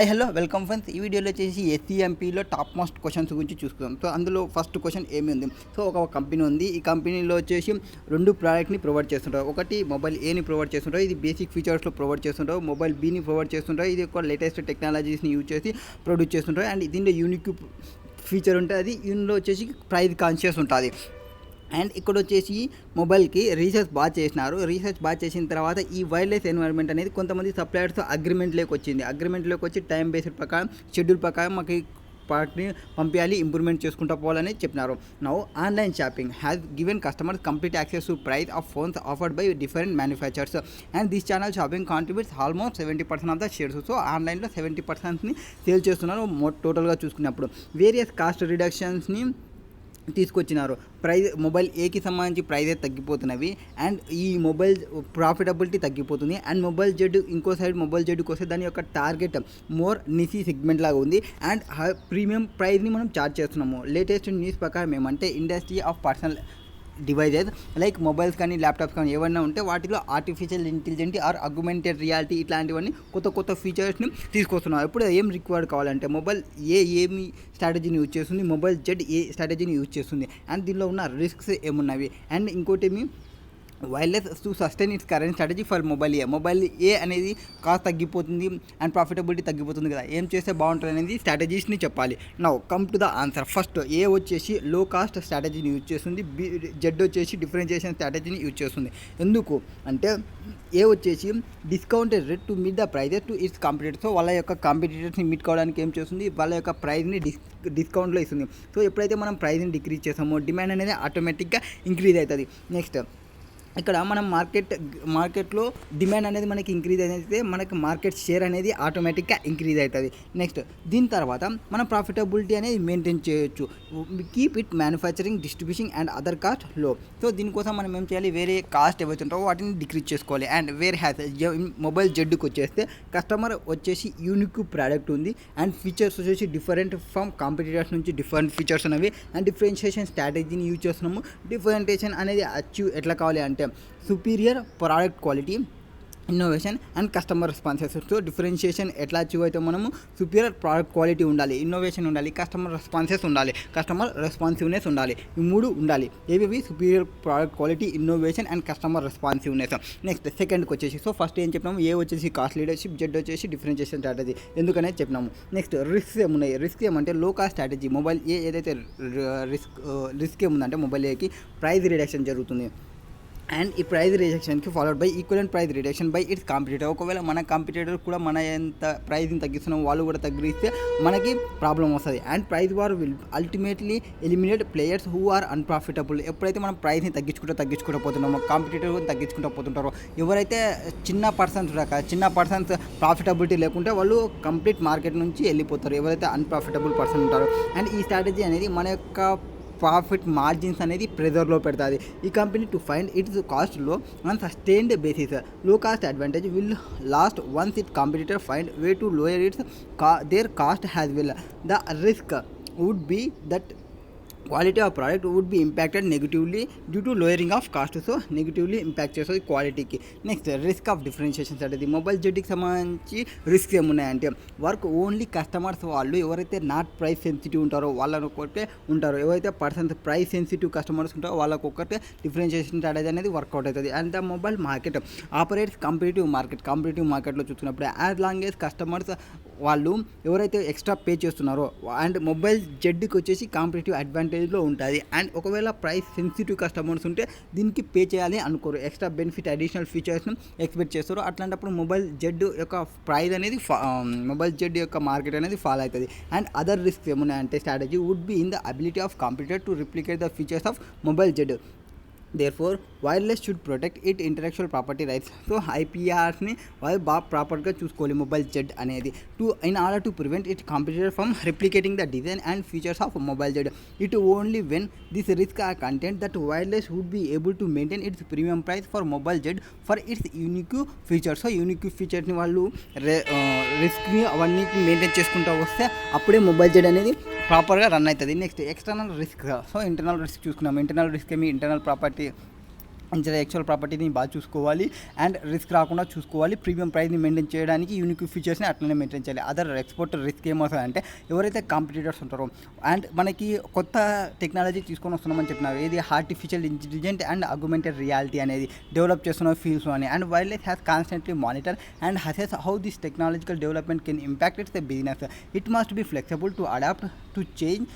Hello welcome friends. ఈ వీడియోలో వచ్చేసి ఎస్సీఎంపీలో టాప్ మోస్ట్ క్వశ్చన్స్ గురించి చూసుకుందాం. సో అందులో ఫస్ట్ క్వశ్చన్ ఏమి ఉంది. సో ఒక కంపెనీ ఉంది. ఈ కంపెనీలో వచ్చేసి రెండు ప్రోడక్ట్ని ప్రొవైడ్ చేస్తుంటారు. ఒకటి మొబైల్ ఏని ప్రొవైడ్ చేస్తుంటారు, ఇది బేసిక్ ఫీచర్స్లో ప్రొవైడ్ చేస్తుంటారు. మొబైల్ బీని ప్రొవైడ్ చేస్తుంటారు, ఇది ఒక లేటెస్ట్ టెక్నాలజీస్ని యూజ్ చేసి ప్రొడ్యూస్ చేస్తుంటారు. అండ్ దీనిలో యూనిక్ ఫీచర్ ఉంటుంది, దీనిలో వచ్చేసి ప్రైస్ కాన్షియస్ ఉంటుంది. అండ్ ఇక్కడ వచ్చేసి మొబైల్కి రీసెర్చ్ బాగా చేసిన తర్వాత ఈ వైర్లెస్ ఎన్వైర్న్మెంట్ అనేది కొంతమంది సప్లయర్స్ అగ్రిమెంట్లోకి వచ్చి టైం బేస్డ్ ప్రకారం షెడ్యూల్ ప్రకారం మాకు పార్ట్ని పంపించాలి, ఇంప్రూవ్మెంట్ చేసుకుంటూ పోవాలని చెప్పినారు. Now online shopping has given customers complete access to price of phones offered by different manufacturers and this channel shopping contributes almost 70% of the shares. So ఆన్లైన్లో 70%ని సేల్ చేస్తున్నారు టోటల్గా చూసుకున్నప్పుడు. వేరియస్ కాస్ట్ రిడక్షన్స్ని తీసుకొచ్చినారు. మొబైల్ ఏకి సంబంధించి ప్రైజెస్ తగ్గిపోతున్నవి అండ్ ఈ mobile profitability తగ్గిపోతుంది. అండ్ మొబైల్ జెడ్ ఇంకో సైడ్ మొబైల్ జెడ్కి వస్తే దాని యొక్క టార్గెట్ మోర్ నిసీ సెగ్మెంట్ లాగా ఉంది అండ్ ప్రీమియం ప్రైస్ని మనం చార్జ్ చేస్తున్నాము. లేటెస్ట్ న్యూస్ ప్రకారం ఏమంటే industry of personal devices like mobiles కానీ ల్యాప్టాప్స్ కానీ ఏమన్నా ఉంటే వాటిలో artificial intelligent or augmented reality ఇట్లాంటివన్నీ కొత్త ఫీచర్స్ని తీసుకొస్తున్నారు. ఇప్పుడు ఏం రిక్వైర్డ్ కావాలంటే మొబైల్ ఏమి స్ట్రాటజీని యూజ్ చేస్తుంది, మొబైల్ జెడ్ ఏ స్ట్రాటజీని యూజ్ చేస్తుంది అండ్ దీనిలో ఉన్న రిస్క్స్ ఏమున్నవి. అండ్ ఇంకోటి ఏమి wireless to sustain its current strategy for mobile A అనేది కాస్ట్ తగ్గిపోతుంది అండ్ ప్రాఫిటబిలిటీ తగ్గిపోతుంది కదా, ఏం చేస్తే బాగుంటుంది అనేది స్ట్రాటజీస్ని చెప్పాలి. Now come to the answer. First A వచ్చేసి లో కాస్ట్ స్ట్రాటజీని యూజ్ చేస్తుంది, జెడ్ వచ్చేసి డిఫరెన్షియేషన్ స్ట్రాటజీని యూజ్ చేస్తుంది. ఎందుకు అంటే ఏ వచ్చేసి discounted rate to meet the prices to its competitors. So వాళ్ళ యొక్క కాంపిటేటర్స్ని మీట్ కావడానికి ఏం చేస్తుంది, వాళ్ళ యొక్క ప్రైస్ని డిస్కౌంట్లో ఇస్తుంది. సో ఎప్పుడైతే మనం ప్రైస్ని డిక్రీజ్ చేస్తామో డిమాండ్ అనేది ఆటోమేటిక్గా ఇంక్రీజ్ అవుతుంది. నెక్స్ట్ ఇక్కడ మనం మార్కెట్లో డిమాండ్ అనేది మనకి ఇంక్రీజ్ అయితే మనకి మార్కెట్ షేర్ అనేది ఆటోమేటిక్గా ఇంక్రీజ్ అవుతుంది. నెక్స్ట్ దీని తర్వాత మనం ప్రాఫిటబిలిటీ అనేది మెయింటైన్ చేయొచ్చు. Keep it manufacturing, distribution and other cost లో. సో దీనికోసం మనం ఏం చేయాలి, వేరే కాస్ట్ ఏవైతే ఉంటావో వాటిని డిక్రీజ్ చేసుకోవాలి. అండ్ వేరే మొబైల్ జెడ్కి వచ్చేస్తే కస్టమర్ వచ్చేసి యూనిక్ ప్రోడక్ట్ ఉంది అండ్ ఫీచర్స్ వచ్చేసి డిఫరెంట్ ఫ్రమ్ కాంపిటీటర్స్ నుంచి డిఫరెంట్ ఫీచర్స్ అనేవి అండ్ డిఫరెన్షియేషన్ స్ట్రాటజీని యూజ్ చేస్తున్నాము. డిఫరెన్షియేషన్ అనేది అచీవ్ ఎట్లా కావాలి అంటే superior product quality, innovation and customer responses. So differentiation ఎట్లా అచీవ్ అయితే మనము సుపీరియర్ ప్రోడక్ట్ క్వాలిటీ ఉండాలి, ఇన్నోవేషన్ ఉండాలి, కస్టమర్ రెస్పాన్సెస్ ఉండాలి, కస్టమర్ రెస్పాన్సివ్నెస్ ఉండాలి. ఈ మూడు ఉండాలి. ఏవి superior product quality, innovation and customer responsiveness. Next సెకండ్కి వచ్చేసి సో ఫస్ట్ ఏం చెప్పినాము, ఏ వచ్చేసి కాస్ట్ లీడర్షిప్, జెడ్ వచ్చేసి డిఫరెన్షియేషన్ స్ట్రాటజీ ఎందుకనేది చెప్పినాము. నెక్స్ట్ రిస్క్ ఏమున్నాయి, రిస్క్ ఏమంటే లో కాస్ట్ స్ట్రాటజీ. మొబైల్ ఏదైతే రిస్క్ ఏముందంటే మొబైల్ ఏకి ప్రైస్ రిడక్షన్ జరుగుతుంది అండ్ ఈ ప్రైస్ రిడక్షన్కి followed by equivalent price reduction by its competitor. ఒకవేళ మన కాంపిటేటర్ కూడా మన ఎంత ప్రైస్ని తగ్గిస్తున్నాం వాళ్ళు కూడా తగ్గిస్తే మనకి ప్రాబ్లం వస్తుంది. And price war will ultimately eliminate players who are unprofitable. ఎప్పుడైతే మనం ప్రైస్ని తగ్గించుకుంటూ పోతున్నామో కాంపిటేటర్ తగ్గించుకుంటూ పోతుంటారో, ఎవరైతే చిన్న పర్సన్స్ ప్రాఫిటబిలిటీ లేకుంటే వాళ్ళు కంప్లీట్ మార్కెట్ నుంచి వెళ్ళిపోతారు, ఎవరైతే అన్ప్రాఫిటబుల్ పర్సన్ ఉంటారో. అండ్ ఈ స్ట్రాటజీ అనేది మన యొక్క ప్రాఫిట్ మార్జిన్స్ అనేది ప్రెజర్లో పెడుతుంది. ఈ company to find its cost low on sustained basis. Low cost advantage will last once it competitor find way to lower its their cost as well. The risk would be that quality of product would be impacted negatively due to lowering of cost. So negatively impact చేస్తుంది క్వాలిటీకి. Next risk of differentiation strategy. Mobile జెడ్కి సంబంధించి risk ఏమున్నాయంటే work only customers, వాళ్ళు ఎవరైతే not price sensitive ఉంటారో వాళ్ళని ఒక్కటే ఉంటారో, ఎవరైతే పర్సన్స్ ప్రైస్ సెన్సిటివ్ కస్టమర్స్ ఉంటారో వాళ్ళకు ఒక్కటే డిఫరెన్షియేషన్ స్ట్రాటజీ అనేది వర్కౌట్ అవుతుంది. And the mobile market operates competitive మార్కెట్లో చూసుకున్నప్పుడు యాజ్ లాంగ్ యాజ్ కస్టమర్స్ వాళ్ళు ఎవరైతే ఎక్స్ట్రా పే చేస్తున్నారో అండ్ మొబైల్ జెడ్కి వచ్చేసి కాంపిటేటివ్ అడ్వాంటేజ్లో ఉంటుంది. అండ్ ఒకవేళ ప్రైస్ సెన్సిటివ్ కస్టమర్స్ ఉంటే దీనికి పే చేయాలి అనుకోరు, ఎక్స్ట్రా బెనిఫిట్ అడిషనల్ ఫీచర్స్ని ఎక్స్పెక్ట్ చేస్తారు. అట్లాంటప్పుడు మొబైల్ జెడ్ యొక్క ప్రైస్ అనేది మొబైల్ జెడ్ యొక్క మార్కెట్ అనేది ఫాల్ అవుతుంది. అండ్ అదర్ రిస్క్ ఏమున్నాయంటే strategy would be in the ability of competitor to replicate the features of mobile Z. Therefore wireless should protect it intellectual property rights. So ఐపీఆర్స్ని వాళ్ళు బాగా ప్రాపర్గా చూసుకోవాలి mobile Z అనేది in order to prevent it competitor from replicating the design and features of mobile Z. It only when this risk are content that wireless would be able to maintain its premium price for mobile Z for its unique features. So unique ఫీచర్స్ని వాళ్ళు రిస్క్ని అవన్నీ maintain చేసుకుంటూ వస్తే అప్పుడే mobile Z అనేది ప్రాపర్గా run అవుతుంది. Next external risk. So internal risk చూసుకున్నాం. ఇంటర్నల్ రిస్క్ ఏమి ఇంటర్నల్ ప్రాపర్టీ ఇంటలెక్చువల్ ప్రాపర్టీని బాగా చూసుకోవాలి అండ్ రిస్క్ రాకుండా చూసుకోవాలి. ప్రీమియం ప్రైస్ని మెయింటైన్ చేయడానికి యూనిక్ ఫీచర్స్ని అట్లనే మెయింటైన్ చేయాలి. అదర్ ఎక్స్పోర్ట్ రిస్క్ ఏమవుతుందంటే ఎవరైతే కాంపిటీటర్స్ ఉంటారో అండ్ మనకి కొత్త టెక్నాలజీ తీసుకొని వస్తున్నామని చెప్పినారు, ఏది artificial intelligent and augmented reality అనేది డెవలప్ చేస్తున్న ఫీల్డ్స్ అని. And wildlife has constantly monitor and assess how this technological development can impact its the business. It must be flexible to adapt to change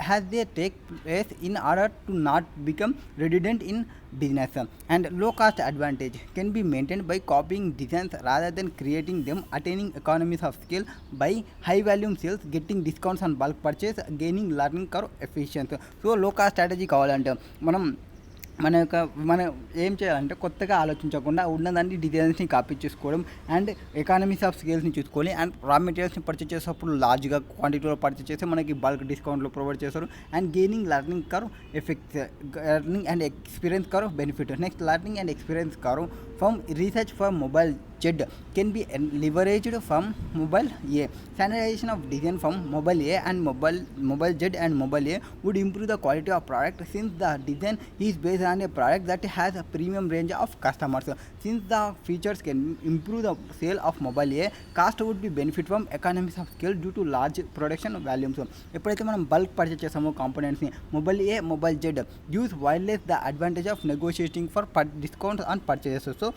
as they take place in order to not become redundant in business. And low cost advantage can be maintained by copying designs rather than creating them, attaining economies of scale by high volume sales, getting discounts on bulk purchase, gaining learning curve efficiency. So low cost strategy కావాలంటే మనం ఏం చేయాలంటే కొత్తగా ఆలోచించకుండా ఉన్నదాన్ని డిజైన్స్ని copy చేసుకోవడం and economies of స్కేల్స్ని చూసుకోవాలి. And రా మెటీరియల్స్ని పర్చేస్ చేసేటప్పుడు లార్జ్గా క్వాంటిటీలో పర్చేస్ చేస్తే మనకి బల్క్ డిస్కౌంట్లో ప్రొవైడ్ చేస్తారు. And gaining learning curve effects, learning and experience curve benefit. Next learning and experience curve from research for mobile Z can be leveraged from mobile A. Standardization of design from mobile A and mobile Z and mobile A would improve the quality of product, since the design is based on a product that has a premium range of customers. Since the features can improve the sale of mobile A, cost would be benefit from economies of scale due to large production volumes. ఎప్పుడైతే మనం bulk purchase చేసామో కాంపోనెంట్స్ని mobile A mobile Z use wireless the advantage of negotiating for discounts on purchases. So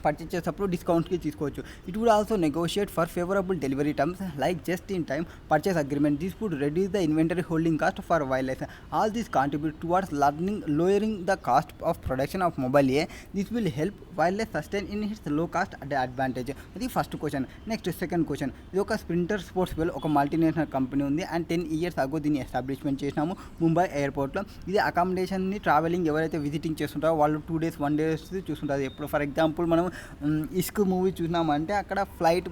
purchase చేసేటప్పుడు డిస్కౌంట్స్కి తీసుకోవచ్చు. It would also negotiate for favourable delivery terms like just in time purchase agreement. This would reduce the inventory holding cost for wireless. All this contribute towards lowering the cost of production of mobile A. This will help wireless sustain in its low cost advantage. ఇది first question. Next second question. ఇది ఒక sprinter sports well ఒక multinational company ఉంది and 10 years అగో దీన్ని establishment చేసినాము ముంబై ఎయిర్పోర్ట్లో. ఇది అకామిడేషన్ని ట్రావెలింగ్ ఎవరైతే విజిటింగ్ చేస్తుంటారో వాళ్ళు 2 days 1 day చూస్తుంటారు. ఎప్పుడు ఫర్ ఎగ్జాంపుల్ మనం ఇస్క్ మూవీ చూసినామంటే అక్కడ ఫ్లైట్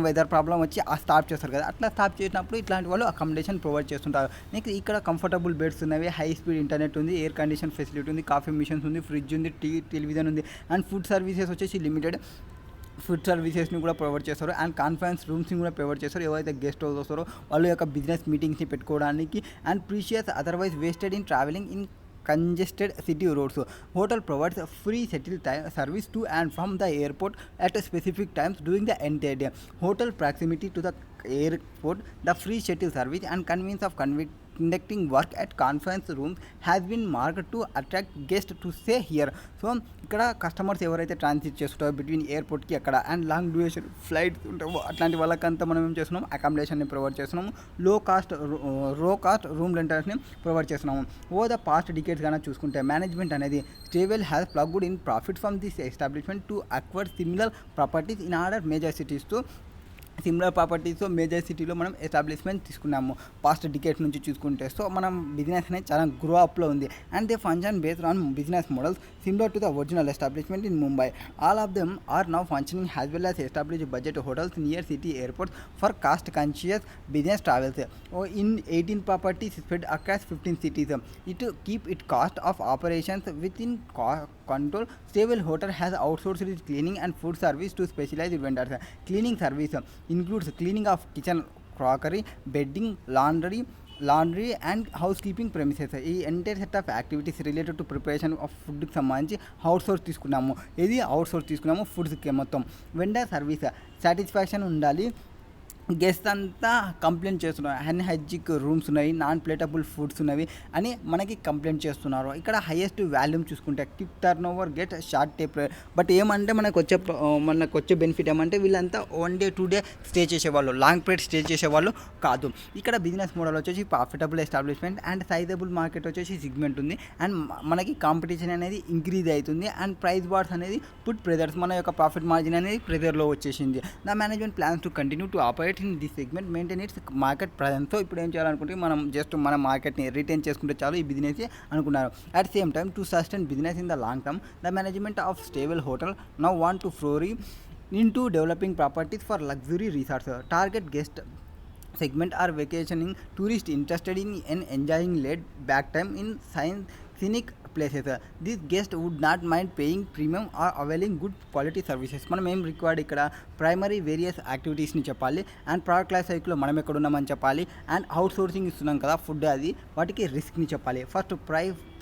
వెదర్ ప్రాబ్లం వచ్చి స్టాప్ చేస్తారు కదా, అట్లా స్టాప్ చేసినప్పుడు ఇట్లాంటి వాళ్ళు అకామిడేషన్ ప్రొవైడ్ చేస్తుంటారు. నెక్స్ట్ ఇక్కడ కంఫర్టబుల్ బెడ్స్ ఉన్నవి, హై స్పీడ్ ఇంటర్నెట్ ఉంది, ఎయిర్ కండిషన్ ఫెసిలిటీ ఉంది, కాఫీ మిషన్స్ ఉంది, ఫ్రిడ్జ్ ఉంది, టెలివిజన్ ఉంది. అండ్ ఫుడ్ సర్వీసెస్ వచ్చేసి లిమిటెడ్ ఫుడ్ సర్వీసెస్ని కూడా ప్రొవైడ్ చేస్తారు. అండ్ కాన్ఫరెన్స్ రూమ్స్ని కూడా ప్రొవైడ్ చేస్తారు. ఎవరైతే గెస్ట్ హౌస్ వస్తారో వాళ్ళ యొక్క బిజినెస్ మీటింగ్స్ని పెట్టుకోవడానికి. And precious otherwise wasted in travelling in congested city roads. Hotel provides a free shuttle service to and from the airport at specific times during the entire day. Hotel proximity to the airport, the free shuttle service and convenience of conducting work at conference rooms has been marked to attract guests to stay here. So ఇక్కడ customers ఎవరైతే transit చేస్తుంటారో between ఎయిర్పోర్ట్కి అక్కడ and long duration flights ఉంటావో అట్లాంటి వాళ్ళకంతా మనం ఏం చేస్తున్నాము, అకామిడేషన్ని ప్రొవైడ్ చేస్తున్నాము. లో కాస్ట్ రూమ్ రెంటల్స్ని ప్రొవైడ్ చేస్తున్నాము. ఓవర్ ద పాస్ట్ డికేట్స్ కానీ చూసుకుంటే మేనేజ్మెంట్ అనేది stable has plugged in profit from this establishment to acquire similar properties in other major cities. To similar properties major సిటీలో మనం ఎస్టాబ్లిష్మెంట్ తీసుకున్నాము పాస్ట్ డికేట్ నుంచి చూసుకుంటే. So మనం బిజినెస్ అనేది చాలా గ్రో అప్లో ఉంది. And they function based on business models similar to the original establishment in Mumbai. All of them are now functioning as well as established budget hotels near city airports for cost conscious business travels. In 18 properties spread across 15 cities. It keep its cost of operations within control. Stable Hotel has outsourced its cleaning and food service to specialized vendors. Cleaning service includes cleaning of kitchen, crockery, bedding, laundry and housekeeping premises. ఈ entire set of activities related to preparation of ఫుడ్కి సంబంధించి outsource తీసుకున్నాము ఫుడ్స్కి మొత్తం. Vendor service satisfaction ఉండాలి. Guest అంతా complaint చేస్తున్నారు, అన్హైజిక్ rooms ఉన్నాయి, non ప్లేటబుల్ foods ఉన్నవి అని మనకి కంప్లైంట్ చేస్తున్నారు. ఇక్కడ హైయెస్ట్ వాల్యూమ్ చూసుకుంటే tip turn over get short tape. But ఏమంటే మనకు వచ్చే బెనిఫిట్ ఏమంటే వీళ్ళంతా 1 day 2 day స్టే చేసేవాళ్ళు, లాంగ్ పీరియడ్ స్టే చేసేవాళ్ళు కాదు. ఇక్కడ బిజినెస్ మోడల్ వచ్చేసి profitable establishment and sizeable market వచ్చేసి సిగ్మెంట్ ఉంది. అండ్ మనకి కాంపిటీషన్ అనేది ఇంక్రీజ్ అవుతుంది. అండ్ ప్రైస్ వార్స్ అనేది పుట్ ప్రెజర్స్, మన యొక్క ప్రాఫిట్ మార్జిన్ అనేది ప్రెజర్లో వచ్చేసింది. The management plans to continue to operate in this segment maintain its market presence. So ఇప్పుడు ఏం చేయాలనుకుంటే మనం జస్ట్ మన మార్కెట్ని రిటైన్ చేసుకుంటే చాలు ఈ బిజినెస్ అనుకున్నారు. At same time to sustain business in the long term the management of stable hotel now want to Florey into developing properties for luxury resorts. Target guest segment are vacationing tourists interested in enjoying laid back time in scenic places. This guest would not mind paying premium or availing good quality services. మనం ఏం required ఇక్కడ primary various యాక్టివిటీస్ని చెప్పాలి and product life సైకిల్లో మనం ఎక్కడ ఉన్నామని చెప్పాలి and out sourcing ఇస్తున్నాం కదా ఫుడ్ అది వాటికి రిస్క్ని చెప్పాలి. ఫస్ట్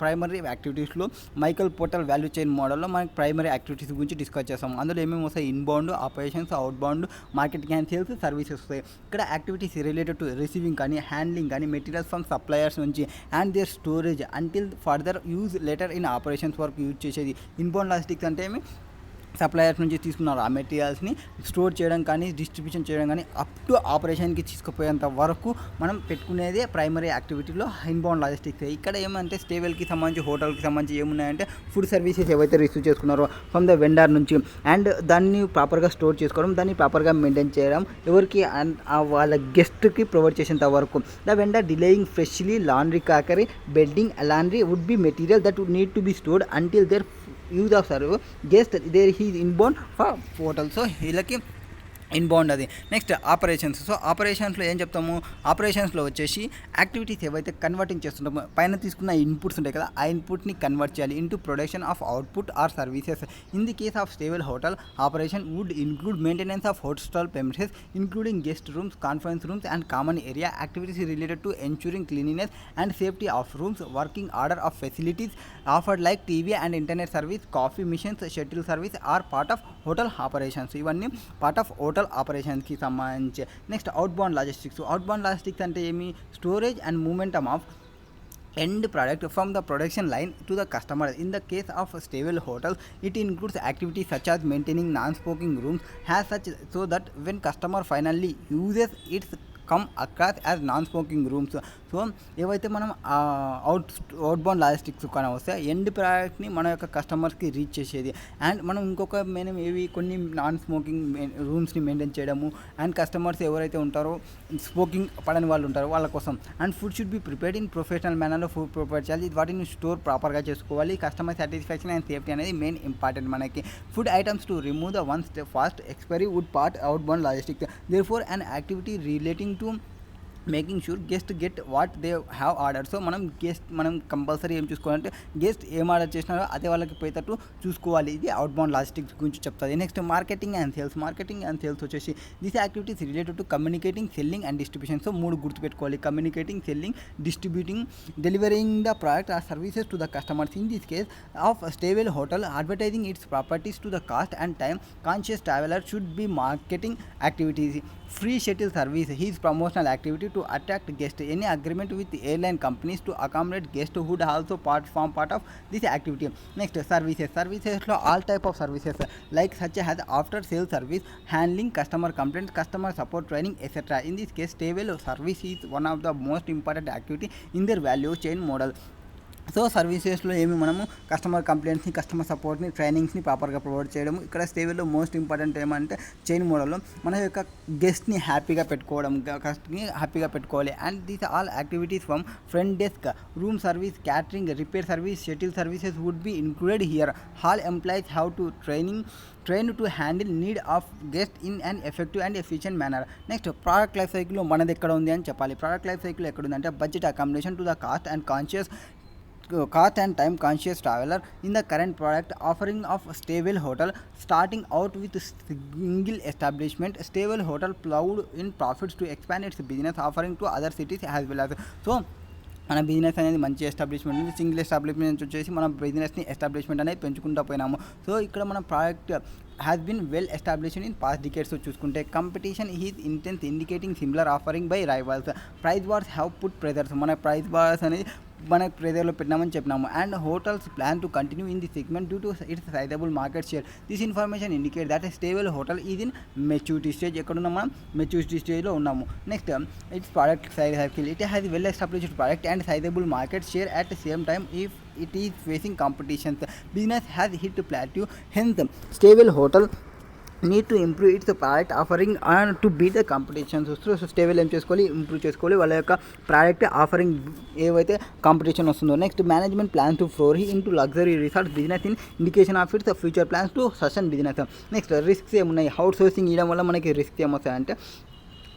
ప్రైమరీ యాక్టివిటీస్లో మైకల్ పోర్టల్ వాల్యూ చైన్ మోడల్లో మనకి ప్రైమరీ యాక్టివిటీస్ గురించి డిస్కస్ చేస్తాం. అందులో ఏమేమి వస్తాయి inbound operations, outbound marketing and sales, services వస్తాయి. ఇక్కడ యాక్టివిటీస్ రిలేటెడ్ టు రిసీవింగ్ కానీ హ్యాండ్లింగ్ కానీ మెటీరియల్స్ ఫ్రమ్ సప్లయర్స్ నుంచి and their storage until further use later in operations వరకు యూజ్ చేసేది. ఇన్బౌండ్ లాజిస్టిక్స్ అంటే ఏమి సప్లయర్స్ నుంచి తీసుకున్నారు ఆ మెటీరియల్స్ని స్టోర్ చేయడం కానీ డిస్ట్రిబ్యూషన్ చేయడం కానీ అప్ టు ఆపరేషన్కి తీసుకుపోయేంత వరకు మనం పెట్టుకునేదే ప్రైమరీ యాక్టివిటీలో ఇన్బౌండ్ లాజిస్టిక్స్. ఇక్కడ ఏమంటే స్టేవెల్కి సంబంధించి హోటల్కి సంబంధించి ఏమున్నాయంటే ఫుడ్ సర్వీసెస్ ఏవైతే రిసీవ్ చేసుకున్నారో ఫ్రమ్ ద వెండర్ నుంచి అండ్ దాన్ని ప్రాపర్గా స్టోర్ చేసుకోవడం, దాన్ని ప్రాపర్గా మెయింటైన్ చేయడం, ఎవరికి వాళ్ళ గెస్ట్కి ప్రొవైడ్ చేసేంత వరకు. The vendor delaying freshly laundry crockery bedding laundry would be material that would need to be stored until their use of serve guest their he inbound for hotel. So వీళ్ళకి inbound అది. Next operations. So ఆపరేషన్స్లో ఏం చెప్తాము, ఆపరేషన్స్లో వచ్చేసి activities ఏవైతే converting చేస్తుంటామో పైన తీసుకున్న inputs ఉంటాయి కదా ఆ ఇన్పుట్ని కన్వర్ట్ చేయాలి into production of output or services. In the case of stable hotel operation would include maintenance of hotel premises including guest rooms, conference rooms and common area. Activities related to ensuring cleanliness and safety of rooms, working order of facilities offered like TV and internet service, coffee machines, shuttle service are part of hotel operations. ఇవన్నీ part of hotel ఆపరేషన్స్కి సంబంధించి. Next outbound logistics. Outbound logistics అంటే ఏమి, storage and momentum of end product from the production line to the customer. In the case of stable hotels, it includes activities such as maintaining non-smoking rooms as such so that when customer finally uses its come across as non-smoking rooms. So ఏవైతే మనం outbound logistics కానీ వస్తే end ప్రోడక్ట్ని మన యొక్క కస్టమర్స్కి reach చేసేది and మనం ఇంకొక మనం ఏవి కొన్ని నాన్ స్మోకింగ్ రూమ్స్ని మెయింటైన్ చేయడము అండ్ కస్టమర్స్ ఎవరైతే ఉంటారో స్మోకింగ్ పడని వాళ్ళు ఉంటారో వాళ్ళ కోసం. And food should be prepared in professional మేనర్లో ఫుడ్ ప్రిపేర్ చేయాలి, వాటిని స్టోర్ ప్రాపర్గా చేసుకోవాలి. కస్టమర్ సాటిస్ఫాక్షన్ అండ్ సేఫ్టీ అనేది మెయిన్ ఇంపార్టెంట్ మనకి. Food items to remove the one fast expiry would part outbound logistics. Therefore an activity relating to making sure guest get what they have order. So మనం compulsory ఏం చూసుకోవాలంటే guest ఏం order చేసినారో అదే వాళ్ళకి పోయేటట్టు చూసుకోవాలి. ఇది అవుట్బౌండ్ లాజిస్టిక్స్ గురించి చెప్తుంది. Next marketing and sales. Marketing and sales వచ్చేసి this activities related to communicating, selling and distribution. So 3 గుర్తుపెట్టుకోవాలి, communicating, selling, distributing, delivering the product or services to the customers. In this case of stable Hotel advertising its properties to the cost and time conscious traveller should be marketing activities. Free shuttle service is promotional activity to attract guests. Any agreement with airline companies to accommodate guests would also form part of this activity. Next, services. Services lo all type of services like such as after sales service, handling customer complaints, customer support training, etc. In this case, stable service is one of the most important activity in their value chain model. So సర్వీసెస్లో ఏమి మనము customer కంప్లైంట్స్ని, customer సపోర్ట్ని, ట్రైనింగ్స్ని ప్రాపర్గా provide చేయడం. ఇక్కడ స్టేబుల్లో most important ఏమంటే chain మోడల్లో మన యొక్క గెస్ట్ని హ్యాపీగా పెట్టుకోవడం, కస్ట్ని హ్యాపీగా పెట్టుకోవాలి. And these all activities from front desk, room service, catering, repair service, shuttle services would be included here. All employees have to trained to handle need of guest in an effective and efficient manner. Next, product life cycle మనది ఎక్కడ ఉంది అని చెప్పాలి. Product life cycle ఎక్కడ ఉంది అంటే budget accommodation to the cost and time conscious traveler. In the current product offering of stable hotel, starting out with single establishment, stable hotel plowed in profits to expand its business offering to other cities as well as. So మన business అనేది మంచి establishment ఉంది. Single establishment వచ్చేసి మన బిజినెస్ని establishment అనేది పెంచుకుంటూ పోయినాము. సో ఇక్కడ మన product has been well established in past decades చూసుకుంటే competition is intense indicating similar offering by rivals. Price wars have put pressures. మన ప్రైస్ వార్స్ అనేది మన ప్రెజర్లో పెట్టినామని చెప్పినాము. And hotels plan to continue in the segment due to its sizeable market share. This information indicate that Stable Hotel is in maturity stage. ఎక్కడున్నాం మనం? Maturity స్టేజ్లో ఉన్నాము. Next, its product cycle. It has well established product and sizeable market share at same time if it is facing competitions. Business has hit plateau, hence stable hotel need to improve its product offering and to beat the competition. So Stable ఏం చేసుకోవాలి, improve చేసుకోవాలి వాళ్ళ యొక్క product offering ఏవైతే competition వస్తుందో. Next, management plans to floor into luxury resorts business in indication of its future plans to sustain business. Next, risks ఏమున్నాయి? Outsourcing ఇవ్వడం వల్ల మనకి రిస్క్ ఏమొస్తాయంటే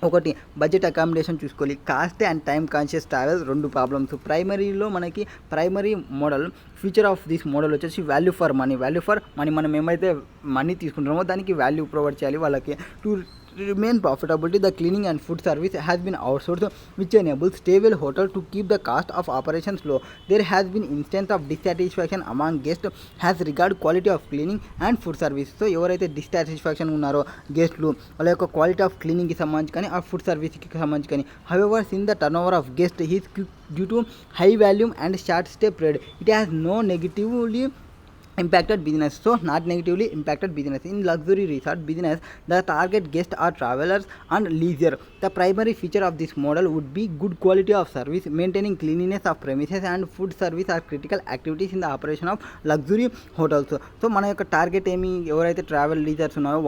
ఒకటి బడ్జెట్ అకామిడేషన్ చూసుకోవాలి. Cost and time conscious travel 2 problems. ప్రైమరీలో మనకి primary model future of this model వచ్చేసి వాల్యూ ఫర్ మనీ మనం ఏమైతే మనీ తీసుకుంటున్నామో దానికి వాల్యూ ప్రొవైడ్ చేయాలి వాళ్ళకి. To remain profitability, the cleaning and food service has been outsourced, which enables stable hotel to keep the cost of operations low. There has been instance of dissatisfaction among guests has regard quality of cleaning and food service. So ఎవరైతే dissatisfaction ఉన్నారో గెస్ట్లు వాళ్ళ యొక్క quality of క్లీనింగ్కి సంబంధించి కానీ ఆ food సర్వీస్కి సంబంధించి కానీ. However sin the turn over of guest is due to high volume and short stay period, it has no negatively impacted business. So not negatively impacted business. In luxury resort business, the target guests are travelers and leisure. The primary feature of this model would be good quality of service. Maintaining cleanliness of premises and food service are critical activities in the operation of luxury hotels. So మన యొక్క target ఏమి, ఎవరైతే travel లీజర్స్ ఉన్నారో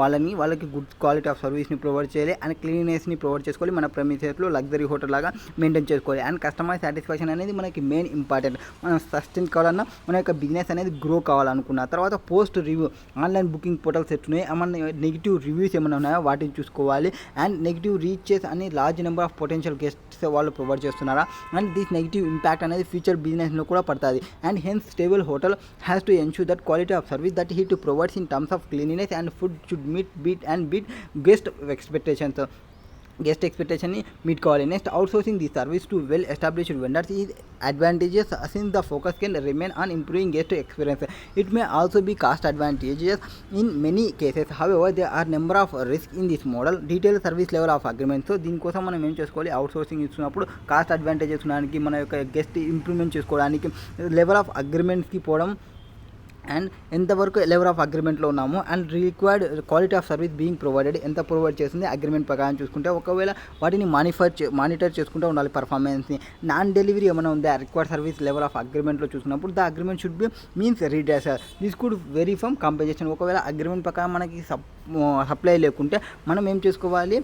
వాళ్ళకి good quality of సర్వీస్ని provide చేయాలి and క్లీనినెస్ని provide చేసుకోవాలి. మన ప్రెమిసెస్లో లగ్జరీ హోటల్ లాగా మెయింటైన్ చేసుకోవాలి. అండ్ కస్టమర్ సాటిస్ఫాక్షన్ అనేది మనకి మెయిన్ ఇంపార్టెంట్. మనం సస్టైన్ కావాలన్నా మన యొక్క బిజినెస్ అనేది గ్రో కావాలనుకున్న తర్వాత post review online booking portals ఎట్టున్నాయి, ఏమన్నా నెగిటివ్ రివ్యూస్ ఏమైనా ఉన్నాయో వాటిని చూసుకోవాలి. అండ్ నెగిటివ్ రీచెస్ అని large number of potential guests వాళ్ళు ప్రొవైడ్ చేస్తున్నారా అండ్ దిస్ నెగిటివ్ ఇంపాక్ట్ అనేది ఫ్యూచర్ బిజినెస్లో కూడా పడుతుంది. And hence Stable Hotel has to ensure that quality of service that he to provides in terms of cleanliness and food should beat guest expectations. Guest ఎక్స్పెక్టేషన్ని meet కావాలి. Next outsourcing the service to well established vendors is advantages since the focus can remain on improving guest experience. It may also be cost advantages in many cases. However, there are number of risks in this model. Detailed service level of agreement. So దీనికోసం మనం ఏం చేసుకోవాలి, outsourcing ఇస్తున్నప్పుడు cost advantages ఉండడానికి, మన యొక్క guest improvement చేసుకోవడానికి level of అగ్రిమెంట్స్కి పోవడం అండ్ ఎంతవరకు లెవెల్ ఆఫ్ అగ్రిమెంట్లో ఉన్నాము and required quality of service being provided ఎంత ప్రొవైడ్ చేస్తుంది అగ్రిమెంట్ ప్రకారం చూసుకుంటే. ఒకవేళ వాటిని మానిటర్ చేసుకుంటూ ఉండాలి పర్ఫార్మెన్స్ని. నాన్ డెలివరీ ఏమైనా ఉందా రిక్వైర్డ్ సర్వీస్ లెవెల్ ఆఫ్ అగ్రిమెంట్లో చూసుకున్నప్పుడు the agreement should be means redress. This could vary from compensation. ఒకవేళ అగ్రిమెంట్ ప్రకారం మనకి సప్లై లేకుంటే మనం ఏం చేసుకోవాలి,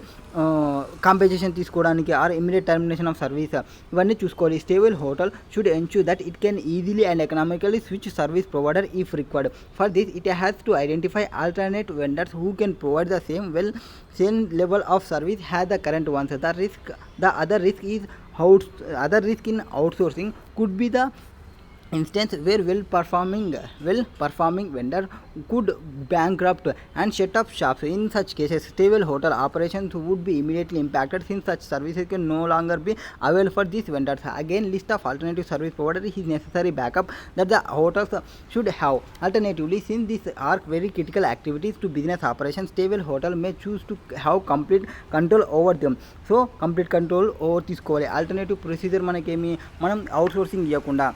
కాంపెన్సేషన్ తీసుకోవడానికి or immediate termination of service ఇవన్నీ చూసుకోవాలి. Stable Hotel should ensure that it can easily and economically switch service provider if required. For this, it has to identify alternate vendors who can provide the same level of service as the current ones. The other risk in outsourcing could be the instance where well-performing vendor could bankrupt and shut up shops. In such cases, stable hotel operations would be immediately impacted since such services can no longer be available for these vendors. Again, list of alternative service providers is necessary backup that the hotels should have. Alternatively, since these are very critical activities to business operations, stable hotel may choose to have complete control over them. So, complete control over తీసుకోవాలి. Alternative procedure మనకేమి, మనం outsourcing ఇవ్వకుండా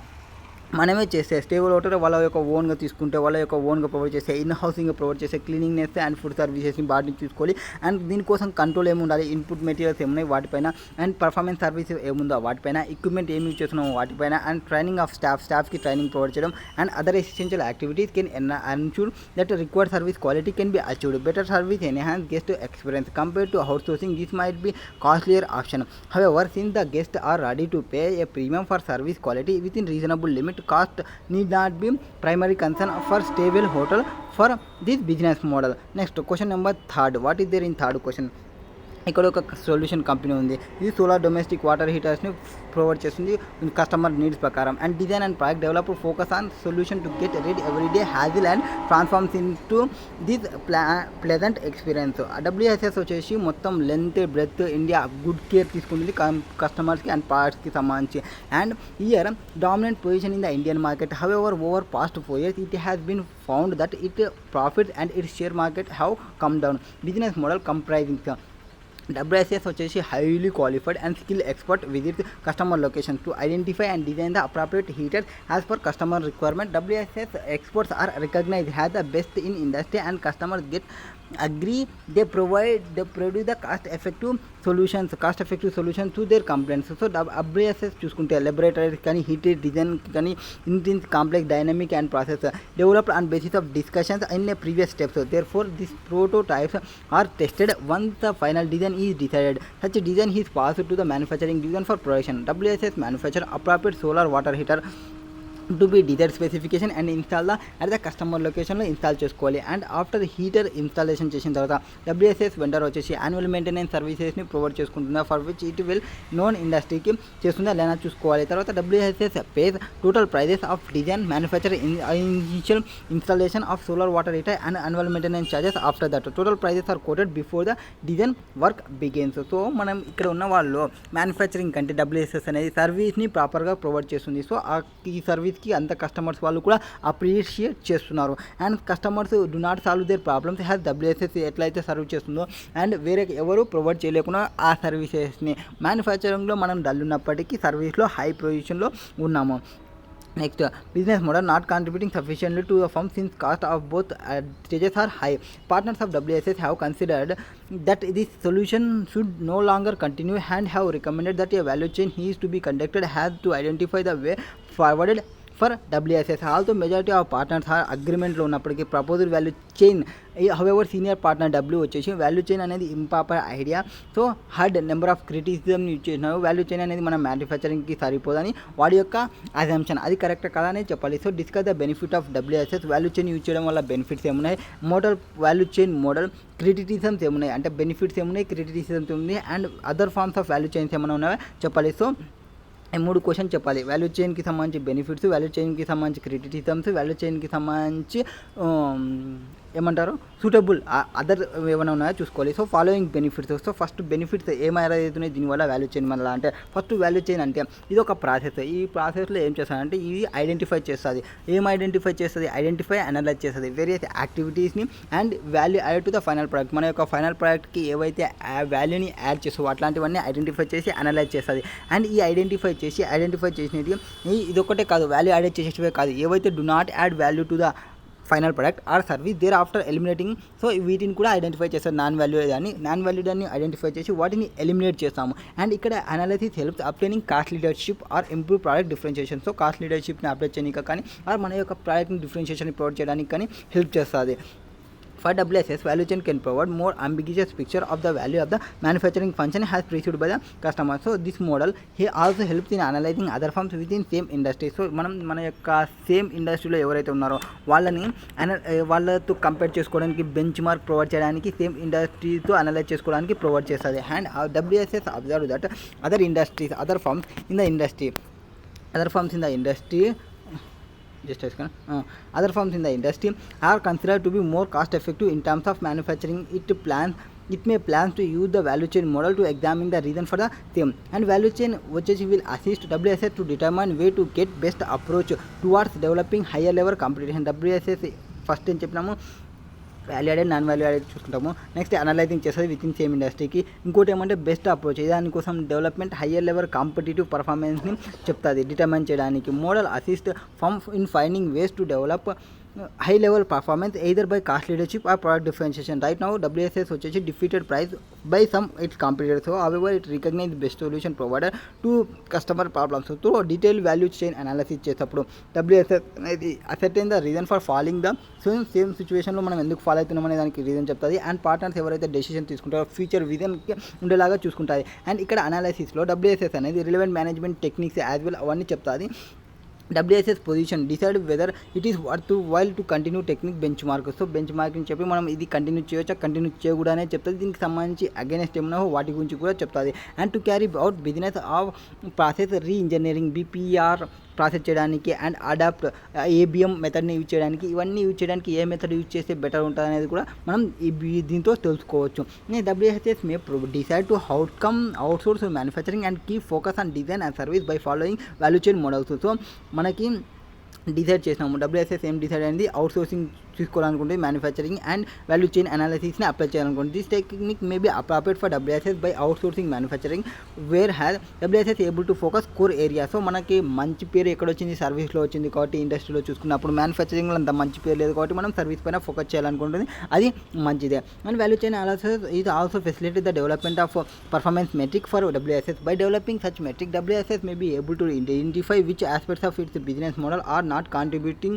మనమే చేస్తే stable hotel వాళ్ళ యొక్క ఓన్గా తీసుకుంటే వాళ్ళ యొక్క ఓన్గా ప్రొవైడ్ చేస్తే ఇన్ హౌసింగ్ ప్రొవైడ్ చేస్తే క్లీనింగ్నెస్ అండ్ ఫుడ్ సర్వీసెస్ని వాటిని చూసుకోవాలి. అండ్ దీనికోసం కంట్రోల్ ఏముండాలి, ఇన్పుట్ మెటీరియల్స్ ఏమున్నాయి వాటిపైన, అండ్ పర్ఫార్మెన్స్ సర్వీస్ ఏముందో వాటిపైన, ఎక్విప్మెంట్ ఏమి యూజ్ చేస్తున్నామో వాటిపైన, అండ్ ట్రైనింగ్ ఆఫ్ స్టాఫ్కి ట్రైనింగ్ ప్రొవైడ్ చేయడం and other essential activities can ensure that required service quality can be achieved. Better service enhance guest experience compared to outsourcing. This might be costlier option. However, since the guest are ready to pay a premium for service quality within reasonable limit, cost need not be primary concern for stable hotel for this business model. Next question number 3. What is there in third question? ఇక్కడ ఒక solution company ఉంది. ఇది solar domestic water హీటర్స్ని provide చేస్తుంది customer needs ప్రకారం. And design and product developer focus on solution to get rid everyday hassle and transforms into this pleasant experience. WSS వచ్చేసి మొత్తం length breadth India good care తీసుకుంటుంది కస్టమర్స్కి and ప్రోడక్ట్స్కి సంబంధించి. And year dominant position in the Indian market. However, over past 4 years it has been found that its profits and its share market have come down. Business model comprising WSS వచ్చేసి highly qualified and skilled expert visits customer locations to identify and design the appropriate heaters as per customer requirement. WSS experts are recognized as the best in industry and customers get agree they produce the cost effective solutions to their complaints. So WSS చూసుకుంటే laboratories కానీ heated design కానీ intense complex dynamic and process developed on basis of discussions in the previous steps. Therefore, these prototypes are tested once the final design is decided. Such design is passed to the manufacturing division for production. WSS manufacture appropriate solar water heater to be desire specification and install at the customer లొకేషన్లో install చేసుకోవాలి. And after heater installation చేసిన తర్వాత WSS vendor వచ్చేసి annual maintenance సర్వీసెస్ని provide చేసుకుంటుందా, for which it will known ఇండస్ట్రీకి చేస్తుందా లేదా చూసుకోవాలి. తర్వాత WSS pays total prices of design manufacture initial installation of solar water heater and annual maintenance charges after that total prices are quoted before the design work begins. So మనం ఇక్కడ ఉన్న వాళ్ళు manufacturing కంటే డబ్ల్యూఎస్ఎస్ అనేది సర్వీస్ని ప్రాపర్గా ప్రొవైడ్ చేస్తుంది. So ఈ సర్వీస్కి అంత కస్టమర్స్ వాళ్ళు కూడా అప్రిషియేట్ చేస్తున్నారు. And customers do not solve their problems has WSS ఎట్లయితే సర్వ్ చేస్తుందో అండ్ వేరే ఎవరు ప్రొవైడ్ చేయలేకుండా ఆ సర్వీసెస్ని మ్యానుఫ్యాక్చరింగ్లో మనం డల్ ఉన్నప్పటికీ సర్వీస్లో హై పొజిషన్లో ఉన్నాము. Next, business model not contributing sufficiently to the firm since cost of both stages are high. Partners of WSS have considered that this solution should no longer continue and have recommended that a value chain is to be conducted has to identify the way forwarded for WSS. Also, majority of partners are అగ్రిమెంట్లో ఉన్నప్పటికీ proposal value chain however senior partner W వచ్చేసి value chain అనేది improper idea. So hard number of criticism use చేసినారు. Value chain అనేది మన మ్యానుఫ్యాక్చరింగ్కి సరిపోదని వాడి యొక్క assumption, అది కరెక్ట్ కదా అని చెప్పాలి. So discuss the benefit of WSS. Value chain use చేయడం వల్ల బెనిఫిట్స్ ఏమున్నాయి, model value chain model criticisms ఏమున్నాయి అంటే బెనిఫిట్స్ ఏమున్నాయి, క్రిటిసిజమ్స్ ఏమున్నాయి and other forms of value chains ఏమైనా ఉన్నాయో చెప్పాలి. సో ఈ 3 క్వశ్చన్ చెప్పాలి. వాల్యూ చైన్కి సంబంధించి బెనిఫిట్స్, వాల్యూ చైన్కి సంబంధించి క్రిటిసిజమ్స్, వాల్యూ చైన్కి సంబంధించి ఏమంటారు సూటబుల్ అదర్ ఏమైనా ఉన్నాయో చూసుకోవాలి. So following benefits. So first benefits ఏమైతున్నాయి దీనివల్ల వాల్యూ చైన్ వల్ల అంటే ఫస్ట్ వాల్యూ చైన్ అంటే ఇది ఒక ప్రాసెస్. ఈ ప్రాసెస్లో ఏం చేస్తారంటే ఇది ఐడెంటిఫై చేస్తుంది. ఏం ఐడెంటిఫై చేస్తుంది, ఐడెంటిఫై అనలైజ్ చేస్తుంది వేరియస్ యాక్టివిటీస్ని and value add to the final product. మన యొక్క ఫైనల్ ప్రోడక్ట్కి ఏవైతే వాల్యూని యాడ్ చేస్తావో అట్లాంటివన్నీ ఐడెంటిఫై చేసి అనలైజ్ చేస్తుంది. అండ్ ఈ ఐడెంటిఫై చేసినవి ఇదొక్కటే కాదు, వాల్యూ యాడ్ చేసేటివే కాదు, ఏవైతే do not add value to the final product or service thereafter eliminating. So వీటిని కూడా ఐడెంటిఫై చేస్తారు. నాన్ వాల్యూడ్ అని ఐడెంటిఫై చేసి వాటిని ఎలిమినేట్ చేస్తాము. అండ్ ఇక్కడ analysis helps applying cost leadership or improve product differentiation. So cost లీడర్షిప్ని apply చేయడానికి కానీ ఆర్ మన యొక్క ప్రోడక్ట్ని డిఫరెన్షియేషన్ ప్రొవైడ్ చేయడానికి కానీ హెల్ప్ చేస్తుంది. For WSS, value chain can provide more ambiguous picture of the value of the manufacturing function as perceived by the customer. So this model also helps in analyzing other firms within same industry. So మనం మన యొక్క same ఇండస్ట్రీలో ఎవరైతే ఉన్నారో వాళ్ళతో compare చేసుకోవడానికి bench mark provide చేయడానికి same ఇండస్ట్రీతో analyse చేసుకోవడానికి ప్రొవైడ్ చేస్తుంది. And WSS observe that other firms in the industry other firms in the industry are considered to be more cost effective in terms of manufacturing. It may plan to use the value chain model to examine the reason for the same. And value chain which will assist WSS to determine way to get best approach towards developing higher level competition. WSS first ఏం చెప్పినాము value added non value added చూసుకుంటాము. Next analysing చేస్తుంది within same ఇండస్ట్రీకి. ఇంకోటి ఏమంటే best approach, దానికోసం development higher level competitive పర్ఫార్మెన్స్ని చెప్తుంది డిటర్మైన్ చేయడానికి. Model assist firm in finding ways to develop high level performance either by cost leadership or product differentiation. Right now WSS వచ్చేసి defeated price by some its competitors. So however it recognized best solution provider to customer problems. So detailed value chain analysis చేసేటప్పుడు WSS అనేది ascertain the reason for falling the same సిచ్యువేషన్లో మనం ఎందుకు follow అవుతున్నాం అనే దానికి reason చెప్తుంది. And partners ఎవరైతే డెసిషన్ తీసుకుంటారో ఫ్యూచర్ విజన్కి ఉండేలాగా చూసుకుంటుంది. అండ్ ఇక్కడ అనాలిసిస్లో WSS అనేది relevant management techniques as well అవన్నీ చెప్తుంది. WSS position decide whether it is worth while to continue technique bench mark. So bench marking చెప్పి మనం ఇది కంటిన్యూ చేయొచ్చా కంటిన్యూ చేయకూడదనే చెప్తుంది. దీనికి సంబంధించి అగైనెస్ట్ ఏమన్నా వాటి గురించి కూడా చెప్తుంది. And to carry out business of process reengineering BPR process చేయడానికి అండ్ అడాప్ట్ ABM మెథడ్ని యూజ్ చేయడానికి, ఇవన్నీ యూజ్ చేయడానికి ఏ మెథడ్ యూజ్ చేస్తే బెటర్ ఉంటుంది అనేది కూడా మనం దీంతో తెలుసుకోవచ్చు. WSS may decide to outsource manufacturing and keep focus on design and service by following value chain models. So మనకి డిసైడ్ చేసినాము WSS ఏం డిసైడ్ అయింది, అవుట్సోర్సింగ్ తీసుకోవాలనుకుంటే మ్యానుఫ్యాక్చరింగ్ అండ్ వాల్యూ చైన్ అనాలిసిస్ని అప్లై చేయాలనుకుంటే this technique may be appropriate for WSS by outsourcing manufacturing whereas WSS able to focus core area. So మనకి మంచి పేరు ఎక్కడ వచ్చింది, సర్వీస్లో వచ్చింది కాబట్టి ఇండస్ట్రీలో చూసుకున్నప్పుడు మ్యానుఫ్యాక్చరింగ్లో అంత మంచి పేరు లేదు కాబట్టి మనం సర్వీస్ పైన ఫోకస్ చేయాలనుకుంటుంది, అది మంచిదే. And value chain analysis is also facility the development of performance metric for WSS. By developing such metric WSS may be able to identify which aspects of its business model are not contributing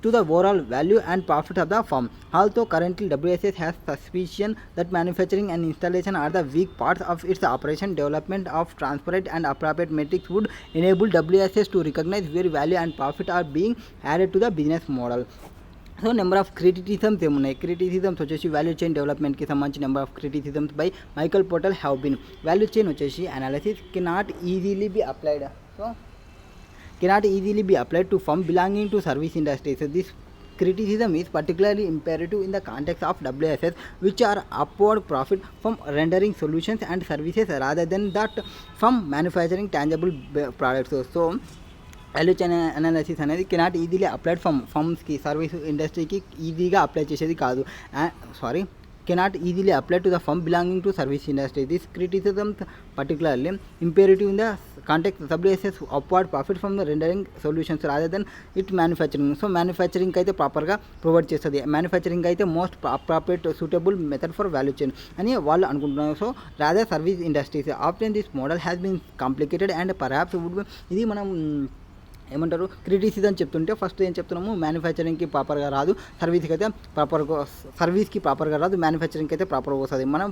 to the overall value and profit of the firm. Although currently WSS has suspicion that manufacturing and installation are the weak parts of its operation, development of transparent and appropriate metrics would enable WSS to recognize where value and profit are being added to the business model. So number of criticisms ఏమున్నాయి? Criticisms వచ్చేసి value chain డెవలప్మెంట్కి సంబంధించి number of criticisms by Michael Porter have been. Value chain వచ్చేసి analysis cannot easily be applied. So cannot easily be applied to firms belonging to service industries. So this criticism is particularly imperative in the context of WSS, which are upward profit from rendering solutions and services rather than that from manufacturing tangible products. So value chain analysis అనేది cannot easily applied ఫర్మ్స్కి, service ఇండస్ట్రీకి ఈజీగా apply చేసేది కాదు. cannot easily apply to the firm belonging to service industry. This criticism particularly imperative in the context WSS upward profit from the rendering solutions rather than it manufacturing. So manufacturing అయితే ప్రాపర్గా provide చేస్తుంది, manufacturing అయితే most appropriate suitable method for value chain అని వాళ్ళు అనుకుంటున్నారు. So rather service industries after this model has been complicated and perhaps would ఇది మనం ఏమంటారు క్రిటిసిజం చెప్తుంటే ఫస్ట్ ఏం చెప్తున్నాము, మ్యానుఫ్యాక్చరింగ్కి ప్రాపర్గా రాదు, సర్వీస్కి అయితే ప్రాపర్గా, సర్వీస్కి ప్రాపర్గా రాదు, మ్యానుఫ్యాక్చరింగ్కి అయితే ప్రాపర్గా వస్తుంది. మనం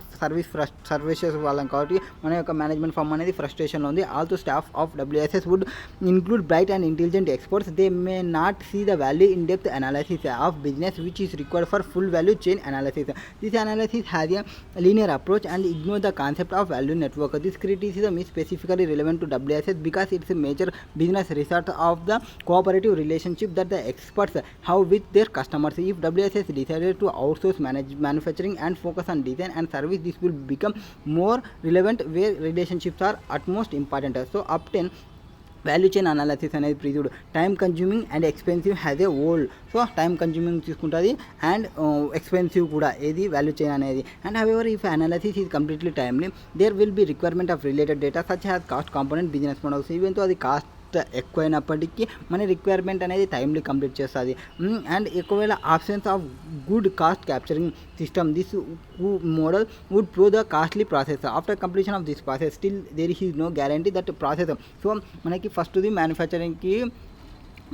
సర్వీసెస్ వాళ్ళం కాబట్టి మన యొక్క మేనేజ్మెంట్ ఫామ్ అనేది ఫ్రస్ట్రేషన్లో ఉంది. Also staff of WSS would include bright and intelligent experts. They may not see the value in depth analysis of business which is required for full value chain analysis. This analysis has a linear approach and ignore the concept of value network. This criticism is specifically relevant to WSS because it's a major business result of the cooperative relationship that the experts have with their customers. If WSS decided to outsource manufacturing and focus on design and service, this will become more relevant where relationships are utmost important. So obtain value chain analysis అనేది prized time consuming and expensive has a old. So time consuming తీసుకుంటుంది and expensive కూడా ఏది value chain అనేది. And however if analysis is completely timely there will be requirement of related data such has cost component business models. Even though అది cost ఎక్కువైనప్పటికీ మన requirement అనేది timely complete చేస్తుంది. And ఒకవేళ options of good cost capturing system this model would prove the costly process. After completion of this process still there is no guarantee that process. So మనకి ఫస్ట్ది మ్యానుఫ్యాక్చరింగ్కి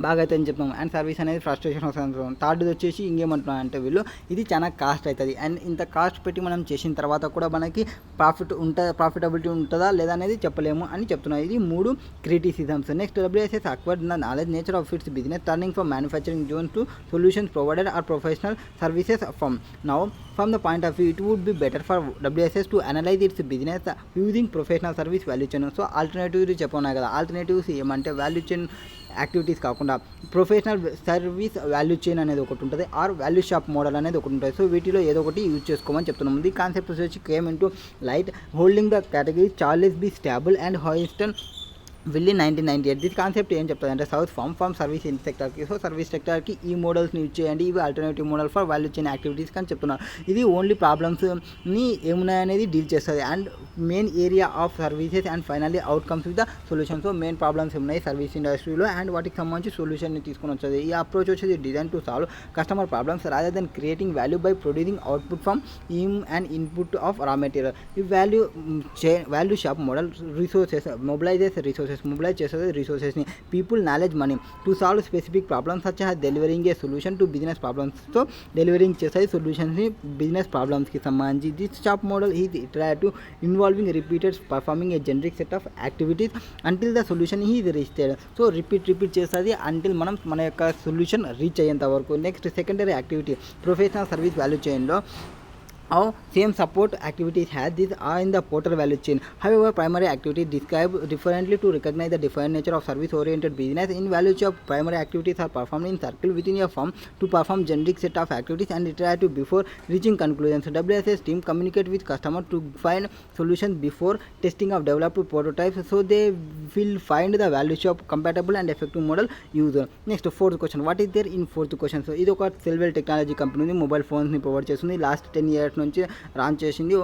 బాగా అయితే అని చెప్తాం అండ్ సర్వీస్ అనేది frustration వస్తుంది. థర్డ్ది వచ్చేసి ఇంకేమంటున్నాం అంటే వీళ్ళు ఇది చాలా కాస్ట్ అవుతుంది అండ్ ఇంత కాస్ట్ పెట్టి మనం చేసిన తర్వాత కూడా మనకి ప్రాఫిటబిలిటీ ఉంటుందా లేదా అనేది చెప్పలేము అని చెప్తున్నాం. ఇది 3 criticisms. Next WSS acquired the knowledge nature of its business turning from manufacturing zones to solutions provided or professional services from. Now from the point of view it would be better for WSS to analyze its business using professional service value chain. So alternative చెప్పఉన్నాయి కదా, alternatives ఏమంటే value chain activities కాకుండా professional service value chain అనేది ఒకటి ఉంటుంది, are value shop model అనేది ఒకటి ఉంటుంది. సో వీటిలో ఏదో ఒకటి యూజ్ చేసుకోమని చెప్తున్నాం. ది కాన్సెప్ట్ వచ్చి came into light holding the category Charles B Stabell and Hoyston will in 1998. This concept ఏం చెప్తుంది అంటే సౌత్ ఫార్మ్ సర్వీస్ ఇన్ సెక్టర్కి. సో సర్వీస్ సెక్టర్కి ఈ మోడల్స్ని యూజ్ చేయండి, ఇవి alternative model for value chain activities అని చెప్తున్నారు. ఇది ఓన్లీ ప్రాబ్లమ్స్ని ఏమున్నాయనేది డీల్ చేస్తుంది and main area of services and finally outcomes with the solution. So main problems ఉన్నాయి సర్వీస్ ఇండస్ట్రీలో అండ్ వాటికి సంబంధించి సొల్యూషన్ని తీసుకొని వచ్చేది. ఈ అప్రోచ్ వచ్చేది design to solve customer problems rather than creating value by producing output from and input of raw material. ఈ value shop model resources mobilise చేస్తుంది రిసోర్సెస్ని, people, knowledge, money to solve specific problems such as delivering a solution to business problems. So delivering చేస్తుంది సొల్యూషన్స్ని business ప్రాబ్లమ్స్కి సంబంధించి. This shop model is iterative involving repeated performing a generic set of activities until the solution is reached. So repeat చేస్తుంది until మనం మన యొక్క solution reach అయ్యేంత వరకు. Next secondary activity professional service value చైన్లో how same support activities has this are in the portal value chain. However, primary activities describe differently to recognize the defined nature of service oriented business. In value chain, primary activities are performed in circle within a firm to perform generic set of activities and iterative before reaching conclusions. WSS team communicate with customer to find solutions before testing of developed prototypes, so they will find the value shop compatible and effective model user. Next, fourth question, what is there in fourth question? So ఇది ఒక సెల్వెల్ technology company mobile ఫోన్స్ని provide చేస్తుంది. Last 10 years నుంచి launch చేసింది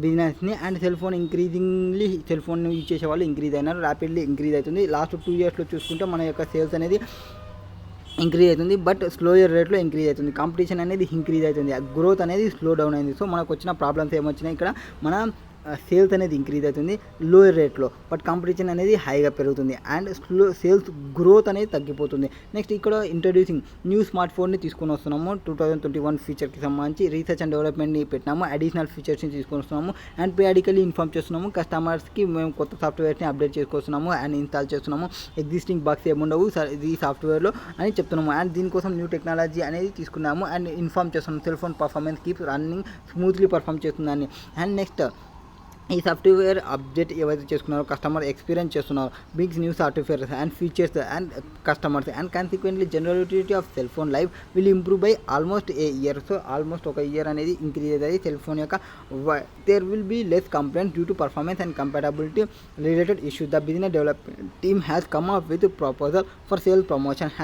బిజినెస్ని and cell phone use చేసే వాళ్ళు increase అయినారు, rapidly increase అవుతుంది. లాస్ట్ 2 yearsలో చూసుకుంటే మన యొక్క సేల్స్ అనేది ఇంక్రీజ్ అవుతుంది బట్ స్లోయర్ రేట్లో ఇంక్రీజ్ అవుతుంది. కాంపిటీషన్ అనేది ఇంక్రీజ్ అవుతుంది, గ్రోత్ అనేది స్లో డౌన్ అయింది. సో మనకు వచ్చిన ప్రాబ్లమ్స్ ఏమొచ్చినాయి ఇక్కడ, మన సేల్స్ అనేది ఇంక్రీజ్ అవుతుంది లోయర్ రేట్లో, బట్ కాంపిటీషన్ అనేది హైగా పెరుగుతుంది అండ్ సేల్స్ గ్రోత్ అనేది తగ్గిపోతుంది. నెక్స్ట్ ఇక్కడ ఇంట్రడ్యూసింగ్ న్యూ స్మార్ట్ ఫోన్ని తీసుకొని వస్తున్నాము. 2021 ఫీచర్కి సంబంధించి రీసెర్చ్ అండ్ డెవలప్మెంట్ని పెట్టినాము, అడిషనల్ ఫీచర్స్ని తీసుకొని వస్తున్నాము అండ్ పీరియాడికల్లీ ఇన్ఫార్మ్ చేస్తున్నాము కస్టమర్స్కి. మేము కొత్త సాఫ్ట్వేర్స్ని అప్డేట్ చేసుకొస్తున్నాము అండ్ ఇన్స్టాల్ చేస్తున్నాము, ఎగ్జిస్టింగ్ బగ్స్ ఏముండవు ఈ సాఫ్ట్వేర్లో అని చెప్తున్నాము. అండ్ దీనికోసం న్యూ టెక్నాలజీ అనేది తీసుకున్నాము అండ్ ఇన్ఫార్మ్ చేస్తున్నాము. Cell phone performance keep running smoothly perform చేస్తుందని. అండ్ నెక్స్ట్ ఈ సాఫ్ట్వేర్ అప్డేట్ ఏవైతే చేసుకున్నారో కస్టమర్ ఎక్స్పీరియన్స్ చేస్తున్నారు bugs new softwares and features and customers and consequently generality of cell phone life will improve by almost a year. So almost ఒక year అనేది increase అవుతుంది cell phone యొక్క. There will be less complaints due to performance and compatibility related issues. The business development team has come up with proposal for sale promotion.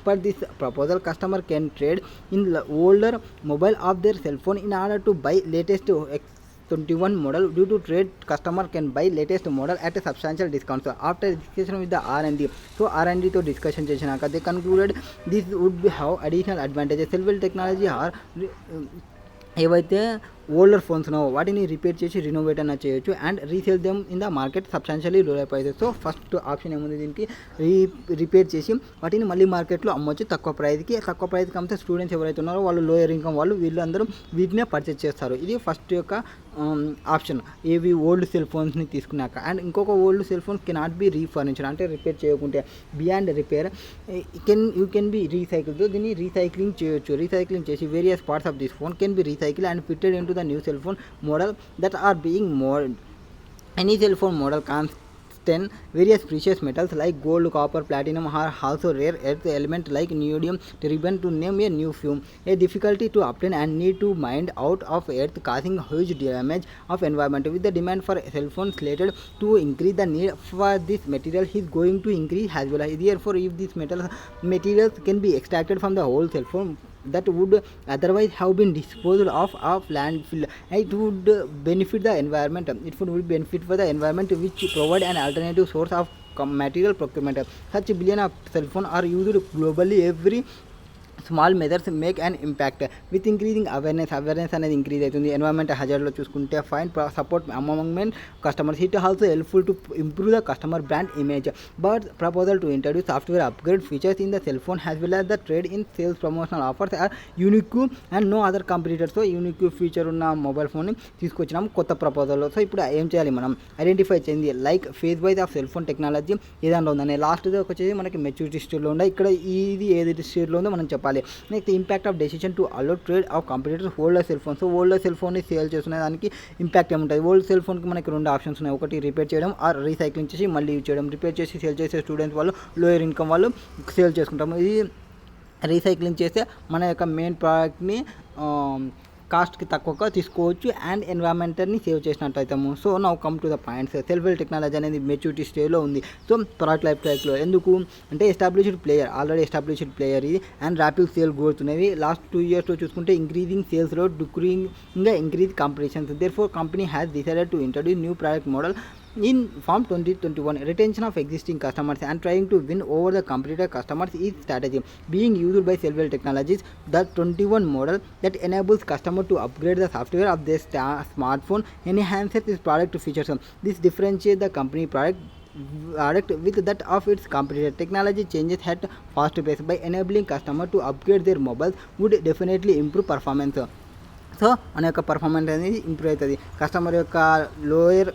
Per this proposal, customer can trade in older mobile of their cell phone in order to buy latest X21 model. Due to trade, customer can buy latest model at a substantial discount. So after discussion with the R&D, so R&D to discussion చేసినాక they concluded this would be have additional advantages. Cell technology are ఏవైతే older phones ఉన్నావో వాటిని repair చేసి renovate అన్న చేయొచ్చు and resale them in the market substantially lower prices. So first option ఏముంది దీనికి, repair చేసి వాటిని మళ్ళీ మార్కెట్లో అమ్మొచ్చు తక్కువ ప్రైస్కి. తక్కువ ప్రైస్కి అమ్మితే స్టూడెంట్స్ ఎవరైతే ఉన్నారో వాళ్ళు లోయర్ ఇన్కమ్ వాళ్ళు వీళ్ళందరూ వీటినే పర్చేస్ చేస్తారు. ఇది ఫస్ట్ యొక్క ఆప్షన్ ఏవి ఓల్డ్ సెల్ ఫోన్స్ని తీసుకున్నాక. అండ్ ఇంకొక old cell phone cannot be refurbished అంటే రిపేర్ చేయకుంటే beyond repair you can be recycle. దీన్ని రీసైక్లింగ్ చేయొచ్చు. రీసైక్లింగ్ చేసి various parts of this phone can be recycle and fitted into the new cell phone model that are being molded. Any cell phone model contain various precious metals like gold, copper, platinum are also rare earth element like neodymium, terbium to name a new few. A difficulty to obtain and need to mine out of earth causing huge damage of environment. With the demand for cell phones slated to increase, the need for this material is going to increase as well. Therefore, if these materials can be extracted from the whole cell phone that would otherwise have been disposed of landfill, it would benefit the environment. It would benefit for the environment which provide an alternative source of material procurement. Such billion of cell phone are used globally. Every small measures make and impact. With increasing awareness అనేది increase అవుతుంది. Environment హజార్డ్లో చూసుకుంటే fine support among customers. It also helpful to improve the customer brand image. But proposal to introduce software upgrade features in the cell phone has well as the trade in sales promotional offers are unique and no other competitors. So unique feature ఉన్న mobile ఫోన్ని తీసుకొచ్చినాము కొత్త ప్రపోజల్లో. So ఇప్పుడు ఏం చేయాలి మనం, identify చేయండి like phase wise of cell phone technology ఏదాంట్లో ఉందని. లాస్ట్ వచ్చేసి మనకి మెచ్యూరిటీ స్టేజ్లో ఉండే, ఇక్కడ ఇది ఏది స్టేజ్లో ఉందో మనం చెప్పాలి. Next impact of decision to allow trade off competitors older cell phone. So older cell ఫోన్ని సేల్ చేస్తున్న దానికి ఇంపాక్ట్ ఏముంటుంది. ఓల్డ్ సెల్ ఫోన్కి మనకి రెండు ఆప్షన్స్ ఉన్నాయి. ఒకటి రిపేర్ చేయడం ఆర్ రీసైక్లింగ్ చేసి మళ్ళీ యూజ్ చేయడం. రిపేర్ చేసి సేల్ చేసే స్టూడెంట్స్ వాళ్ళు లోయర్ ఇన్కమ్ వాళ్ళు సేల్ చేసుకుంటాము. ఇది రీసైక్లింగ్ చేస్తే మన యొక్క మెయిన్ ప్రోడక్ట్ని కాస్ట్కి తక్కువగా తీసుకోవచ్చు అండ్ ఎన్వైరన్మెంట్ని సేవ్ చేసినట్టు అవుతాము. So now come to the points. Self technology అనేది మెచ్యూరిటీ స్టేజ్లో ఉంది. సో ప్రోడక్ట్ లైఫ్ సైకిల్లో ఎందుకు అంటే established player, already established player ఇది అండ్ ర్యాపిడ్ సేల్ గ్రోత్ ఉన్నవి. లాస్ట్ 2 yearsలో చూసుకుంటే increasing sales rate, decreasing increase competitions. Therefore company has decided to introduce new product model in Form 2021. Retention of existing customers and trying to win over the competitor customers is strategy being used by Cellwell Technologies. The 21 model that enables customer to upgrade the software of their smartphone enhances its product features. This differentiates the company product with that of its competitor. Technology changes at fast pace. By enabling customer to upgrade their mobiles would definitely improve performance. So మన యొక్క performance అనేది improve అవుతుంది. Customer యొక్క lower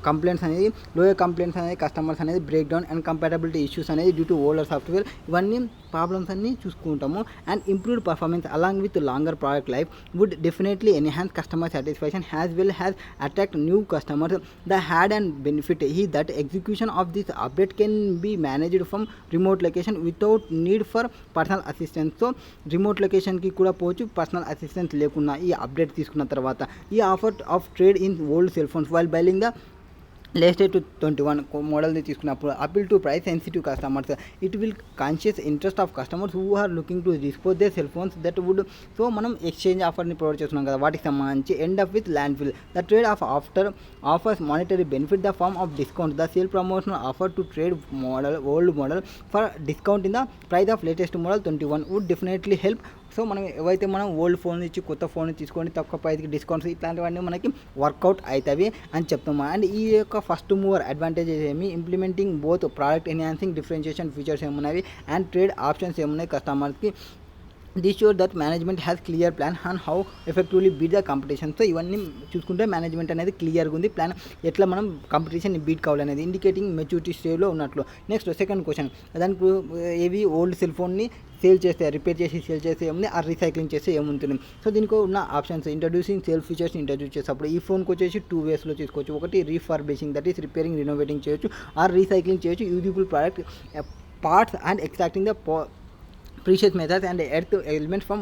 complaints అనేది customers అనేది break down and compatibility issues అనేది due to older software, ఇవన్నీ problems అన్నీ చూసుకుంటాము. And improved performance along with longer product life would definitely enhance customer satisfaction as well has attract new customers. The had and benefit ఈ that execution of this update can be managed from remote location without need for personal assistance. So remote లొకేషన్కి కూడా పోవచ్చు personal assistance లేకున్నా ఈ update తీసుకున్న తర్వాత. ఈ offer of trade in old cell phones while buying the latest 21 మోడల్ని తీసుకున్నప్పుడు appeal to price sensitive customers. It will conscious interest of customers who are looking to dispose they cell phones that would. So మనం exchange ఆఫర్ని provide చేస్తున్నాం కదా, వాటికి సంబంధించి end up with landfill. The trade off after offers monetary benefit the form of discount. The sale promotional offer to trade model old model for discount in the price of latest model 21 would definitely help so మనం ఏవైతే మనం old phone ఇచ్చి కొత్త phone తీసుకొని తక్కువ ప్రైస్కి discounts ఇట్లాంటివన్నీ మనకి వర్కౌట్ అవుతాయి అని చెప్తాము. అండ్ ఈ యొక్క ఫస్ట్ మూవర్ అడ్వాంటేజెస్ ఏమి, implementing both product enhancing differentiation features ఏమున్నాయి అండ్ ట్రేడ్ ఆప్షన్స్ ఏమున్నాయి కస్టమర్స్కి. This sure that management has clear plan on how effectively beat the competition. So ఇవన్నీ చూసుకుంటే మేనేజ్మెంట్ అనేది క్లియర్గా ఉంది, ప్లాన్ ఎట్లా మనం కాంపిటీషన్ బీట్ కావాలనేది ఇండికేటింగ్ మెచ్యూరిటీ స్టేజ్లో ఉన్నట్లు. నెక్స్ట్ సెకండ్ క్వశ్చన్, దానికి ఏవి ఓల్డ్ సెల్ ఫోన్ని సేల్ చేస్తే, రిపేర్ చేసి సేల్ చేస్తే ఏముంది, ఆ రీసైక్లింగ్ చేస్తే ఏముంటుంది. సో దీనికి ఉన్న options introducing sale features introduce చేసేటప్పుడు ఈ ఫోన్కి వచ్చేసి 2 వేస్లో తీసుకోవచ్చు. ఒకటి రీఫర్బిషింగ్, దట్ ఈస్ రిపేరింగ్ రినోవేటింగ్ చేయొచ్చు, ఆర్ రీసైక్లింగ్ చేయొచ్చు usable product parts and extracting the precious methods and earth elements from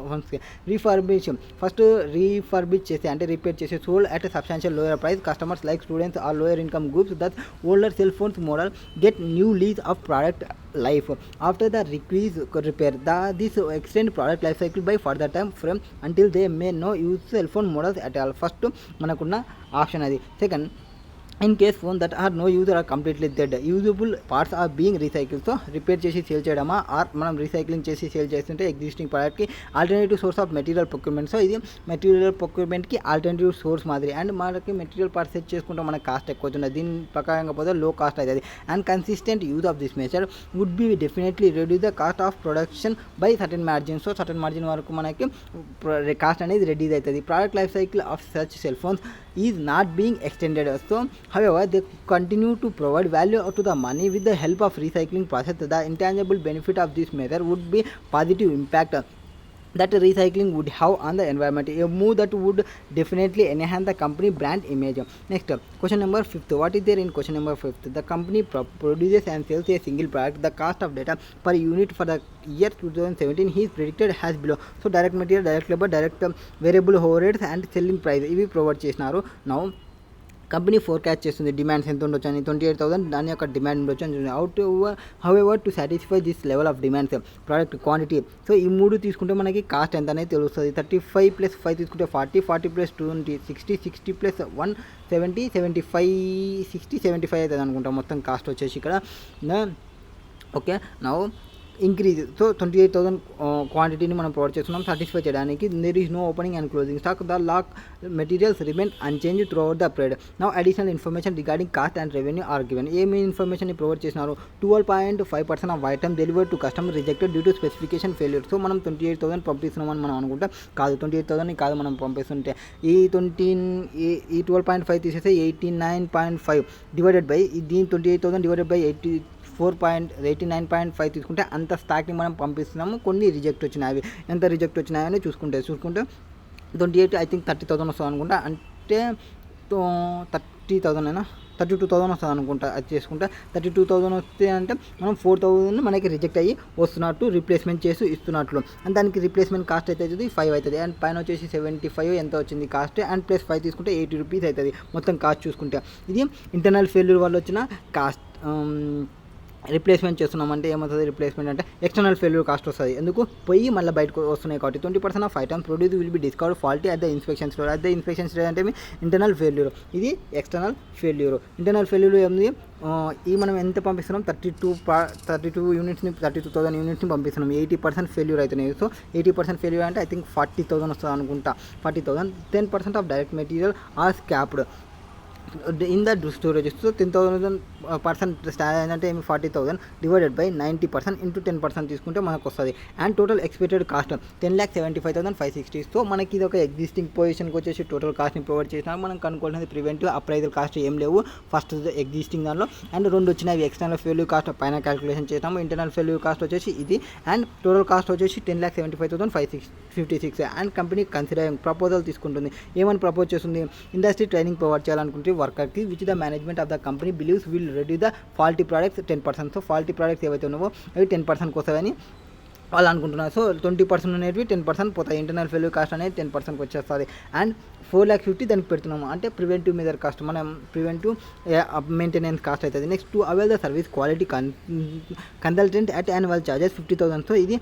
phones. Refurbish, first refurbish చేసి అంటే రిపేర్ చేసి sold at substantial lower price. Customers like students are lower income groups that older cell phones model get new lease of product life after the decrease repair. This extend product life cycle by further time frame until they may no use cell phone models at all. First manakunna option adi. Second, in case phone that are no user are completely dead, usable parts are being recycled. So repair చేసి sale చేయడమా are మనం recycling చేసి sale చేస్తుంటే existing ప్రోడక్ట్కి alternative source of material procurement. So ఇది material ప్రొక్యూర్మెంట్కి alternative source మాదిరి. And మనకి material parts set చేసుకుంటే మనకు కాస్ట్ ఎక్కువ అవుతుంది, దీని ప్రకారంగా పోతే లో కాస్ట్ అవుతుంది. And consistent use of this method would be definitely reduce the cost of production by certain margin. So certain margin వరకు మనకి కాస్ట్ అనేది రెడ్యూస్ అవుతుంది. Product life cycle of such cell phones is not being extended. So however they continue to provide value to the money with the help of recycling process. The intangible benefit of this method would be positive impact that recycling would have on the environment, a move that would definitely enhance the company brand image. Next, question number 5th. What is there in question number 5th? The company produces and sells a single product. The cost of data per unit for the year 2017 is predicted as below. So direct material, direct labor, direct variable overheads and selling price ఇవి provide చేసినారు. Now company forecast చేస్తుంది demands ఎంత ఉండొచ్చు అని, 28,000 దాని యొక్క demand ఉండొచ్చు అని. However to satisfy this level of demands product quantity. So ఈ 3 తీసుకుంటే మనకి కాస్ట్ ఎంత అనేది తెలుస్తుంది. 35 + 5 తీసుకుంటే 40, 40 + 20 60, 60 + 1 70, 75 60 75 అవుతుంది అనుకుంటా మొత్తం కాస్ట్ వచ్చేసి ఇక్కడ. Okay, now increase. సో 28,000 క్వాంటిటీని మనం ప్రొవైడ్ చేస్తున్నాం సాటిస్ఫై చేయడానికి. There is no opening and closing stock. The lock materials remain unchanged throughout the period. Now additional information regarding cost and revenue are given. ఏమి information provide చేసినారు? 12.5% of item delivered to customer rejected due to specification failure. So మనం 28,000 పంపిస్తున్నామని మనం అనుకుంటాం, కాదు 28,000 కాదు మనం పంపిస్తుంటే ఈ 12.5 తీసేస్తే 89.5 డివైడెడ్ బై దీని 28,000 డివైడెడ్ బై 89.5 తీసుకుంటే అంత స్టాక్ని మనం పంపిస్తున్నాము. కొన్ని రిజెక్ట్ వచ్చినాయి, ఎంత రిజెక్ట్ వచ్చినాయని చూసుకుంటే 28 ఐ థింక్ 30,000 వస్తుంది అనుకుంటా. అంటే 30,000 అయినా 32,000 వస్తుంది అనుకుంటా. అది చేసుకుంటే 32,000 వస్తే అంటే మనం 4,000 మనకి రిజెక్ట్ అయ్యి వస్తున్నట్టు రీప్లేస్మెంట్ చేసి ఇస్తున్నట్లు. అండ్ దానికి రీప్లేస్మెంట్ కాస్ట్ అయితే 5 అవుతుంది. అండ్ పైన వచ్చేసి 75 ఎంత వచ్చింది కాస్ట్. అండ్ ప్లస్ 5 తీసుకుంటే 80 రూపీస్ అవుతుంది మొత్తం కాస్ట్ చూసుకుంటే. ఇది ఇంటర్నల్ ఫెయిల్యూర్ వల్ల వచ్చిన కాస్ట్. రిప్లేస్మెంట్ చేస్తున్నామంటే ఏమవుతుంది? రిప్లేస్మెంట్ అంటే ఎక్స్టర్నల్ ఫెయిల్యూర్ కాస్ట్ వస్తుంది. ఎందుకు? పోయి మళ్ళీ బయటకు వస్తున్నాయి కాబట్టి. 20% of items produce will be discovered faulty at the inspection store. At the inspection store అంటే ఇంటర్నల్ ఫెయిల్యూర్, ఇది ఎక్స్టర్నల్ ఫెయిల్యూర్. ఇంటర్నల్ ఫెయిల్యూర్ ఏముంది? ఈ మనం ఎంత పంపిస్తున్నాం? 32 యూనిట్స్ని 32,000 యూనిట్స్ని పంపిస్తున్నాం. 80% ఫెయిల్యూర్ అవుతున్నాయి. సో 80% ఫెయిల్యూర్ అంటే ఐ థింక్ 40,000 వస్తుంది అనుకుంటా. 40,000. 10% of direct material are scrapped in the storage. So 10,000% stand ఏంటంటే 40,000 డివైడెడ్ బై 90% ఇంటూ 10% తీసుకుంటే మనకు వస్తుంది. And total expected cost 10,75,560. So మనకి ఇది ఒక ఎగ్జిస్టింగ్ పొజిషన్కి వచ్చేసి టోటల్ కాస్ట్ని ప్రొవైడ్ చేసినా మనం కనుక్కోవాల్సింది ప్రివెంటివ్ అప్రైజల్ కాస్ట్ ఏం లేవు. ఫస్ట్ ఎగ్జిస్టింగ్ దానిలో. అండ్ 2 వచ్చినాయి. ఎక్స్టర్నల్ ఫెయిల్యూర్ కాస్ట్ పైన క్యాలిక్యులేషన్ చేసినాము. ఇంటర్నల్ ఫెయిల్యూర్ కాస్ట్ వచ్చేసి ఇది. అండ్ టోటల్ కాస్ట్ వచ్చేసి 10,75,556. అండ్ కంపెనీ కన్సిడరింగ్ ప్రపోజల్ తీసుకుంటుంది. ఏమని ప్రపోజ్ చేస్తుంది? ఇండస్ట్రీ ట్రైనింగ్ ప్రొవైడ్ చేయాలనుకుంటే వర్కర్కి which the management of the company believes will reduce the faulty products 10%. So faulty products ఏవైతే ఉన్నావో అవి 10%కి వస్తాయని వాళ్ళు అనుకుంటున్నారు. సో 20% అనేవి 10% పోతాయి. ఇంటర్నల్ ఫెయిల్యూర్ కాస్ట్ అనేది 10%కి వచ్చేస్తుంది. అండ్ 4,50,000 దానికి పెడుతున్నాము అంటే ప్రివెంటివ్ మెజర్ కాస్ట్, మనం ప్రివెంటివ్ మెయింటెనెన్స్ కాస్ట్ అవుతుంది. Next to avail the service quality consultant at annual charges 50,000. So ఇది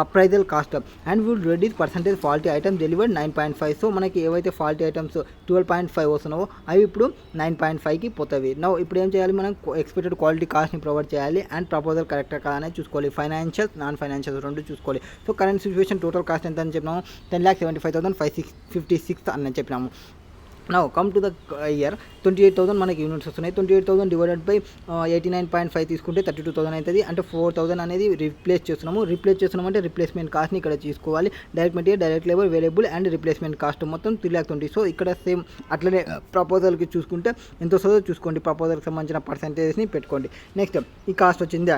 appraisal cost and will reduce percentage faulty items delivered 9.5. So మనకి ఏవైతే ఫాల్టీ ఐటమ్స్ 12.5 వస్తున్నావో అవి ఇప్పుడు 9.5కి పోతాయి. ఇప్పుడు ఏం చేయాలి, మనం ఎక్స్పెక్టెడ్ క్వాలిటీ కాస్ట్ని ప్రొవైడ్ చేయాలి అండ్ ప్రపోజల్ కరెక్టా కదా అనేది చూసుకోవాలి. ఫైనాన్షియల్స్ నాన్ ఫైనాన్షియల్స్ రెండు చూసుకోవాలి. So current situation total cost ఎంత అని చెప్పినాము, 10,75,556 అని చెప్పినాము. Now come to the year 28,000 మనకి యూనిట్స్ వస్తున్నాయి. 28,000 డివైడెడ్ బై 89.5 తీసుకుంటే 32,000 అవుతుంది. అంటే 4,000 అనేది రీప్లేస్ చేస్తున్నాము అంటే రిప్లేస్మెంట్ కాస్ట్ని ఇక్కడ తీసుకోవాలి. Direct material, direct labour, variable and replacement cost మొత్తం 3,20,000. సో ఇక్కడ సేమ్ అట్లనే ప్రపోజల్కి చూసుకుంటే ఎంత వస్తుందో చూసుకోండి, ప్రపోజల్కి సంబంధించిన పర్సెంటేజ్ని పెట్టుకోండి. నెక్స్ట్ ఈ కాస్ట్ వచ్చింది,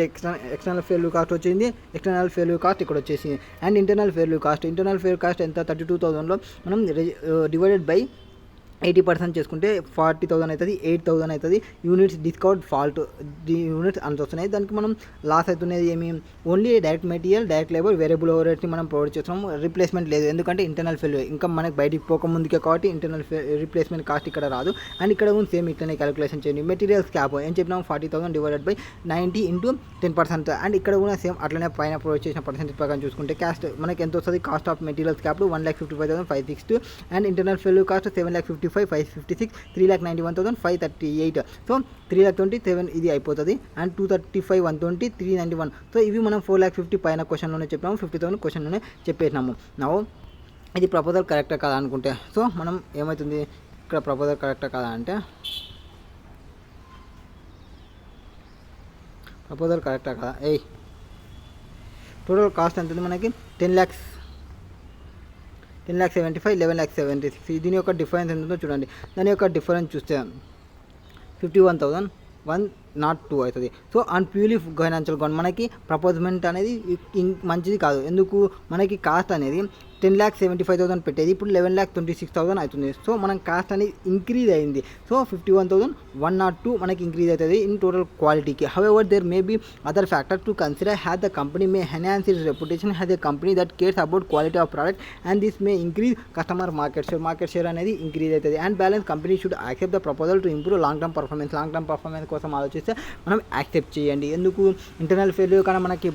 ఎక్స్టర్నల్ ఫెయిల్యూర్ కాస్ట్ వచ్చింది, ఎక్స్టర్నల్ ఫెయిల్యూర్ కాస్ట్ ఇక్కడ వచ్చేసింది. అండ్ ఇంటర్నల్ ఫెయిల్యూర్ కాస్ట్ ఎంత 32,000లో మనం డివైడెడ్ బై 80% చేసుకుంటే 40,000 అవుతుంది, 8,000 అవుతుంది. యూనిట్స్ డిస్కౌంట్ ఫాల్ట్ యూనిట్స్ అంత వస్తున్నాయి. దానికి మనం లాస్ అవుతున్నది ఏమి, only direct material, direct labour, variable ఓవర్హెడ్స్ని మనం ప్రొవైడ్ చేస్తున్నాము. రిప్లేస్మెంట్ లేదు, ఎందుకంటే ఇంటర్నల్ ఫెయిల్యూర్ ఇంకా మనకి బయటికి పోకముందుకే కాబట్టి ఇంటర్నల్ రిప్లేస్మెంట్ కాస్ట్ ఇక్కడ రాదు. అండ్ ఇక్కడ కూడా సేమ్ ఇట్లనే క్యాలిక్యులేషన్ చేయండి. మెటీరియల్ స్కాప్ ఏం చెప్పినాము, 40,000 డివైడెడ్ బై 90 × 10%. అండ్ ఇక్కడ కూడా సేమ్ అట్లనే పైన ప్రొవైడ్ చేసిన పర్సెంటేజ్ ప్రకారం చూసుకుంటే కాస్ట్ మనకి ఎంత వస్తుంది, cost of material scrap 1,55,562 and internal failure cost 7,55,556, 3,91,538. So 3,27,000 ఇది అయిపోతుంది. అండ్ 235, 120, 391. సో ఇవి మనం 4,50,000 పైన క్వశ్చన్లోనే చెప్పినాము, 50,000 క్వశ్చన్లోనే చెప్పేసినాము. నౌ ఇది ప్రపోజల్ కరెక్టా కదా అనుకుంటే, సో మనం ఏమవుతుంది ఇక్కడ ప్రపోజల్ కరెక్టా కదా అంటే, ప్రపోజల్ కరెక్టా కదా, టోటల్ కాస్ట్ ఎంత ఉంది మనకి 10,75,000, 11,76,000. దీని యొక్క డిఫరెన్స్ ఎంత ఉందో చూడండి. దాని యొక్క డిఫరెన్స్ చూస్తే 51,102 అవుతుంది. So and purely financial gown మనకి ప్రపోజ్మెంట్ అనేది మంచిది కాదు. ఎందుకు, మనకి కాస్ట్ అనేది 10,75,000 పెట్టేది ఇప్పుడు 11,26,000 అవుతుంది. సో మనం కాస్ట్ అనేది ఇంక్రీజ్ అయింది. సో 51,102 మనకి ఇంక్రీజ్ అవుతుంది ఇన్ టోటల్ క్వాలిటీకి. However there may be other factor to consider has the company may enhance its reputation has a company that cares about quality of product and this may increase customer market share అనేది increase అవుతుంది. And balance company should accept the proposal to improve long term performance కోసం ఆలోచిస్తే మనం accept చేయండి. ఎందుకు, internal failure కన్నా మనకి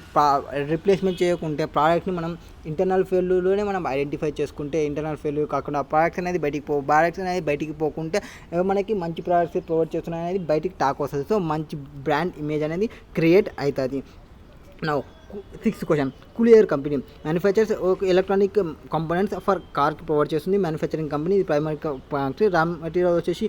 replacement చేయకుంటే ప్రోడక్ట్ని మనం ఇంటర్నల్ ఫెయిల్యూర్లోనే మనం ఐడెంటిఫై చేసుకుంటే, ఇంటర్నల్ ఫెయిల్యూర్ కాకుండా ప్రోడక్ట్స్ అనేది బయటికి పోకుంటే మనకి మంచి ప్రోడక్ట్స్ ప్రొవైడ్ చేస్తున్నాయి అనేది బయటికి టాక్ వస్తుంది. సో మంచి బ్రాండ్ ఇమేజ్ అనేది క్రియేట్ అవుతుంది. నౌ 6th క్వశ్చన్, కూలియర్ company manufactures electronic components for కార్కి ప్రొవైడ్ చేస్తుంది. మ్యానుఫ్యాక్చరింగ్ కంపెనీ, ఇది ప్రైమరీ ఫ్యాక్టరీ. రా మెటీరియల్ వచ్చేసి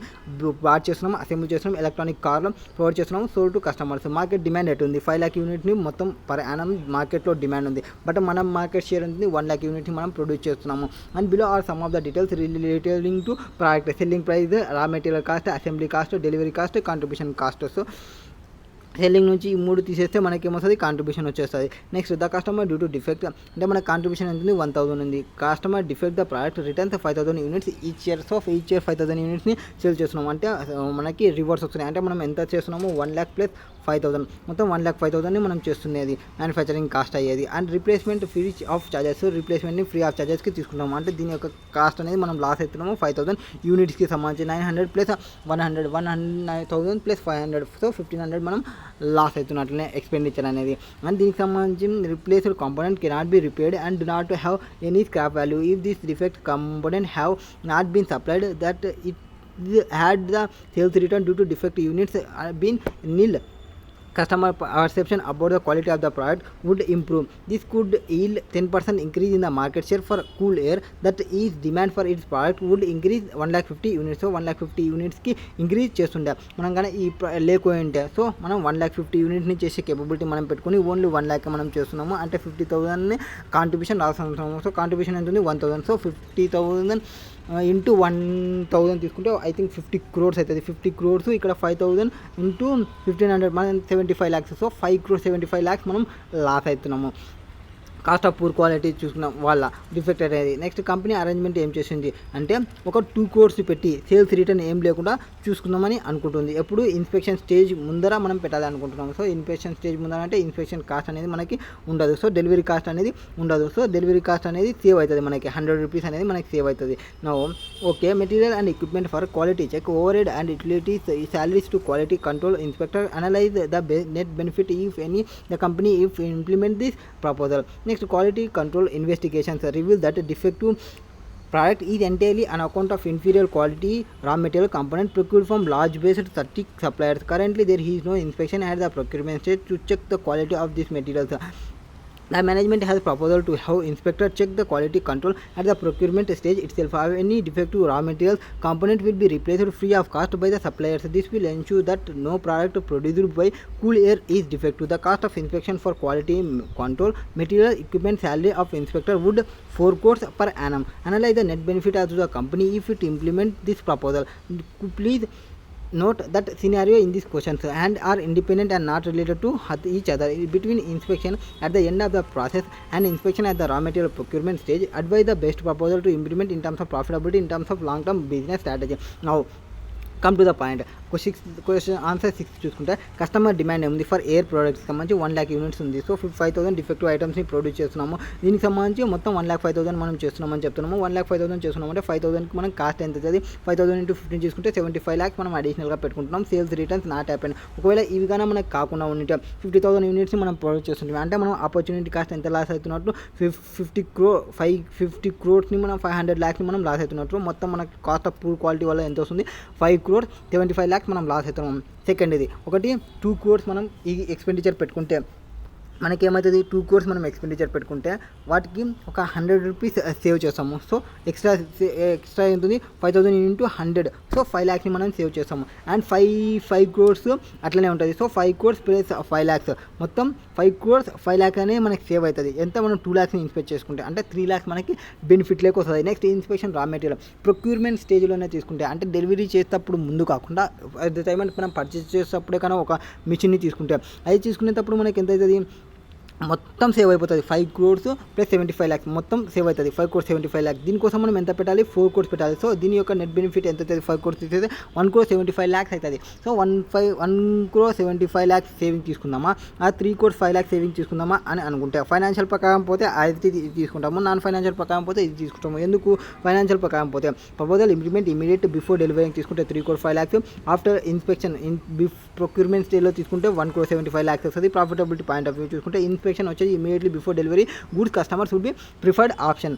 బాట్ చేస్తున్నాము, అసెంబ్లీ చేస్తున్నాం, ఎలక్ట్రానిక్ కార్లో ప్రొవైడ్ చేస్తున్నాము. Sold to customers. Market demand ఎటు ఉంది, 5 lakh యూనిట్ని మొత్తం పర్ యానం మార్కెట్లో డిమాండ్ ఉంది. బట్ మనం మార్కెట్ షేర్ ఉంటుంది 1 lakh యూనిట్ని మనం ప్రొడ్యూస్ చేస్తున్నాము. And below are some of the details relating to product, selling price, raw material cost, assembly cost, delivery cost, contribution cost. So selling నుంచి ఈ 3 తీసేస్తే మనకి ఏమొస్తుంది, కాంట్రిబ్యూషన్ వచ్చేస్తుంది. Next the customer due to defect, అంటే మన contribution ఎంత ఉంది 1,000 ఉంది. Customer defect the product returns 5,000 units each year. 5,000 యూనిట్స్ని సేల్ చేస్తున్నాము. అంటే మనకి రివర్స్ వస్తున్నాయి. అంటే మనం ఎంత చేస్తున్నాము, 1 lakh + 5,000 మొత్తం 1,05,000ని మనం చేస్తున్నది మ్యానుఫ్యాక్చరింగ్ కాస్ట్ అయ్యేది. And replacement free of charges, రిప్లేస్మెంట్ని ఫ్రీ ఆఫ్ చార్జెస్కి తీసుకున్నాము. అంటే దీని యొక్క కాస్ట్ అనేది మనం లాస్ అవుతున్నాము 5,000 యూనిట్స్కి సంబంధించి 900 + 100, 109,000 + 500. సో 1,500 మనం లాస్ అవుతున్నట్లనే ఎక్స్పెండిచర్ అనేది. అండ్ దీనికి సంబంధించి replaced component cannot be repaired and do not have any scrap value if this defect component have not been supplied that it had the sales return due to defect units been nil. Customer perception about the quality of the product would improve. This could yield 10% increase in the market share for cool air. That is demand for its product would increase 1,50,000 units. So 1,50,000 unitsకి increase చేస్తుండే మనం కానీ ఈ లేకుంటే. So మనం 1,50,000 యూనిట్ని చేసే capability మనం పెట్టుకుని only 1 lakh మనం చేస్తున్నాము. అంటే 50,000 కాంట్రిబ్యూషన్ రాస్తున్నాము. సో కాంట్రిబ్యూషన్ ఎంత ఉంది 1,000. సో 50,000 ఇంటూ 1,000 తీసుకుంటే ఐ థింక్ 50 crores అవుతుంది. 50 crores ఇక్కడ 5,000 ఇంటూ 1,500 మనం 75 lakhs. సో 5 crores 75 lakhs మనం లాస్ అవుతున్నాము. కాస్ట్ ఆఫ్ పూర్ క్వాలిటీ చూసుకున్న వాళ్ళ డిఫెక్ట్ అనేది. నెక్స్ట్ కంపెనీ అరేంజ్మెంట్ ఏం చేసింది అంటే ఒక 2 crores పెట్టి సేల్స్ రిటర్న్ ఏం లేకుండా చూసుకుందామని అనుకుంటుంది. ఎప్పుడు ఇన్స్పెక్షన్ స్టేజ్ ముందర మనం పెట్టాలి అనుకుంటున్నాము. సో ఇన్స్పెక్షన్ స్టేజ్ ముందర అంటే ఇన్స్పెక్షన్ కాస్ట్ అనేది మనకి ఉండదు. సో డెలివరీ కాస్ట్ అనేది ఉండదు. సో డెలివరీ కాస్ట్ అనేది సేవ్ అవుతుంది, మనకి 100 రూపీస్ అనేది మనకి సేవ్ అవుతుంది. No okay, material and equipment for quality check, overhead and utilities, salaries to quality control inspector, analyze the net benefit if any the company if implement this proposal. Next, quality control investigations reveal that defective product is entirely on account of inferior quality raw material component procured from large based 30 suppliers. Currently there is no inspection at the procurement stage to check the quality of these materials. The management has proposal to have inspector check the quality control at the procurement stage itself. Any defective raw material component will be replaced free of cost by the suppliers. This will ensure that no product produced by Cool Air is defective. The cost of inspection for quality control, material, equipment, salary of inspector would 4 crores per annum. Analyze the net benefit to the company if it implement this proposal. Please note that scenario in these questions and are independent and not related to each other. Between inspection at the end of the process and inspection at the raw material procurement stage, advise the best proposal to implement in terms of profitability, in terms of long term business strategy. Now come to the point. Question answer 6 చూసుకుంటే customer demand ఏముంది for air products సంబంధించి 1 lakh units ఉంది. So 5,000 defective ఐటమ్స్ని produce చేస్తున్నాము. దీనికి సంబంధించి మొత్తం 1,05,000 మనం చేస్తున్నామని చెప్తున్నాము. 1,05,000 చేస్తున్నామంటే 5,000కి మనం కాస్ట్ ఎంత అవుతుంది, 5,000 into 15 తీసుకుంటే 75 lakhs మనం అడిషనల్గా పెట్టుకుంటున్నాం. Sales returns not happen. ఒకవేళ ఇవి కానీ మనకు కాకుండా ఉంటే 50,000 యూనిట్స్ని మనం ప్రొడ్యూస్ చేస్తుంటాం అంటే మనం ఆపర్చునిటీ కాస్ట్ ఎంత లాస్ అవుతున్నట్టు 50 crores మనం 500 lakhsని మనం లాస్ అవుతున్నట్టు. మొత్తం మనకు కాస్ట్ ఆఫ్ పూర్ క్వాలిటీ వల్ల ఎంత వస్తుంది 5 crores 75 lakhs మనం లాస్ అవుతున్నాం. సెకండ్ ఇది ఒకటి 2 crores మనం ఈ ఎక్స్పెండిచర్ పెట్టుకుంటే మనకేమవుతుంది 2 crores మనం ఎక్స్పెండిచర్ పెట్టుకుంటే వాటికి ఒక 100 రూపీస్ సేవ్ చేస్తాము. సో ఎక్స్ట్రా ఎంత ఉంది 5,000 into 100, సో 5 lakhsని మనం సేవ్ చేస్తాము. అండ్ 5 crores అట్లనే ఉంటుంది. సో 5 crores ప్లస్ 5 lakhs మొత్తం 5 crores 5 lakhs అనేది మనకి సేవ్ అవుతుంది. ఎంత మనం 2 lakhsని ఇన్స్పెక్ట్ చేసుకుంటే అంటే 3 lakhs మనకి బెనిఫిట్ లేక వస్తుంది. Next inspection raw material procurement స్టేజ్లోనే తీసుకుంటే అంటే డెలివరీ చేసేటప్పుడు ముందు కాకుండా అట్ ద టైం మనం పర్చేస్ చేసేటప్పుడే కానీ ఒక మిషన్ని తీసుకుంటే అది తీసుకునేటప్పుడు మనకి ఎంత అవుతుంది మొత్తం సేవ్ అయిపోతుంది. 5 crores ప్లస్ 75 lakhs మొత్తం సేవ్ అవుతుంది. 5 crores 75 lakhs. దీనికోసం మనం ఎంత పెట్టాలి 4 crores పెట్టాలి. సో దీని యొక్క నెట్ బెనిఫిట్ ఎంత అవుతుంది 5 crores తీసేది 1 crore 75 lakhs అవుతుంది. సో 1 crore 75 lakhs సేవింగ్ తీసుకుందామా, ఆ 3 crores 5 lakhs సేవింగ్ తీసుకుందామా అని అనుకుంటే ఫైనాన్షియల్ ప్రకారం పోతే అది తీసుకుంటాము, నాన్ ఫైనాన్షియల్ ప్రకారం పోతే ఇది తీసుకుంటాము. ఎందుకు ఫైనాన్షియల్ ప్రకారం పోతే proposal implement immediate before delivery తీసుకుంటే 3 crore 5 lakhs, after inspection procurement స్టేజ్లో తీసుకుంటే 1 crore 75 lakhs వస్తుంది. ప్రాఫిటబిలిటీ పాయింట్ ఆఫ్ వ్యూ చూసుకుంటే ఇన్స్పెక్షన్ వచ్చేది immediately before delivery good customers would be preferred option.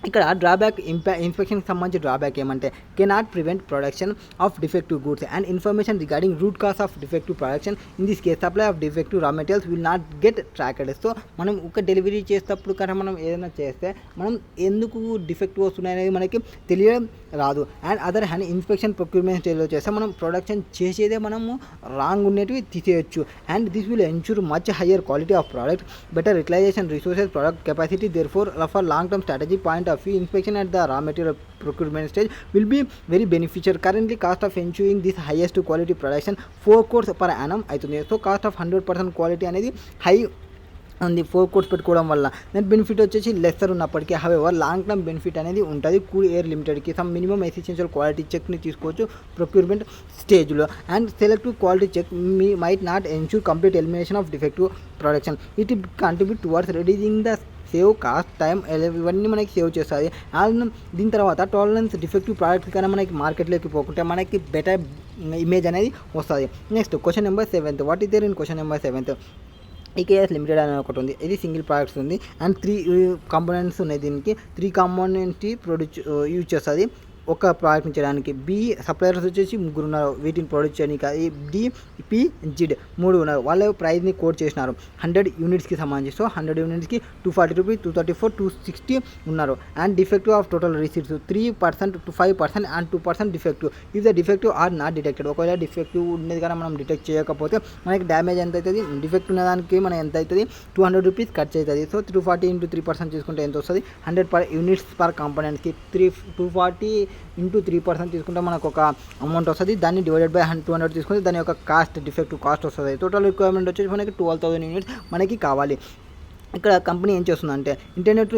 ఇక్కడ డ్రాబ్యాక్ ఇన్స్పెక్షన్కి సంబంధించి డ్రాబ్యాక్ ఏమంటే cannot prevent production of defective goods and information regarding root cause of defective production. In this case supply of defective raw materials will not get tracked. So మనం ఒక delivery చేసేటప్పుడు కన్నా మనం ఏదైనా చేస్తే మనం ఎందుకు డిఫెక్టివ్ వస్తున్నాయి అనేది మనకి తెలియడం రాదు. And other hand inspection procurement స్టేజ్లో చేస్తే మనం ప్రొడక్షన్ చేసేదే మనము రాంగ్ ఉండేటివి తీసేయచ్చు. And this will ensure much higher quality of product, better utilization resources, product capacity. Therefore for long term strategy point of view, inspection at the raw material procurement stage will be very beneficial. Currently cost of ensuring this highest quality production 4 crores per annum అవుతుంది. So cost of 100% quality అనేది high ఉంది 4 crores పెట్టుకోవడం వల్ల. Net benefit వచ్చేసి lesser ఉన్నప్పటికీ however long term benefit అనేది ఉంటుంది. Cool Air లిమిటెడ్కి సమ్ మినిమం ఎసెన్షియల్ క్వాలిటీ చెక్ని తీసుకోవచ్చు ప్రొక్యూర్మెంట్ స్టేజ్లో. And selective quality check might not ensure complete elimination of defective production. It contribute towards reducing the save cost time ఇవన్నీ మనకి save చేస్తుంది. And దీని తర్వాత టాలరెన్స్ డిఫెక్టివ్ ప్రోడక్ట్స్ కన్నా మనకి మార్కెట్లోకి పోకుంటే మనకి బెటర్ ఇమేజ్ అనేది వస్తుంది. Next question number 7. What is there in question number 7? EKS limited అనే ఒకటి ఉంది, ఇది సింగిల్ ప్రోడక్ట్స్ ఉంది అండ్ 3 కాంపోనెంట్స్ ఉన్నాయి. దీనికి 3 కాంపోనెంట్స్ యూజ్ చేస్తుంది ఒక ప్రోడక్ట్ని చేయడానికి. బి సప్లయర్స్ వచ్చేసి 3 ఉన్నారు వీటిని ప్రొడ్యూస్ చేయడానికి. డి పి జిడ్ 3 ఉన్నారు. వాళ్ళ ప్రైస్ని కోట్ చేసినారు 100 యూనిట్స్కి సంబంధించి. సో 100 యూనిట్స్కి 240 రూపీస్, 234, 260 ఉన్నారు. And defective of total receipts 3% to 5% and 2% defective. If the defective are not detected, ఒకవేళ డిఫెక్టివ్ ఉండేది కానీ మనం డిటెక్ట్ చేయకపోతే మనకి డ్యామేజ్ ఎంత అవుతుంది, డిఫెక్ట్ ఉన్నదానికి మనం ఎంత అవుతుంది 200 రూపీస్ ఖర్చు అవుతుంది. సో 240 into 3% తీసుకుంటే ఎంత వస్తుంది 100 per యూనిట్స్ పర్ కాంపోనెంట్కి. 240 into 3% తీసుకుంటే మనకు ఒక అమౌంట్ వస్తుంది. దాన్ని డివైడెడ్ బై 200 తీసుకుంటే దాని యొక్క కాస్ట్ డిఫెక్టివ్ కాస్ట్ వస్తుంది. టోటల్ రిక్వైర్మెంట్ వచ్చేసి మనకి 12,000 యూనిట్స్ మనకి కావాలి. ఇక్కడ కంపెనీ ఏం చేస్తుందంటే internet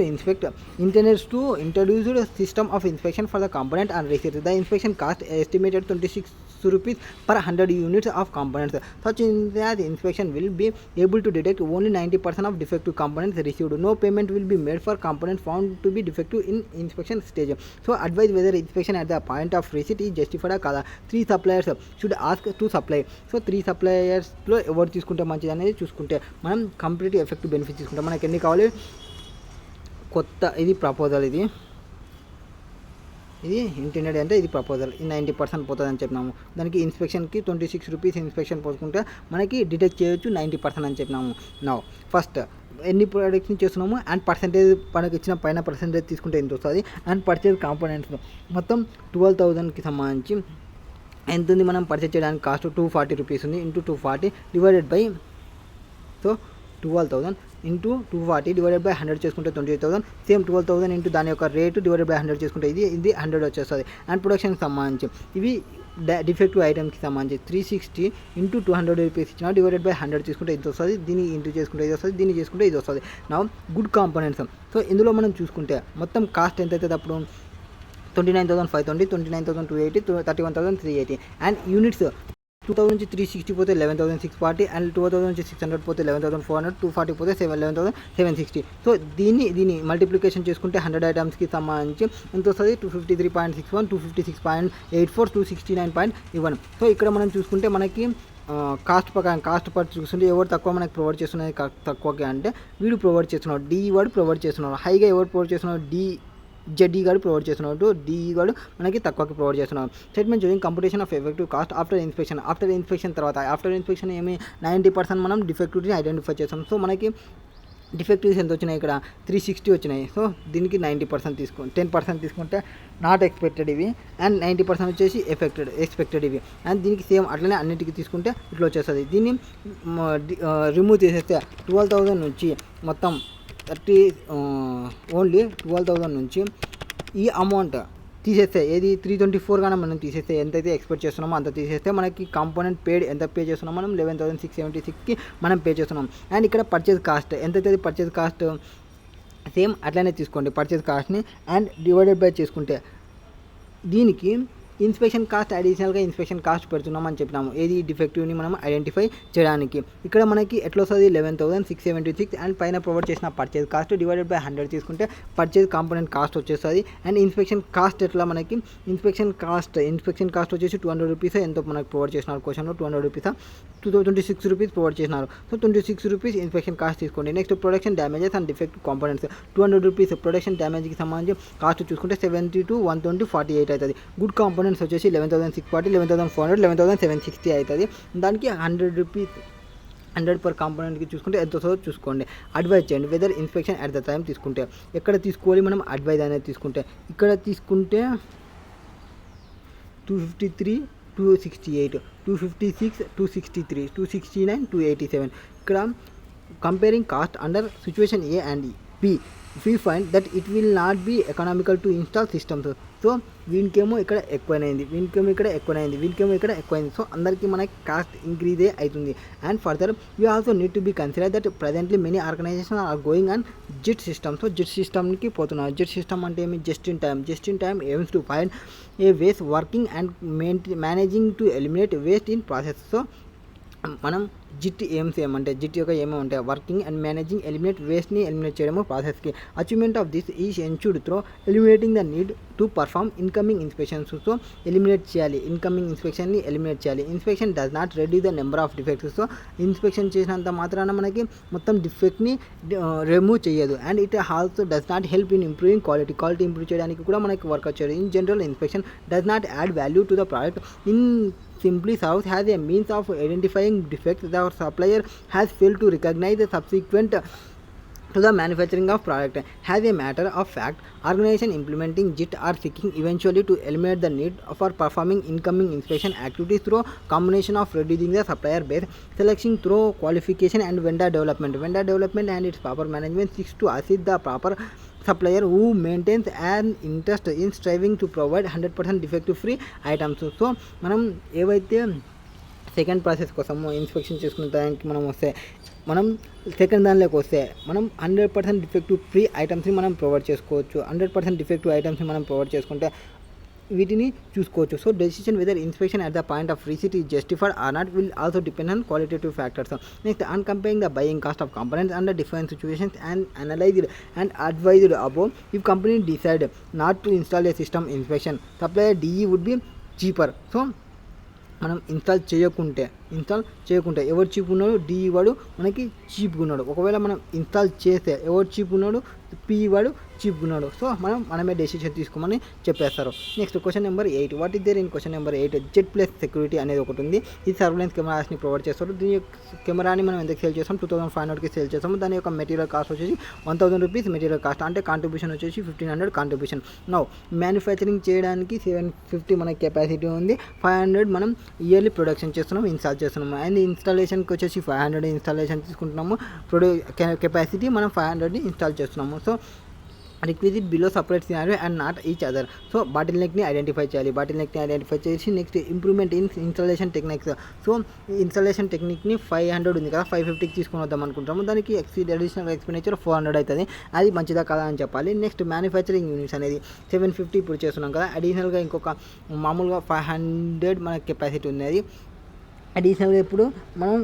to introduced system of inspection for the component and receipt the inspection cost estimated 26 rupees per 100 units of components. Such in that inspection will be able to detect only 90% of defective components received. No payment will be made for components found to be defective in inspection stage. So advise whether inspection at the point of receipt is justified or kada. 3 suppliers should ask to supply. So 3 suppliers లో ఎవరు తీసుకుంటే మంచిది అనేది చూసుకుంటే మనం complete effective benefit తీసుకుంటాం. మనకి ఎన్ని కావాలి? కొత్త ఇది ప్రపోజల్, ఇది ఇంటర్నెట్ అంటే ఇది ప్రపోజల్. ఇది 90% పోతుంది అని చెప్పినాము. దానికి ఇన్స్పెక్షన్కి 26 రూపీస్ ఇన్స్పెక్షన్ పోసుకుంటే మనకి డిటెక్ట్ చేయొచ్చు 90% అని చెప్పినాము. నా ఫస్ట్ ఎన్ని ప్రొడక్ట్స్ని చేస్తున్నాము అండ్ పర్సెంటేజ్ మనకి ఇచ్చిన పైన పర్సెంటేజ్ తీసుకుంటే ఎంత వస్తుంది అండ్ పర్చేజ్ కాంపోనెంట్స్ మొత్తం 12,000కి సంబంధించి ఎంత ఉంది. మనం పర్చేజ్ చేయడానికి కాస్ట్ 240 రూపీస్ ఉంది. Into 240 divided by, so 12,000 into 240 divided by 100 చేసుకుంటే 28,000. సేమ్ 12,000 ఇంటూ దాని యొక్క రేటు డివైడెడ్ బై 100 చేసుకుంటే ఇది 100 వచ్చేస్తుంది. అండ్ ప్రొడక్షన్కి సంబంధించి ఇవి డిఫెక్టివ్ ఐటమ్కి సంబంధించి 360 ఇంటూ 200 రూపీస్ ఇచ్చిన డివైడెడ్ బై 100 తీసుకుంటే ఇది వస్తుంది. దీన్ని ఇంటూ చేసుకుంటే ఇది వస్తుంది, దీన్ని చేసుకుంటే ఇది వస్తుంది. నా గుడ్ కాంపోనెంట్స్. సో ఇందులో మనం చూసుకుంటే మొత్తం కాస్ట్ ఎంత అవుతుంది అప్పుడు 29,520, 29,280, 31,380. అండ్ యూనిట్స్ 2,000 నుంచి 360 పోతే 11,640 అండ్ 2,000 నుంచి 600 పోతే 11,400, 240 పోతే 11,760. సో దీన్ని మల్టిప్లికేషన్ చేసుకుంటే 100 ఐటమ్స్కి సంబంధించి ఎంత వస్తుంది? 253.61, 256.84, 269.1. సో ఇక్కడ మనం చూసుకుంటే మనకి కాస్ట్ ప్రకారం కాస్ట్ పర్ చూస్తుంటే ఎవరు తక్కువ మనకి ప్రొవైడ్ చేస్తున్నది తక్కువగా అంటే వీడు ప్రొవైడ్ చేస్తున్నాడు, డి వాడు ప్రొవైడ్ చేస్తున్నాడు. హైగా ఎవరు ప్రొవైడ్ చేస్తున్నాడు? జెడ్ఈ గారు ప్రొవైడ్ చేస్తున్నాడు, డిఈ గారు మనకి తక్కువకి ప్రొవైడ్ చేస్తున్నాడు. స్టేట్మెంట్ చూడండి, computation of effective cost after inspection తర్వాత ఆఫ్టర్ ఇన్స్పెక్షన్ ఏమి 90% మనం డిఫెక్టివ్ని ఐడెంటిఫై చేస్తాం. సో మనకి డిఫెక్టివ్స్ ఎంత వచ్చినాయి? ఇక్కడ 360 వచ్చినాయి. సో దీనికి 90% 10% తీసుకుంటే నాట్ ఎక్స్పెక్టెడ్ ఇవి అండ్ 90% వచ్చేసి ఎక్స్పెక్టెడ్ ఇవి. అండ్ దీనికి సేమ్ అట్లనే అన్నిటికీ తీసుకుంటే ఇట్లా వచ్చేస్తుంది. దీన్ని రిమూవ్ చేసేస్తే 12,000 నుంచి మొత్తం ఓన్లీ 12,000 నుంచి ఈ అమౌంట్ తీసేస్తే ఏది 324 కానీ మనం తీసేస్తే ఎంతైతే ఎక్స్పెక్ట్ చేస్తున్నామో అంత తీసేస్తే మనకి కాంపోనెంట్ పేడ్ ఎంత పే చేస్తున్నాం మనం 11,676కి మనం పే చేస్తున్నాం. అండ్ ఇక్కడ పర్చేజ్ కాస్ట్ ఎంతైతే పర్చేజ్ కాస్ట్ సేమ్ అట్లనే తీసుకోండి పర్చేజ్ కాస్ట్ని అండ్ డివైడెడ్ బై చేసుకుంటే దీనికి ఇన్స్పెక్షన్ కాస్ట్ అడిషనల్గా ఇన్స్పెక్షన్ కాస్ట్ పెడుతున్నామని చెప్పినాము. ఏది డిఫెక్టివ్ని మనం ఐడెంటిఫై చేయడానికి. ఇక్కడ మనకి ఎట్లా వస్తుంది? 11,676 అండ్ పైన ప్రొవైడ్ చేసిన పర్చేజ్ కాస్ట్ డివైడెడ్ బై 100 తీసుకుంటే పర్చేజ్ కాంపోనెంట్ కాస్ట్ వచ్చేస్తుంది. అండ్ ఇన్స్పెక్షన్ కాస్ట్ ఎట్లా మనకి ఇన్స్పెక్షన్ కాస్ట్ వచ్చేసి 200 రూపీస్ ఎంతో మనకు ప్రొవైడ్ చేసినారు. క్వశ్చన్లో 200 రూపీస్ 26 రూపీస్ ప్రొవైడ్ చేసినారు. సో 26 రూపీస్ ఇన్స్పెక్షన్ కాస్ట్ తీసుకోండి. Next production damages and defect components 200 rupees production డ్యామేజ్కి సంబంధించి కాస్ట్ చూసుకుంటే 72, 120, 48 అవుతుంది. గుడ్ కాంపోనెంట్స్ వచ్చేసి 11,640, 11,400, 11,760 అవుతుంది. దానికి 100 రూపీస్ 100 పర్ కాంపోనెంట్కి చూసుకుంటే ఎంత వస్తుందో చూసుకోండి. అడ్వైజ్ చేయండి whether inspection at the time తీసుకుంటే ఎక్కడ తీసుకోవాలి మనం అడ్వైజ్ అనేది తీసుకుంటే ఇక్కడ తీసుకుంటే 253, 268, 256, 263, 269, 287. ఇక్కడ comparing cost under situation A and B we find that it will not be economical to install systems. So వీనికేమో ఇక్కడ ఎక్కువైంది, వీనికేమో ఇక్కడ ఎక్కువైంది. సో అందరికీ మనకి కాస్ట్ ఇంక్రీజే అవుతుంది. And further we also need to be consider that presently many organization are going and JIT system. So JIT సిస్టమ్కి పోతున్నారు. జిట్ సిస్టమ్ అంటే ఏమి? Just in time aims to find a waste working and managing to eliminate waste in process. So మనం JIT aims ఏమంటే JIT యొక్క ఏమో ఉంటాయి working and managing eliminate వేస్ట్ని ఎలిమినేట్ చేయడము ప్రాసెస్కి. Achievement of this is ensured through eliminating the need to perform incoming inspections. So incoming ఇన్స్పెక్షన్ని eliminate చేయాలి. Inspection does not reduce the number of defects. So inspection చేసినంత మాత్రాన మనకి మొత్తం డిఫెక్ట్ని రిమూవ్ చేయదు. And it also does not help in improving quality improve చేయడానికి కూడా మనకి వర్క్ వచ్చేది. In general inspection does not add value to the product. In simply serves as a means of identifying defects the supplier has failed to recognize the subsequent to the manufacturing of product. As a matter of fact, organization implementing JIT are seeking eventually to eliminate the need for performing incoming inspection activities through combination of reducing the supplier base, selection through qualification and vendor development and its proper management seeks to assist the proper supplier who maintains an interest in striving to provide 100% defective free items. So మనం ఏవైతే second process కోసము inspection చేసుకునే దానికి మనం వస్తే, మనం second దానిలోకి వస్తే మనం 100% డిఫెక్టివ్ ఫ్రీ ఐటమ్స్ని మనం ప్రొవైడ్ చేసుకోవచ్చు. 100% డిఫెక్టివ్ ఐటమ్స్ని మనం ప్రొవైడ్ చేసుకుంటే వీటిని చూసుకోవచ్చు. So decision whether inspection at the point of receipt is justified or not will also depend on qualitative factors. Next, on comparing the buying cost of components under different situations and analysed and advised above, if company decide not to install a system inspection, supplier DE would be cheaper. So మనం install చేయకుంటే ఎవరు cheap ఉన్నాడు, DE వాడు మనకి చీప్గా ఉన్నాడు. ఒకవేళ మనం ఇన్స్టాల్ చేస్తే ఎవరు చీప్ ఉన్నాడు, పిఈ వాడు చీప్గా ఉన్నాడు. సో మనమే డెసిషన్ తీసుకోమని చెప్పేస్తారు. Next question number 8, what is there in question number 8? Z plus security అనేది ఒకటి ఉంది. ఇది సర్వేలెన్స్ కెమెరాస్ని ప్రొవైడ్ చేస్తారు. దీని యొక్క కెమెరాని మనం ఎందుకు సేల్ చేస్తాం, 2500కి సేల్ చేస్తాము. దాని యొక్క మెటీరియల్ కాస్ట్ వచ్చేసి 1000 రూపీస్ మెటీరియల్ కాస్ట్, అంటే కాంట్రిబ్యూషన్ వచ్చేసి 1500 కాంట్రిబ్యూషన్. నౌ మ్యానుఫ్యాక్చరింగ్ చేయడానికి 750 మన కెపాసిటీ ఉంది, 500 మనం ఇయర్లీ ప్రొడక్షన్ చేస్తున్నాము, ఇన్స్టాల్ చేస్తున్నాము. అండ్ ఇన్స్టాలేషన్కి వచ్చేసి 500 ఇన్స్టాలేషన్ తీసుకుంటున్నాము, కెపాసిటీ మనం 500ని ఇన్స్టాల్ చేస్తున్నాము. So requisite below separate scenario and not each other. So బాటిల్ నెక్ని ఐడెంటిఫై చేసి next improvement in installation techniques. So installation టెక్నిక్ని 500 ఉంది కదా, 550కి తీసుకొని వద్దాం అనుకుంటాము. దానికి అడిషనల్ ఎక్స్పెండిచర్ 400 అవుతుంది. అది మంచిదా కదా అని చెప్పాలి. నెక్స్ట్ మ్యానుఫ్యాక్చరింగ్ యూనిట్స్ అనేది 750 ఇప్పుడు చేస్తున్నాం కదా, అడిషనల్గా ఇంకొక మామూలుగా 500 మన కెపాసిటీ ఉన్నది. అడిషనల్గా ఇప్పుడు మనం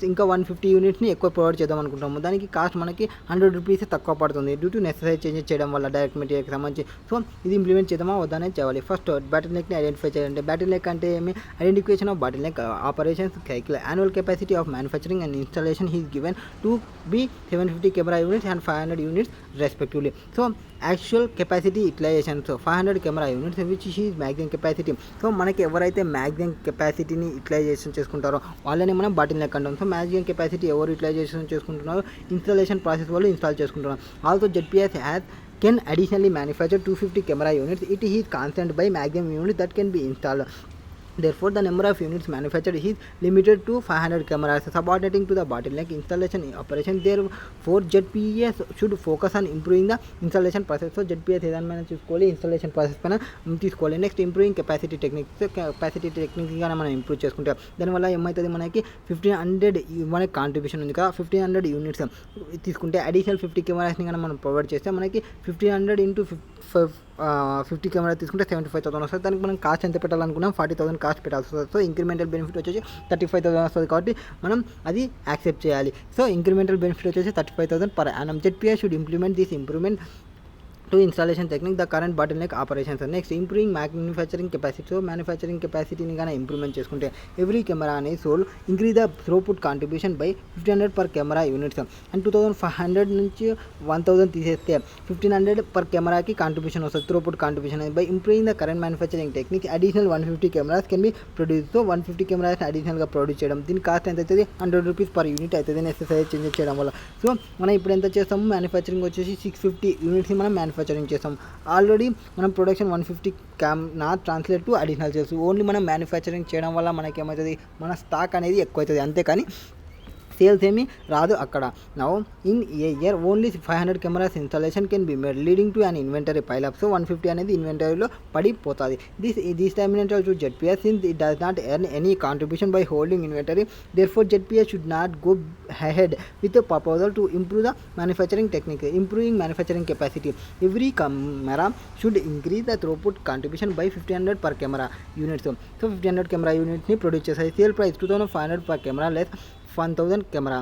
ఇంకా 150 యూనిట్స్ని ఎక్కువ ప్రొవైడ్ చేద్దాం అనుకుంటాము. దానికి కాస్ట్ మనకి 100 రూపీస్ తక్కువ పడుతుంది డ్యూ టు నెసెసరీ చేంజెస్ చేయడం వల్ల డైరెక్ట్ మెటీరియల్కి సంబంధించి. సో ఇది ఇంప్లిమెంట్ చేద్దామా వద్దనే చేయాలి. ఫస్ట్ బాటిల్ నెక్ని ఐడెంటిఫై చేయాలంటే, బాటిల్ నెక్ అంటే ఏమి, identification of bottleneck operations cycle, annual capacity of manufacturing and installation is given to be 750 camera units and 500 units respectively. So actual capacity utilisation, so 500 camera units which is maximum capacity. So మనకి ఎవరైతే maximum కెపాసిటీని utilisation చేసుకుంటారో వాళ్ళని మనం bottleneck అంటాం. So maximum capacity ఎవరు utilisation చేసుకుంటున్నారో installation process వాళ్ళు ఇన్స్టాల్ చేసుకుంటున్నారు. Also ZPS has can additionally manufacture 250 camera units. It is constrained by maximum units that can be installed. Therefore, the number of units manufactured is limited to 500 cameras, subordinating to the bottleneck installation operation. Therefore, ZPS should focus on improving the installation process. So, ZPS ఏదైనా చూసుకోవాలి, installation process పైన తీసుకోవాలి. Next, improving capacity techniques. Capacity టెక్నిక్గా మనం improve చేసుకుంటాం. దానివల్ల ఏమవుతుంది, మనకి 1500 మనకి కాంట్రిబ్యూషన్ ఉంది కదా, 1500 యూనిట్స్ తీసుకుంటే అడిషనల్ 50 కెమెరాస్ని కానీ మనం ప్రొవైడ్ చేస్తే మనకి 1500 ఇంటూ 50 కెమెరా తీసుకుంటే 75,000 వస్తుంది. దానికి మనం కాస్ట్ ఎంత పెట్టాలనుకున్నాం, 40,000 కాస్ట్ పెట్టాల్సి వస్తుంది. సో ఇంక్రిమెంటల్ బెనిఫిట్ వచ్చేసి 35,000 వస్తుంది కాబట్టి మనం అది యాక్సెప్ట్ చేయాలి. సో ఇంక్రిమెంటల్ బెనిఫిట్ వచ్చేసి 35,000 per annum. ZPS should implement this improvement to installation technique the current bottleneck operations. Next, improving manufacturing capacity. So manufacturing capacity ni gana improvement చేసుకుంటే every camera అనేది sold increase the throughput contribution by 1500 per camera units. And 2500 నుంచి 1000 తీసేస్తే 1500 per camera కి contribution వస్తుంది, throughput contribution. By improving the current manufacturing technique additional 150 cameras can be produced. So 150 cameras additional గా produce చేయడం, దీని cost ఎంత అవుతుంది, 100 rupees per unit అవుతుంది నెసెసరీ చేంజెస్ చేయడం వల్ల. సో మనం ఇప్పుడు ఎంత చేస్తాము, మ్యానుఫ్యాక్చరింగ్ వచ్చేసి 650 యూనిట్స్ని మనం మ్యానుఫ్యాక్చరింగ్ చేస్తాం. ఆల్రెడీ మనం production 150 not translate to additional sales. Only మనం మ్యానుఫ్యాక్చరింగ్ చేయడం వల్ల మనకి ఏమవుతుంది, మన స్టాక్ అనేది ఎక్కువ అవుతుంది, అంతేకాని సేల్స్ ఏమీ రాదు అక్కడ. Now in a year only 500 cameras installation can be made leading to an inventory pileup. So 150 అనేది ఇన్వెంటరీలో పడిపోతుంది. This detrimental to ZPS since it does not earn any contribution by holding inventory. Therefore, ZPS should not go ahead with a proposal to improve the manufacturing technique. Improving manufacturing capacity. Every camera should increase the throughput contribution by 1500 per camera units. So 1500 camera units ni produce చేస్తాయి. Sale price 2500 per camera less 1000 camera.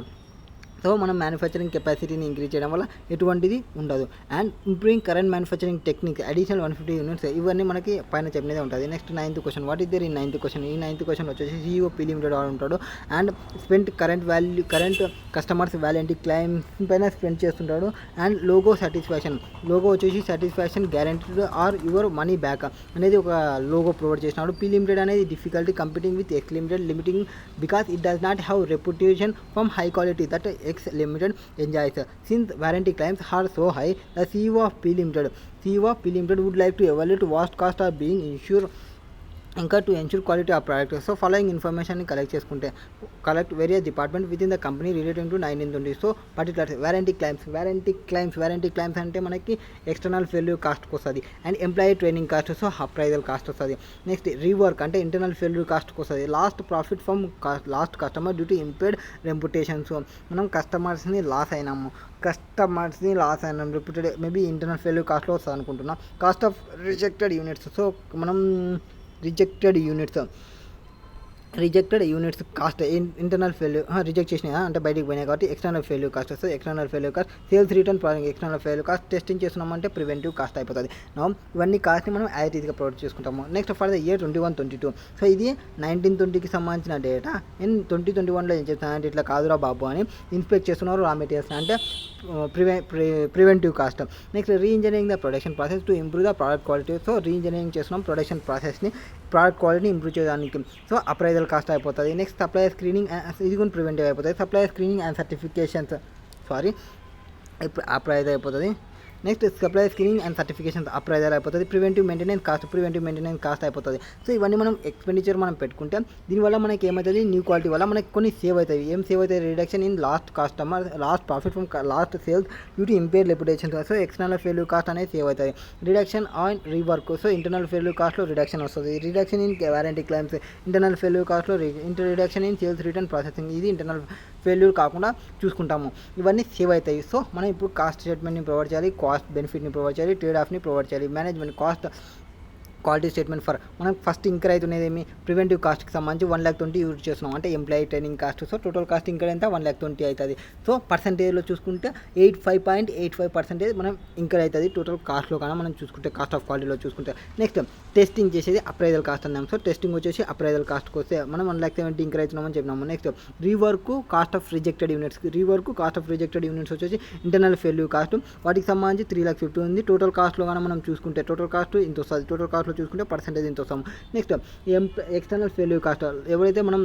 So మనం manufacturing కెపాసిటీని increase చేయడం వల్ల ఎటువంటిది ఉండదు. And improving current manufacturing technique additional 150 units, ఇవన్నీ మనకి పైన చెప్పినదే ఉంటుంది. Next 9th question, what is there in 9th question? ఈ 9th క్వశ్చన్ వచ్చేసి CMA లిమిటెడ్ వాడు ఉంటాడు and spend current customers validity claims పైన స్పెండ్ చేస్తుంటాడు. అండ్ లోగో వచ్చేసి satisfaction guaranteed or your money back అనేది ఒక లోగో ప్రొవైడ్ చేసినాడు. P లిమిటెడ్ అనేది difficulty competing with X limited limiting because it does not have reputation from high quality that X Limited enjoys. Since warranty claims are so high, the CEO of P Limited would like to evaluate what costs are being insured ఇంకా to ensure quality of product. So following ఇన్ఫర్మేషన్ని collect various department within the company relating to 1920. So particular warranty claims అంటే మనకి external failure కాస్ట్కి వస్తుంది, and employee training cost, so appraisal cost వస్తుంది. Next rework అంటే internal failure కాస్ట్కి వస్తుంది. Lost profit from lost customer due to impaired reputation. So మనం కస్టమర్స్ని లాస్ అయినాము రెప్యూటెడ్ మేబీ ఇంటర్నల్ ఫెయిల్యూర్ కాస్ట్లో వస్తుంది అనుకుంటున్నాం. Cost of rejected units. So మనం rejected units cost internal failure reject చేసినా అంటే బయటికి పోయినాయి కాబట్టి ఎక్స్టర్నల్ ఫెయిల్యూర్ కాస్ట్ వస్తుంది. External failure cost sales return processing external failure cost testing చేస్తున్నామంటే ప్రివెంటివ్ కాస్ట్ అయిపోతుంది. ఇవన్నీ కాస్ట్ని మనం యాజ్ ఈజీగా ప్రొవైడ్ చేసుకుంటాము. Next for the year 21-22. So ఇది 1920కి సంబంధించిన డేటా. ఇన్ 2021లో ఏం చేస్తానంటే ఇట్లా కాదురా బాబు అని ఇన్స్పెక్ట్ చేస్తున్నారు రా మెటీరియల్స్ అంటే preventive cost. Next reengineering the production process to improve the product quality. So reengineering చేస్తున్నాం ప్రొడక్షన్ ప్రాసెస్ని ప్రోడక్ట్ క్వాలిటీని ఇంప్రూవ్ చేయడానికి. సో అప్రైజల్ కాస్ట్ అయిపోతుంది. నెక్స్ట్ సప్లయర్ స్క్రీనింగ్ ఇది కూడా ప్రివెంటివ్ అయిపోతుంది. Supplier screening and certifications appraise అయిపోతుంది. Next supplier screening and certifications appraiser అయిపోతుంది. ప్రివెంటివ్ మెయింటెనెన్స్ కాస్ట్ అయిపోతుంది. సో ఇవన్నీ మనం ఎక్స్పెండిచర్ మనం పెట్టుకుంటే దీనివల్ల మనకి ఏమవుతుంది, న్యూ క్వాలిటీ వల్ల మనకి కొన్ని సేవ్ అవుతాయి. ఏం సేవ్ అవుతాయి, reduction in lost profit from lost sales due to impair reputation. So external failure cost అనేది సేవ్ అవుతుంది. Reduction on rework. So internal failure కాస్ట్లో రిడక్షన్ వస్తుంది. Reduction in warranty claims. Internal failure కాస్ట్లో reduction in sales return processing. ఇది internal failure కాకుండా చూసుకుంటాము. ఇవన్నీ save అవుతాయి. సో మనం ఇప్పుడు కాస్ట్ స్టేట్మెంట్ని ప్రొవైడ్ చేయాలి, కాస్ట్ బెనిఫిట్ని ప్రొవైడ్ చేయాలి, ట్రేడ్ ఆఫ్ని ప్రొవైడ్ చేయాలి. Management cost quality statement for మనం ఫస్ట్ ఇంకర్ అవుతున్నది ఏమి ప్రివెంటివ్ కాస్ట్కి సంబంధించి 1,20,000 యూజ్ చేస్తున్నాం అంటే employee training cost. So total cost incur ఎంత 1,20,000 అవుతుంది. సో పర్సెంటేజ్లో చూసుకుంటే 85.85% మనం ఇంకర్ అవుతుంది టోటల్ కాస్ట్లో కానీ మనం చూసుకుంటే కాస్ట్ ఆఫ్ క్వాలిటీలో చూసుకుంటే. నెక్స్ట్ టెస్టింగ్ చేసేది అప్రైజల్ కాస్ట్ అన్నాం. సో టెస్టింగ్ వచ్చేసి అప్రైజల్ కాస్ట్కి వస్తే మనం 1,70,000 ఇంకర్ అవుతున్నామని చెప్పినాము. Next rework cost of rejected units వచ్చేసి ఇంటర్నల్ ఫెయిల్యూర్ కాస్ట్. వాటికి సంబంధించి 3,50,000 ఉంది. టోటల్ కాస్ట్లో కానీ మనం చూసుకుంటే టోటల్ కాస్ట్ ఇంత వస్తుంది. టోటల్ కాస్ట్ చూసుకుంటే పర్సెంటేజ్ ఇంత వస్తాము. నెక్స్ట్ ఎక్స్టర్నల్ ఫెయిల్యూర్ కాస్ట్ ఎవరైతే మనం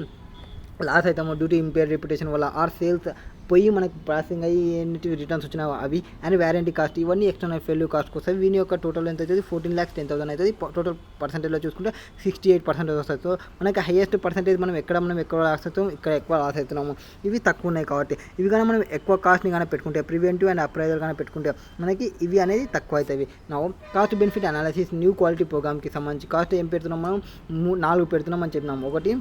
లాస్ అవుతామో డ్యూ టు ఇంపేర్ రెప్యుటేషన్ వల్ల ఆర్ సేల్స్ పోయి మనకు ప్రాసెసింగ్ అయ్యి ఎన్నిటి రిటర్న్స్ వచ్చినా అవి అండ్ వారంటీ కాస్ట్ ఇవన్నీ ఎక్స్టర్నల్ ఫెయిల్యూర్ కాస్ట్కి వస్తాయి. వీని యొక్క టోటల్ ఎంత అవుతుంది 14,10,000 అవుతుంది. టోటల్ పర్సెంటేజ్లో చూసుకుంటే 68% వస్తుంది. సో మనకి హైయెస్ట్ పర్సెంటేజ్ మనం ఎక్కువ లాస్ అవుతాం, ఇక్కడ ఎక్కువ లాస్ అవుతున్నాము. ఇవి తక్కువ ఉన్నాయి కాబట్టి ఇవి కానీ మనం ఎక్కువ కాస్ట్ని కానీ పెట్టుకుంటే ప్రివెంటివ్ అండ్ అప్రైజల్ కానీ పెట్టుకుంటే మనకి ఇవి అనేది తక్కువ అవుతాయి. నా cost benefit analysis new quality ప్రోగ్రామ్కి సంబంధించి కాస్ట్ ఏం పెడుతున్నాం మనం 4 పెడుతున్నామని చెప్పినాము. ఒకటి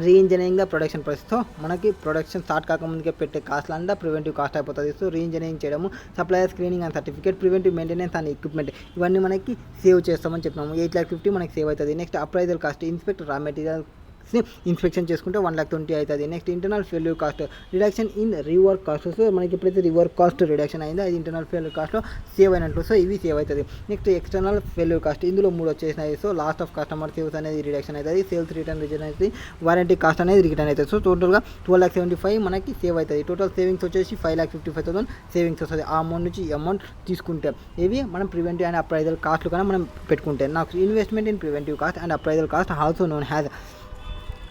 re-engineering the production process. So మనకి ప్రొడక్షన్ స్టార్ట్ కాకముందుకే పెట్టే కాస్ట్లు అంతా ప్రివెంటివ్ కాస్ట్ అయిపోతుంది. సో రీఇంజనీరింగ్ చేయడము, supplier screening and certificate, preventive maintenance and equipment ఇవన్నీ మనకి సేవ్ చేస్తామని చెప్పినాము. 8,50,000 మనకి సేవ్ అవుతుంది. Next appraisal cost inspect raw material inspection చేసుకుంటే 1,20,000 అవుతుంది. Next internal failure cost reduction in rework cost. So మనకి ఎప్పుడైతే రివర్క్ కాస్ట్ రిడక్షన్ అయిందో అది ఇంటర్నల్ ఫెయిల్యూర్ కాస్ట్లో సేవ్ అయినట్లు. సో ఇవి సేవ్ అవుతుంది. నెక్స్ట్ ఎక్స్టర్నల్ ఫెయిల్యూర్ కాస్ట్ ఇందులో 3 వచ్చేసినాయి. So last of customer sales అనేది రిడక్షన్ అవుతుంది, సేల్స్ రిటర్న్ అవుతుంది, వారంటీ కాస్ట్ అనేది రిటర్న్ అవుతుంది. సో టోటల్గా 12,75,000 మనకి సేవ్ అవుతుంది. టోటల్ సేవింగ్స్ వచ్చేసి 5,55,000 సేవింగ్స్ వస్తుంది. ఆ అమౌంట్ నుంచి ఈ అమౌంట్ తీసుకుంటే ఇవి మనం ప్రివెంటివ్ అండ్ అప్రైజల్ కాస్ట్లు కానీ మనం పెట్టుకుంటే నాకు investment in preventive cost and appraisal cost also known has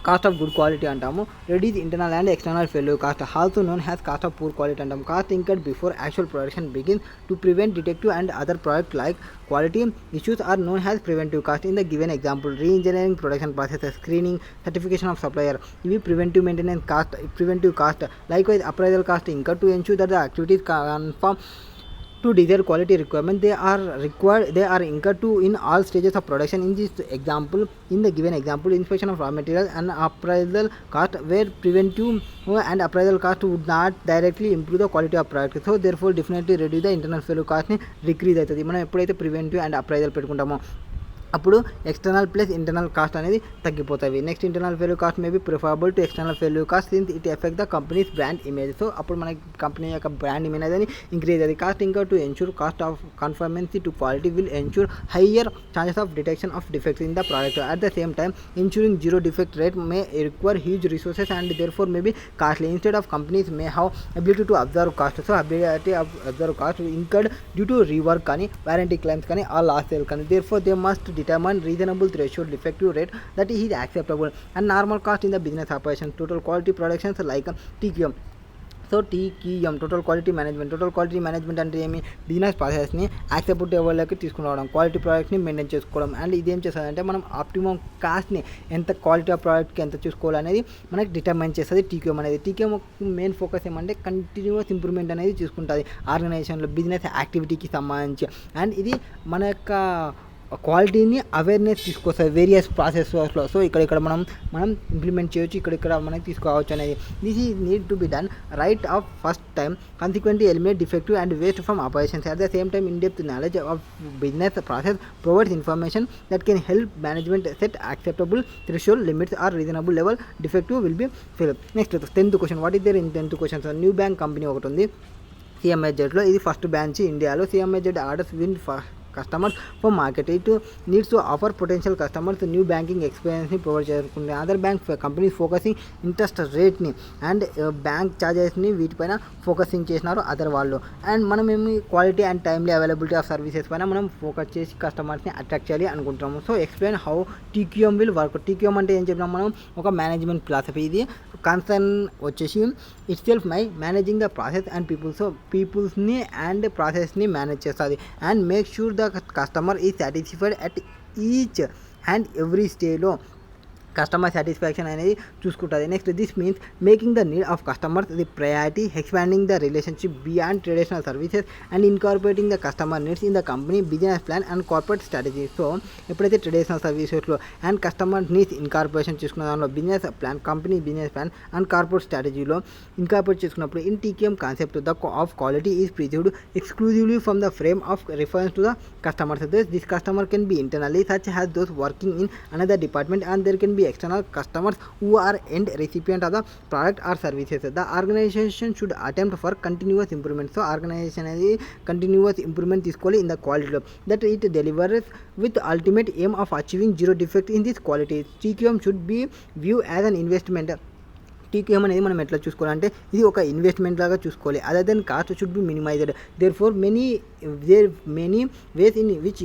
cost of good quality అంటాము. Reduce internal and external failure cost also known has cost of poor quality అంటాము. Cost incurred before actual production begins to prevent detective and other product like quality issues are known as preventive cost. In the given example, re-engineering production process, screening, certification of supplier, ivi preventive maintenance cost, preventive cost. Likewise, appraisal cost incurred to ensure that the activities conform to desired quality requirement. They are incurred to in all stages of production. In the given example, inspection of raw materials and appraisal cost, where preventive and appraisal cost would not directly improve the quality of product. So therefore definitely reduce the internal failure cost ni decrease అవుతుంది. మనం ఎప్పుడైతే preventive and appraisal పెట్టుకుంటామో అప్పుడు external plus internal cost అనేది తగ్గిపోతాయి. Next internal failure cost may be preferable to external failure cost since it effect the companies brand image. So అప్పుడు మనకి company యొక్క brand image అనేది ఇంక్రీజ్ అవుతుంది. కాస్ట్ ఇంకా to ensure cost of conformancy to quality will ensure higher chances of detection of defects in the product. At the same time ensuring zero defect rate may require huge resources and therefore may be costly. Instead of companies may have ability to observe cost. So ability of observe cost incurred due to rework కానీ warranty claims కానీ or lost sale కానీ. Therefore they must determine reasonable threshold defective rate that is acceptable and normal cost in the business operations. Total quality productions like TQM. So TQM total quality management అంటే ఏమి, business ప్రాసెస్ని acceptable లెవెల్లోకి తీసుకురావడం, quality ప్రోడక్ట్ని maintain చేసుకోవడం. And ఇదేం చేస్తుందంటే మనం optimum కాస్ట్ని ఎంత క్వాలిటీ ఆఫ్ ప్రోడక్ట్కి ఎంత చూసుకోవాలనేది మనకి డిటర్మైన్ చేస్తుంది TQM అనేది. TQM మెయిన్ ఫోకస్ ఏమంటే కంటిన్యూస్ ఇంప్రూవ్మెంట్ అనేది చూసుకుంటుంది ఆర్గనైజేషన్లో బిజినెస్ యాక్టివిటీకి సంబంధించి. అండ్ ఇది మన యొక్క క్వాలిటీని అవేర్నెస్ తీసుకొస్తుంది వేరియస్ ప్రాసెస్లో. సో ఇక్కడ మనం ఇంప్లిమెంట్ చేయొచ్చు, ఇక్కడ మనకి తీసుకోవచ్చు అనేది. This is need to be done right of first time, consequently eliminate defective and waste from operations. At the same time in depth knowledge of business process provides information that can help management set acceptable threshold limits or reasonable level defective will be fill. Next 10th question, what is there in 10th question? New bank company ఒకటి ఉంది CMA జెడ్లో, ఇది first branch ఇండియాలో. CMA Z orders win customers for market. It needs to offer potential customers new banking experience ని provide చేసుకుంటే other bank companies focusing interest రేట్ని and bank ఛార్జెస్ని వీటిపైన ఫోకసింగ్ చేసినారు అదర్ వాళ్ళు. అండ్ మనం ఏమి quality and timely availability of services పైన మనం ఫోకస్ చేసి కస్టమర్స్ని అట్రాక్ట్ చేయాలి అనుకుంటున్నాము. So explain how TQM will work. TQM అంటే ఏం చెప్పినాం మనం, ఒక మేనేజ్మెంట్ ఫిలాసఫీ. ఇది కన్సర్న్ వచ్చేసి itself managing the process and people. So పీపుల్స్ని అండ్ ప్రాసెస్ని మేనేజ్ చేస్తుంది and make sure the customer is satisfied at each and every స్టేజ్లో కస్టమర్ సాటిస్ఫాక్షన్ అనేది చూసుకుంటుంది. Next this means making the need of customers the priority, expanding the relationship beyond traditional services and incorporating the customer needs in the company business plan and corporate strategy. So ఎప్పుడైతే traditional సర్వీసెస్లో and customer needs incorporation చేసుకున్న దానిలో business plan, company business plan and corporate స్ట్రాటజీలో incorporate చేసుకున్నప్పుడు in TQM concept the of quality is preserved exclusively from the frame of reference to the customers. This customer can be internally such has those working in another department and there can be external customers who are end recipient of the product or services. The organization should attempt for continuous improvement. So organization అనేది continuous improvement తీసుకోవాలి in the quality that it delivers with ultimate aim of achieving zero defect in this quality. TQM should be viewed as an investment. TQM అనేది మనం ఎట్లా చూసుకోవాలంటే ఇది ఒక investment లాగా చూసుకోవాలి. Other than cost should be minimised. There many ways in which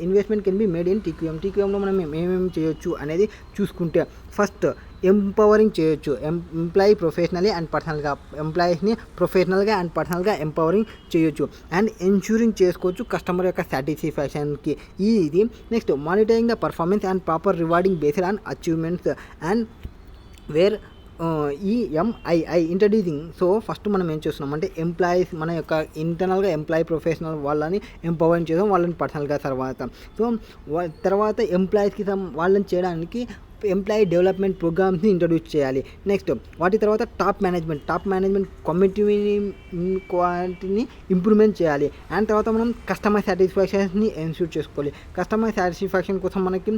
investment can be made in TQM. TQMలో మనం ఏమేమి చేయొచ్చు అనేది చూసుకుంటే ఫస్ట్ ఎంపవరింగ్ చేయొచ్చు, ఎంప్లాయీ ప్రొఫెషనల్లీ అండ్ పర్సనల్గా, ఎంప్లాయీస్ని ప్రొఫెషనల్గా అండ్ పర్సనల్గా ఎంపవరింగ్ చేయొచ్చు. అండ్ ఎన్ష్యూరింగ్ చేసుకోవచ్చు కస్టమర్ యొక్క సాటిస్ఫాక్షన్కి ఇది. Next monitoring the performance and proper rewarding based on achievements and where EMII introducing. So first మనం ఏం చేస్తున్నామంటే ఎంప్లాయీస్ మన యొక్క ఇంటర్నల్గా ఎంప్లాయీ ప్రొఫెషనల్ వాళ్ళని ఎంపవరింగ్ చేయడం, వాళ్ళని పర్సనల్గా తర్వాత ఎంప్లాయీస్కి వాళ్ళని చేయడానికి ఎంప్లాయీ డెవలప్మెంట్ ప్రోగ్రామ్స్ని ఇంట్రడ్యూస్ చేయాలి. నెక్స్ట్ వాటి తర్వాత టాప్ మేనేజ్మెంట్ క్వాలిటీని ఇంప్రూవ్మెంట్ చేయాలి. అండ్ తర్వాత మనం కస్టమర్ సాటిస్ఫాక్షన్ని ఎన్ష్యూర్ చేసుకోవాలి. కస్టమర్ సాటిస్ఫాక్షన్ కోసం మనకి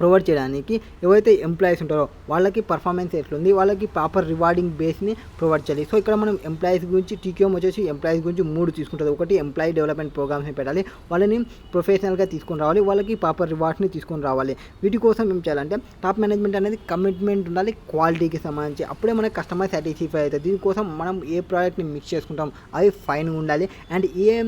ప్రొవైడ్ చేయడానికి ఎవరైతే ఎంప్లాయీస్ ఉంటారో వాళ్ళకి పర్ఫార్మెన్స్ ఎట్లుంది, వాళ్ళకి ప్రాపర్ రివార్డింగ్ బేస్ని ప్రొవైడ్ చేయాలి. సో ఇక్కడ మనం ఎంప్లాయీస్ గురించి TQM వచ్చేసి ఎంప్లాయీస్ గురించి 3 తీసుకుంటుంది. ఒకటి ఎంప్లాయీ డెవలప్మెంట్ ప్రోగ్రామ్స్ని పెట్టాలి, వాళ్ళని ప్రొఫెషనల్గా తీసుకొని రావాలి, వాళ్ళకి ప్రాపర్ రివార్డ్స్ని తీసుకొని రావాలి. వీటి కోసం ఏం చేయాలంటే టాప్ మేనేజ్మెంట్ అనేది కమిట్మెంట్ ఉండాలి క్వాలిటీకి సంబంధించి, అప్పుడే మనకి కస్టమర్ సాటిస్ఫై అవుతుంది. దీనికోసం మనం ఏ ప్రోడక్ట్ని మిక్స్ చేసుకుంటాం అది ఫైన్గా ఉండాలి అండ్ ఏ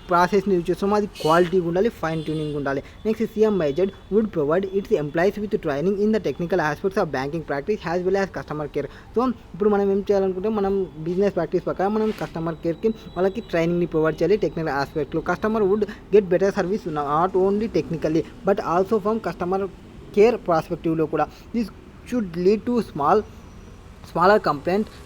ప్రాసెస్ని యూజ్ చేస్తామో అది క్వాలిటీగా ఉండాలి, ఫైన్ ట్యూనింగ్ ఉండాలి. Next CMA would provide its employees with training in the technical aspects of banking practice as well as customer care. So ఇప్పుడు మనం ఏం చేయాలనుకుంటే మనం బిజినెస్ ప్రాక్టీస్ ప్రకారం మనం కస్టమర్ కేర్కి వాళ్ళకి ట్రైనింగ్ని ప్రొవైడ్ చేయాలి టెక్నికల్ ఆస్పెక్ట్లో. Customer would get better service not only technically but also from customer care ప్రాస్పెక్టివ్లో కూడా. This should lead to smaller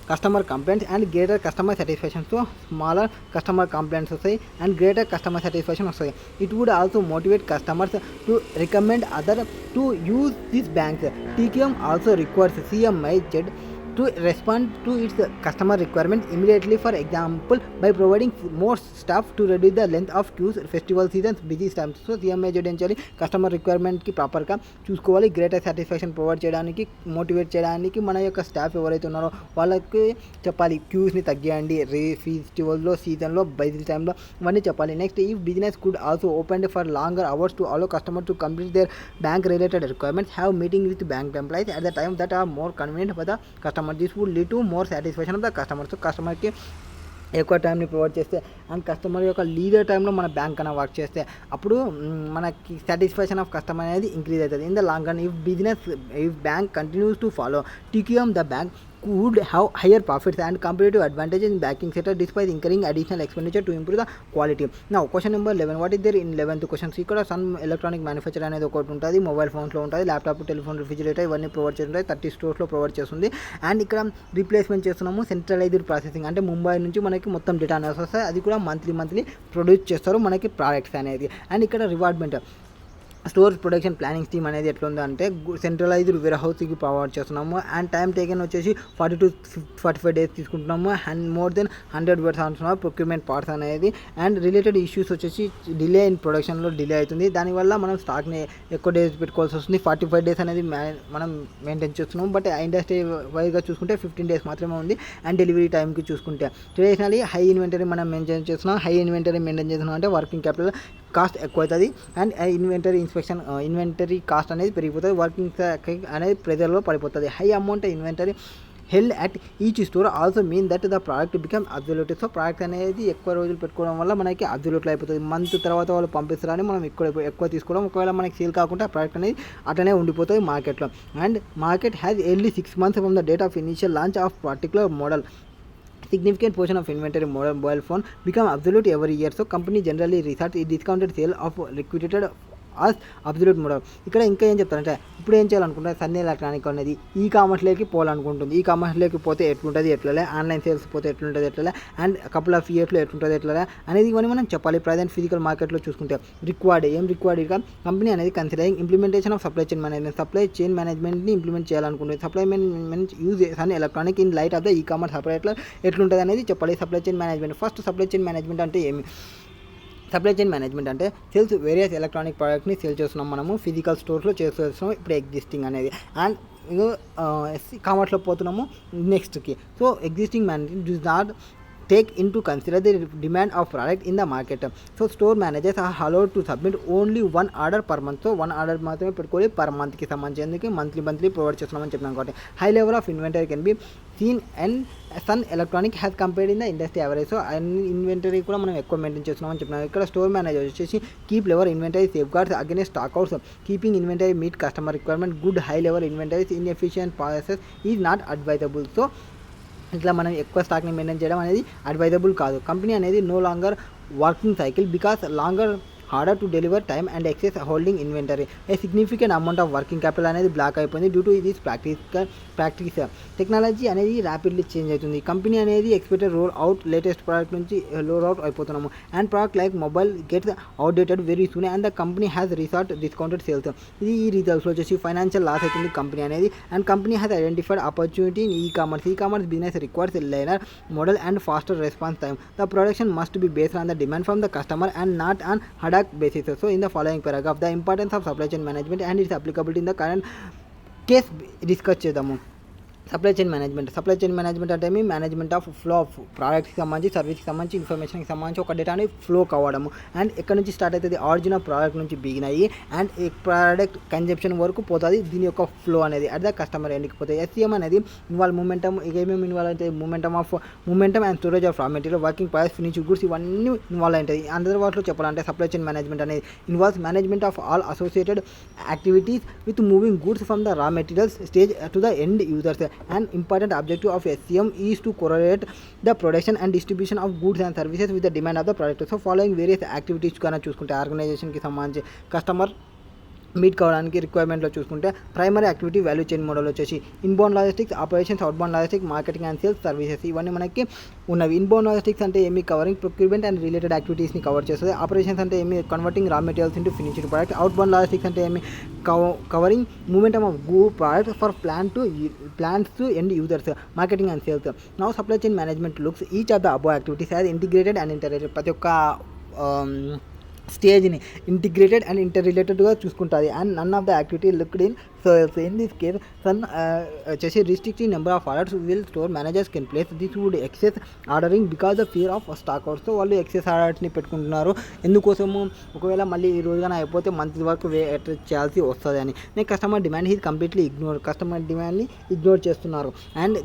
customer complaints and greater customer satisfaction. So smaller customer complaints వస్తాయి and greater customer satisfaction వస్తాయి. It would also motivate customers to recommend others to use these banks. TQM also requires CMA to respond to its customer requirement immediately. For example, by providing more staff to reduce the length of queues, festival seasons, busy times. So CMA ఏంచాలి customer రిక్వైర్మెంట్కి ప్రాపర్గా చూసుకోవాలి, greater satisfaction provide చేయడానికి, motivate చేయడానికి మన యొక్క staff ఎవరైతే ఉన్నారో వాళ్ళకి చెప్పాలి క్యూస్ని తగ్గియండి ఫెస్టివల్లో, సీజన్లో, బైజీ టైంలో ఇవన్నీ చెప్పాలి. నెక్స్ట్ ఈ business could also open for longer hours to allow customer to complete their bank related requirements, have meeting with bank employees at the time that are more convenient for the customer. This would lead to more satisfaction of the customer. So కస్టమర్కి ఎక్కువ టైంని provide చేస్తే and customer యొక్క leisure టైంలో మన bank కన్నా work చేస్తే అప్పుడు మనకి సాటిస్ఫాక్షన్ ఆఫ్ కస్టమర్ అనేది ఇంక్రీజ్ అవుతుంది. In the long run if bank continues to follow TQM, the bank could have higher profits and competitive advantages in banking sector despite incurring additional expenditure to improve the quality. Now question number 11, what is there in 11th question? ఇక్కడ sun electronic manufacture అనేది ఒకటి ఉంటుంది, mobile ఫోన్స్లో ఉంటుంది, laptop, telephone, refrigerator ఇవన్నీ provide చేస్తుంటాయి, 30 స్టోర్స్లో provide చేస్తుంది. And ఇక్కడ రీప్లేస్మెంట్ చేస్తున్నాము సెంట్రలైజ్డ్ ప్రాసెసింగ్, అంటే ముంబై నుంచి మనకి మొత్తం డేటా అనేది వస్తుంది, అది కూడా మంత్లీ ప్రొడ్యూస్ చేస్తారు మనకి ప్రోడక్ట్స్ అనేది. అండ్ ఇక్కడ రివార్డ్మెంట్ స్టోర్ ప్రొడక్షన్ ప్లానింగ్ స్కీమ్ అనేది ఎట్లా ఉందంటే సెంట్రలైజ్డ్ వేర్ హౌస్కి ప్రొవైడ్ చేస్తున్నాము. అండ్ టైం టేకెన్ వచ్చేసి 40 to 45 days తీసుకుంటున్నాము. అండ్ మోర్ దెన్ 100 వర్డ్స్ అంటున్నాము ప్రొక్యూర్మెంట్ పార్ట్స్ అనేది. అండ్ రిలేటెడ్ ఇష్యూస్ వచ్చేసి డిలే ఇన్ ప్రొడక్షన్లో డిలే అవుతుంది, దానివల్ల మనం స్టాక్ని ఎక్కువ డేస్ పెట్టుకోవాల్సి వస్తుంది. 45 days అనేది మనం మెయింటైన్ చేస్తున్నాము. బట్ ఇండస్ట్రీ వైజ్గా చూసుకుంటే 15 days మాత్రమే ఉంది. అండ్ డెలివరీ టైంకి చూసుకుంటే ట్రెడిషనల్లీ హై ఇన్వెంటరీ మనం మెయింటైన్ చేస్తున్నాం. హై ఇన్వెంటరీ మెయింటైన్ చేస్తున్నాం అంటే వర్కింగ్ క్యాపిటల్ కాస్ట్ ఎక్కువ అవుతుంది. అండ్ ఇన్వెంటరీ కాస్ట్ అనేది పెరిగిపోతుంది, వర్కింగ్ అనేది ప్రెజర్లో పడిపోతుంది. High amount inventory held at each store also mean that the product become absolute. So product అనేది ఎక్కువ రోజులు పెట్టుకోవడం వల్ల మనకి అబ్జల్యూట్లో అయిపోతుంది. మంత్ తర్వాత వాళ్ళు పంపిస్తారని మనం ఎక్కువ తీసుకోవడం, ఒకవేళ మనకి సేల్ కాకుండా ప్రోడక్ట్ అనేది అట్లనే ఉండిపోతుంది మార్కెట్లో. And market has early 6 months from the date of initial launch of particular model. Significant portion of inventory mobile phone become absolute every year. So company generally resort a discounted sale of liquidated as absolute model. ఇక్కడ ఇంకా ఏం చెప్తారంటే ఇప్పుడు ఏం చేయాలనుకుంటే sun electronic అనేది ఈ కామర్స్లోకి పోవాలనుకుంటుంది. ఈ కామర్స్లోకి పోతే ఎట్లుంటుంది ఎట్లలే, ఆన్లైన్ సేల్స్ పోతే ఎట్లుంటుంది ఎట్లలే, అండ్ కపుల్ ఆఫ్ ఇయర్స్లో ఎట్లుంటుంది ఎట్లలే అనేది ఇవన్నీ మనం చెప్పాలి. ప్రజెంట్ ఫిజికల్ మార్కెట్లో చూసుకుంటే రిక్వైర్డ్ ఇక కంపెనీ అనేది considering implementation of supply chain మేనేజ్మెంట్ని ఇంప్లిమెంట్ చేయాలనుకుంటుంది. Supply management use Sun electronic in light of the e commerce సపరేట్లో ఎట్లుంటుంది అనేది చెప్పాలి. Supply chain management, first supply chain management అంటే ఏమి? సప్లై చైన్ మేనేజ్మెంట్ అంటే సేల్స్ వేరియస్ ఎలక్ట్రానిక్ ప్రోడక్ట్ని సేల్ చేస్తున్నాం మనము, ఫిజికల్ స్టోర్స్లో చేస్తున్నాం ఇప్పుడు ఎగ్జిస్టింగ్ అనేది. అండ్ కామర్స్లో పోతున్నాము నెక్స్ట్కి. So existing management does not take into consider the demand of product in the market. So store managers are allowed to submit only one order per month. So one order మాత్రమే పెట్టుకోవాలి per మంత్కి సంబంధించి, monthly provide చేస్తున్నామని చెప్పినాం కాబట్టి. High level of inventory can be seen and Sun Electronic has compared in the industry average. So inventory కూడా మనం ఎక్కువ మెయింటైన్ చేస్తున్నామని చెప్పినాం. ఇక్కడ స్టోర్ మేనేజర్ వచ్చేసి keep level inventory safeguards against stock outs, keeping inventory meet customer requirement, good high level inventories in efficient process is not advisable. So ఇట్లా మనం ఎక్కువ స్టాక్ని మెయింటైన్ చేయడం అనేది అడ్వైజబుల్ కాదు. కంపెనీ అనేది no longer working cycle because longer harder to deliver time and excess holding inventory. A significant amount of working capital అనేది block అయిపోయింది due to this practice. Technology అనేది ర్యాపిడ్లీ చేంజ్ అవుతుంది. Company అనేది expected roll out latest product నుంచి roll out అయిపోతున్నాము. And product like mobile gets outdated very soon and the company has resort discounted sales. ఇది ఈ రిజల్ట్స్లో వచ్చేసి ఫైనాన్షియల్ లాస్ అవుతుంది కంపెనీ అనేది. And company has identified opportunity in e commerce business requires leaner model and faster response time. The production must be based on the demand from the customer and not on basis. So in the following paragraph the importance of supply chain management and its applicability in the current case discuss చేద్దాము. Supply chain management అంటే మీ management of flow of ప్రోడక్ట్కి సంబంధించి, సర్వీస్కి సంబంధించి, ఇన్ఫర్మేషన్కి సంబంధించి ఒక డేటాని flow కావడము. అండ్ ఎక్కడ నుంచి స్టార్ట్ అవుతుంది? ఆరిజినల్ ప్రోడక్ట్ నుంచి బిగిన్ అయ్యి అండ్ ఈ ప్రోడక్ట్ కన్జంప్షన్ వరకు పోతుంది. దీని యొక్క ఫ్లో అనేది అట్ ద కస్టమర్ ఎండ్కి పోతుంది. ఎస్సిఎం అనేది ఇన్వాల్వ్ మూమెంటమ్, ఏమేమి ఇన్వాల్వ్ అయితే momentum and storage of raw material, working price, finish goods ఇవన్నీ ఇన్వాల్వ్ అవుతుంది. అందరి వాటిలో చెప్పాలంటే సప్లై చైన్ మేనేజ్మెంట్ అనేది involves management of all associated activities with moving goods from the raw materials stage to the end users. An important objective of SCM is to correlate the production and distribution of goods and services with the demand of the product. So following various activities kana చూసుకుంటే organization కి సంబంధించి customer meet కావడానికి రిక్వైర్మెంట్లో చూసుకుంటే primary activity value chain model వచ్చేసి inbound logistics, operations, outbound logistics, marketing and sales, services ఇవన్నీ మనకి ఉన్నవి. ఇన్బౌండ్ లాజిస్టిక్స్ అంటే ఏమి కవరింగ్ ప్రొక్యూర్మెంట్ అండ్ రిలేటెడ్ యాక్టివిటీస్ని కవర్ చేస్తుంది. ఆపరేషన్స్ అంటే ఏమి converting raw materials into finished product. Outbound logistics అంటే ఏమి covering momentum of good products for plans to end users. Marketing and sales. Now supply chain management looks each of the above activities as integrated and interrelated. ప్రతి ఒక్క స్టేజ్ని integrated and ఇంటర్ రిలేటెడ్గా చూసుకుంటుంది. And none of the activity looked in in this case Sun వచ్చేసి restrictive number of orders will store managers can place. This would excess ordering because the fear of stock outs. So వాళ్ళు excess ఆర్డర్స్ని పెట్టుకుంటున్నారు ఎందుకోసము, ఒకవేళ మళ్ళీ ఈ రోజున అయిపోతే మంత్ వరకు చేయాల్సి వస్తుంది అని. Next customer demand is completely customer డిమాండ్ని ఇగ్నోర్ చేస్తున్నారు. And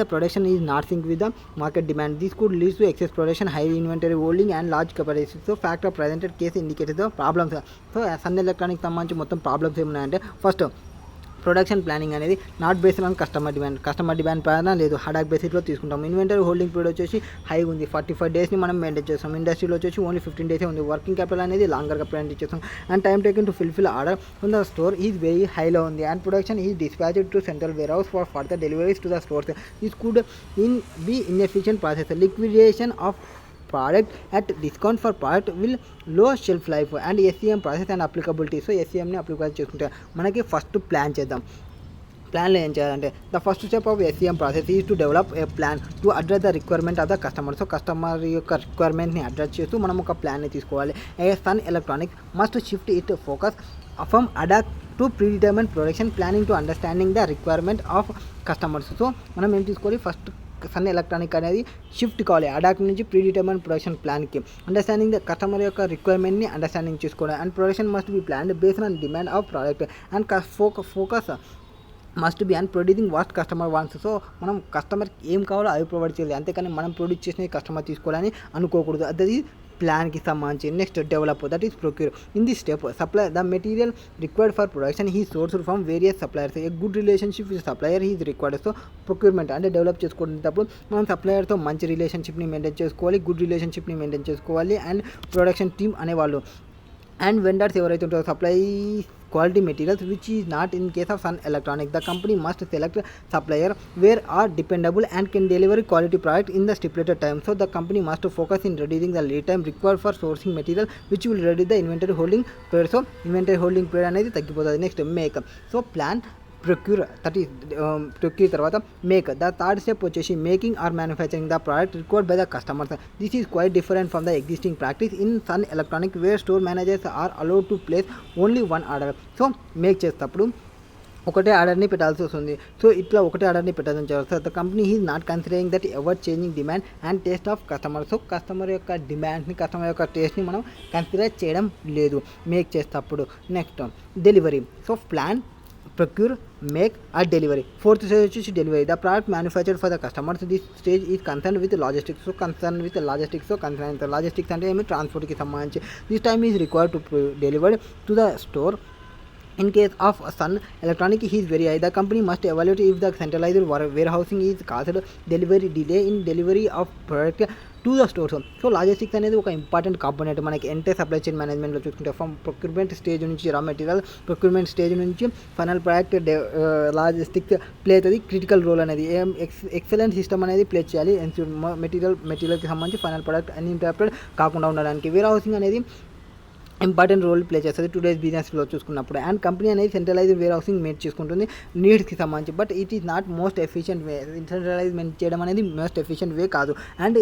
the production is not sync with the market demand. This could leads to excess production, high inventory holding and large capacity. So factor presented case indicated the problems. So Sun electronic సంబంధించి మొత్తం problems ఏమున్నాయంటే first production planning అనేది not based on customer demand పైన లేదు, ad hoc బేసిస్లో తీసుకుంటాం. Inventory holding period వచ్చేసి high ఉంది, 45 డేస్ని మనం మెయింటైన్ చేస్తాం. ఇండస్ట్రీలో వచ్చేసి ఓన్లీ 15 డేసే ఉంది. వర్కింగ్ క్యాపిటల్ అనేది లాంగర్గా ప్లాన్ చేస్తాం. And time taken to fulfil order from the store is very హైలో ఉంది. And production is dispatched to central warehouse for further deliveries to the stores. This could be inefficient process. Liquidation of product at discount for product will low shelf life and SCM process and applicability. So SCMని అప్లికేట్ చేసుకుంటే మనకి first plan చేద్దాం. ప్లాన్లో ఏం చేయాలంటే the first step of SCM process is to develop a plan to address the requirement of the customer. So customer యొక్క రిక్వైర్మెంట్ని అడ్రస్ చేస్తూ మనం ఒక ప్లాన్ని తీసుకోవాలి. Sun electronic must shift it focus from adapt to predetermine production planning to understanding the requirement of customers. So మనం ఏం తీసుకోవాలి, ఫస్ట్ సన్ ఎలక్ట్రానిక్ అనేది షిఫ్ట్ కావాలి అడాప్ట్ నుంచి ప్రీడిటర్మైన్ ప్రొడక్షన్ ప్లాన్కి. అండర్స్టాండింగ్ ద కస్టమర్ యొక్క రిక్వైర్మెంట్ని అండర్స్టాండింగ్ చేసుకోవాలి. And production must B planned based on demand of product and focus must be and producing what customer wants. So మనం కస్టమర్కి ఏం కావాలో అవి ప్రొవైడ్ చేయాలి, అంతేకాని మనం ప్రొడ్యూస్ చేసినవి కస్టమర్ తీసుకోవాలని అనుకోకూడదు. అది ప్లాన్కి సంబంధించి. Next develop, that is procure. In this step supply the material required for production he sourced from various suppliers. A good relationship with supplier he's required. So procurement అంటే డెవలప్ చేసుకునేటప్పుడు మనం సప్లయర్తో మంచి రిలేషన్షిప్ని మెయింటైన్ చేసుకోవాలి, గుడ్ రిలేషన్షిప్ని maintain చేసుకోవాలి. And production team అనేవాళ్ళు అండ్ వెండర్స్ ఎవరైతే ఉంటారో supply quality materials, which is not in case of Sun Electronics. The company must select supplier where are dependable and can deliver quality product in the stipulated time. So the company must focus in reducing the lead time required for sourcing material, which will reduce the inventory holding period. So inventory holding period అనేది తగ్గిపోతుంది. Next make. So plan, procure, that is procure తర్వాత make. The third step వచ్చేసి making or manufacturing the product required by the customers. This is quite different from the existing practice in Sun Electronic where store managers are allowed to place only one order. So make చేసేటప్పుడు ఒకటే ఆర్డర్ని పెట్టాల్సి వస్తుంది. So ఇట్లా ఒకటే ఆర్డర్ని పెట్టాల్సి వస్తుంది. The company is not considering that ever changing demand and taste of customer. So customer యొక్క డిమాండ్ని, కస్టమర్ యొక్క టేస్ట్ని మనం కన్సిడర్ చేయడం లేదు మేక్ చేసేటప్పుడు. Next delivery. So plan, procure, make or delivery. Fourth stage is delivery. The product manufactured for the customers. This stage is concerned with logistics. So concerned with logistics. So concerned with logistics అంటే ఏమి ట్రాన్స్పోర్ట్కి సంబంధించి. This time is required to deliver to the store. In case of Sun Electronic, he is very high. The company must evaluate if the centralized warehousing is caused delivery delay in delivery of product to the stores. So logistics అనేది ఒక important component మనకి entire supply chain మేనేజ్మెంట్లో చూసుకుంటే from procurement stage నుంచి రా material procurement stage నుంచి final product logistics play అవుతుంది critical role అనేది. ఎక్సలెంట్ సిస్టమ్ అనేది ప్లే చేయాలి మెటీరియల్కి సంబంధించి ఫైనల్ ప్రోడక్ట్ అన్ఇంటరప్టెడ్ కాకుండా ఉండడానికి. వేర్ హౌసింగ్ అనేది ఇంపార్టెంట్ రోల్ ప్లే చేస్తుంది టుడేస్ బిజినెస్లో చూసుకున్నప్పుడు. అండ్ కంపెనీ అనేది సెంట్రలైజ్డ్ వేర్ హౌసింగ్ మేడ్ చేసుకుంటుంది నీడ్స్కి సంబంధించి. But it is not most efficient way. సెంట్రలైజ్మెంట్ చేయడం అనేది మోస్ట్ ఎఫిషియంట్ వే కాదు. అండ్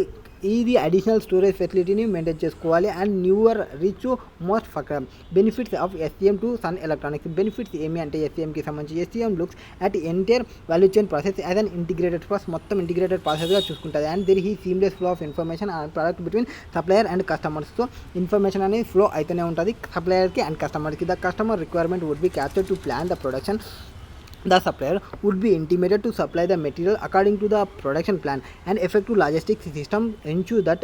ఇది అడిషనల్ స్టోరేజ్ ఫెసిలిటీని మెయింటైన్ చేసుకోవాలి. అండ్ న్యూవర్ రిచ్ మోస్ట్ ఫకర్ benefits of SCM to Sun electronics. Benefits ఏమి అంటే SCMకి సంబంధించి SCM looks at entire value chain process as an integrated process. మొత్తం ఇంటిగ్రేటెడ్ ప్రాసెస్గా చూసుకుంటుంది. And there is seamless flow of information and product between supplier and customers. So information అనేది flow అయితేనే ఉంటుంది సప్లయర్కి అండ్ కస్టమర్కి. The customer requirement would be captured to plan the production. The supplier would be intimated to supply the material according to the production plan. And effective logistics system ensure that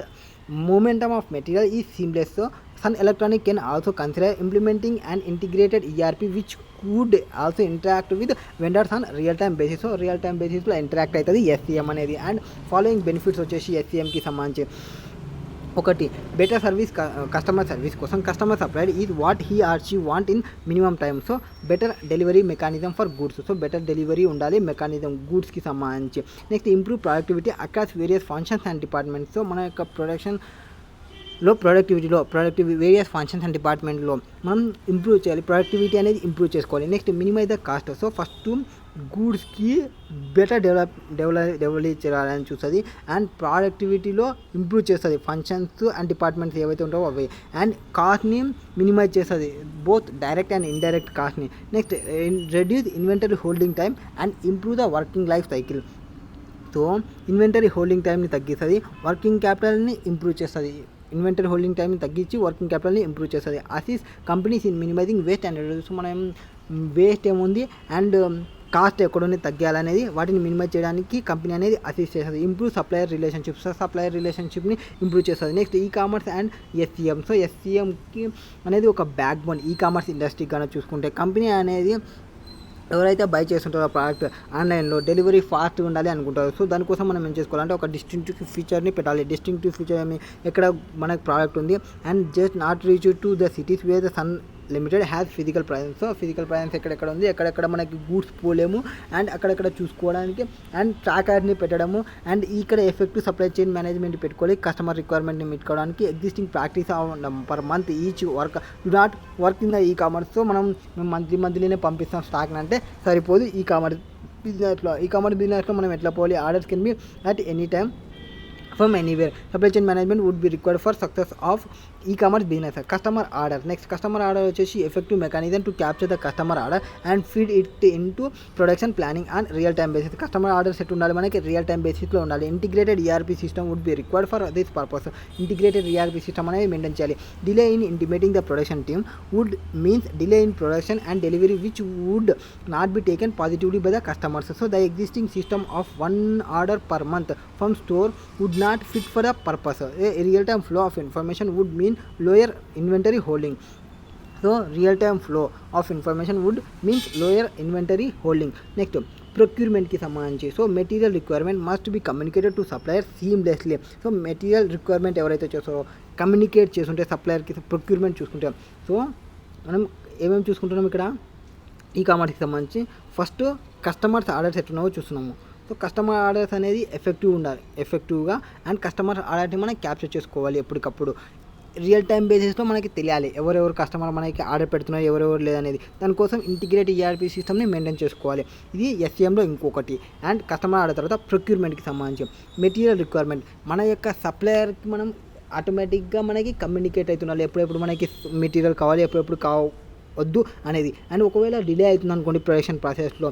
momentum of material is seamless. So Sun Electronic can also consider implementing an integrated ERP which could also interact with vendors on real-time basis. So real-time basis లో interact అవుతుంది SCM అనేది. And following benefits వచ్చేసి SCMకి సంబంధించి ఒకటి better service. Customer service కోసం customer supplied is what he or she want in minimum time. So better delivery mechanism for goods. So better delivery ఉండాలి mechanism గూడ్స్కి సంబంధించి. Next improve productivity across various functions and departments. So మన యొక్క productivity various functions and డిపార్ట్మెంట్లో మనం improve చేయాలి. Productivity అనేది improve చేసుకోవాలి. Next minimize the cost. So first గూడ్స్కి బెటర్ డెవలప్ చేయాలని చూస్తుంది. అండ్ ప్రొడక్టివిటీలో ఇంప్రూవ్ చేస్తుంది ఫంక్షన్స్ అండ్ డిపార్ట్మెంట్స్ ఏవైతే ఉంటావో అవి. అండ్ కాస్ట్ని మినిమైజ్ చేస్తుంది బోత్ డైరెక్ట్ అండ్ ఇండైరెక్ట్ కాస్ట్ని. Next reduce inventory holding time and improve the working life cycle. So inventory holding టైంని తగ్గిస్తుంది, వర్కింగ్ క్యాపిటల్ని ఇంప్రూవ్ చేస్తుంది. ఇన్వెంటరీ హోల్డింగ్ టైంని తగ్గించి వర్కింగ్ క్యాపిటల్ని ఇంప్రూవ్ చేస్తుంది. అసిస్ companies in minimizing waste and reduce. మనం వేస్ట్ ఏముంది అండ్ కాస్ట్ ఎక్కడోనే తగ్గాలనేది వాటిని మినిమైజ్ చేయడానికి కంపెనీ అనేది అసిస్ట్ చేస్తుంది. ఇంప్రూవ్ సప్లయర్ రిలేషన్షిప్ని ఇంప్రూవ్ చేస్తుంది. Next e commerce and SCM. So SCMకి అనేది ఒక backbone e commerce industry కానీ చూసుకుంటే కంపెనీ అనేది ఎవరైతే బై చేస్తుంటారో ప్రోడక్ట్ ఆన్లైన్లో డెలివరీ ఫాస్ట్గా ఉండాలి అనుకుంటారు. సో దానికోసం మనం ఏం చేసుకోవాలంటే ఒక డిస్టింక్టివ్ ఫీచర్ని పెట్టాలి. డిస్టింక్టివ్ ఫీచర్ ఎక్కడ మనకు ప్రోడక్ట్ ఉంది and just not reach to the cities where the Sun Limited has physical presence. So physical presence ఎక్కడెక్కడ ఉంది, ఎక్కడెక్కడ మనకి గూడ్స్ పోలేము అండ్ అక్కడెక్కడ చూసుకోవడానికి అండ్ ట్రాకర్ని పెట్టడము అండ్ ఇక్కడ ఎఫెక్టివ్ సప్లై చైన్ మేనేజ్మెంట్ పెట్టుకోవాలి. కస్టమర్ రిక్వైర్మెంట్ని మీట్టుకోవడానికి existing practice per month each work do not work in the e commerce. So మనం మంత్లీనే పంపిస్తాం స్టాక్ని అంటే సరిపోదు. ఈ కామర్స్ బిజినెస్లో మనం ఎట్లా పోవాలి, orders can be at any time from anywhere. Supply chain management would be required for success of e-commerce business. Customer order. Next, customer order వచ్చేసి effective mechanism to capture the customer order and feed it into production planning on real time basis. Customer order set ఉండాలి, మనకి real time బేసిస్లో ఉండాలి. Integrated ERP system would be required for this purpose. Integrated ERP system అనేది maintain చేయాలి. Delay in intimating the production team would means delay in production and delivery which would not be taken positively by the customers. So the existing system of 1 order per month from store would not fit for the purpose. A real-time flow of information would mean lower inventory holding. So real-time flow of information would mean lower inventory holding. Next, procurement की సంబంధించి so material requirement must be communicated to supplier seamlessly. So material requirement ఎవరైతే చేస్తారో communicate చేస్తుంటే సప్లయర్కి procurement చూసుకుంటాం. So మనం ఏమేమి చూసుకుంటున్నాం ఇక్కడ ఈ కామర్స్కి సంబంధించి ఫస్ట్ కస్టమర్స్ ఆర్డర్స్ ఎట్లున్నావో చూస్తున్నాము. సో కస్టమర్ ఆర్డర్స్ అనేది ఎఫెక్టివ్గా అండ్ కస్టమర్ ఆర్డర్ని మనం క్యాప్చర్ చేసుకోవాలి. ఎప్పటికప్పుడు రియల్ టైం బేసిస్లో మనకి తెలియాలి ఎవరెవరు కస్టమర్ మనకి ఆర్డర్ పెడుతున్నారు, ఎవరెవరు లేదనేది. దానికోసం ఇంటిగ్రేటెడ్ ERP సిస్టమ్ని మెయింటైన్ చేసుకోవాలి. ఇది SCMలో ఇంకొకటి. అండ్ కస్టమర్ ఆర్డర్ తర్వాత ప్రొక్యూర్మెంట్కి సంబంధించి మెటీరియల్ రిక్వైర్మెంట్ మన యొక్క సప్లయర్కి మనం ఆటోమేటిక్గా మనకి కమ్యూనికేట్ అవుతున్నారు ఎప్పుడెప్పుడు మనకి మెటీరియల్ కావాలి, ఎప్పుడెప్పుడు వద్దు అనేది. అండ్ ఒకవేళ డిలే అవుతుంది అనుకోండి ప్రొడక్షన్ ప్రాసెస్లో,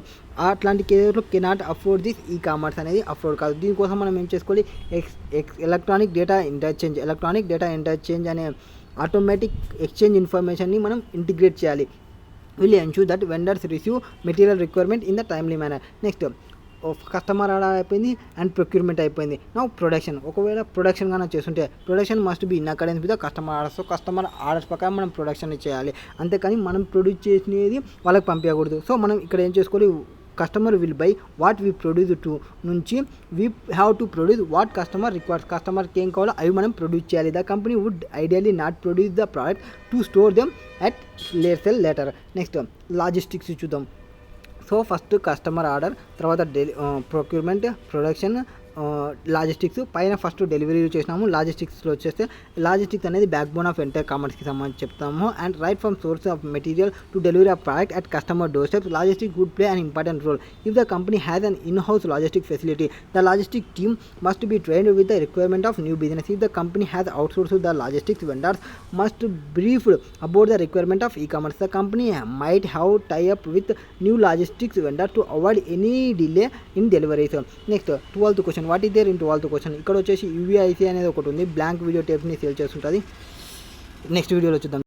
అట్లాంటి కేసులో cannot afford this e commerce అనేది అఫోర్డ్ కాదు. దీనికోసం మనం ఏం చేసుకోవాలి, ఎలక్ట్రానిక్ డేటా ఇంటర్చేంజ్ అనే ఆటోమేటిక్ ఎక్స్చేంజ్ ఇన్ఫర్మేషన్ని మనం ఇంటిగ్రేట్ చేయాలి. Will ensure that vendors receive material requirement in the timely manner. Next customer order అయిపోయింది అండ్ ప్రొక్యూర్మెంట్ అయిపోయింది. నా ప్రొడక్షన్ ఒకవేళ ప్రొడక్షన్ కానీ చేస్తుంటే production must be in accordance with the customer orders. So customer orders ప్రకారం మనం production చేయాలి, అంతేకాని మనం ప్రొడ్యూస్ చేసినది వాళ్ళకి పంపించకూడదు. సో మనం ఇక్కడ ఏం చేసుకోవాలి, customer will buy what we produce to నుంచి we have to produce what customer requires. కస్టమర్కి ఏం కావాలో అవి మనం ప్రొడ్యూస్ చేయాలి. The company would ideally not produce the product to store them at sell later. Next logistics చూద్దాం. So first customer order, తర్వాత procurement, production, logistics. పైన first delivery చేసినాము. లాజిస్టిక్స్లో వచ్చేస్తే లాజిస్టిక్స్ అనేది బ్యాక్ బోన్ ఆఫ్ ఎంటైర్ కామర్స్కి సంబంధించి చెప్తాము. And right from source of material to delivery of product at customer doorsteps, logistics would play an important role. If the company has an in-house logistic facility, the logistic team must be trained with the requirement of new business. If the company has outsourced the logistics, vendors must briefed about the requirement of e-commerce. The company might have tie up with new logistics vendor to avoid any delay in deliveries. Next 12th question, what is there in 12th question. ఇక్కడ వచ్చేసి UVIC అనేది ఒకటి ఉంది, blank video టేప్ని sale చేస్తుంటుంది. Next వీడియోలో చూద్దాం.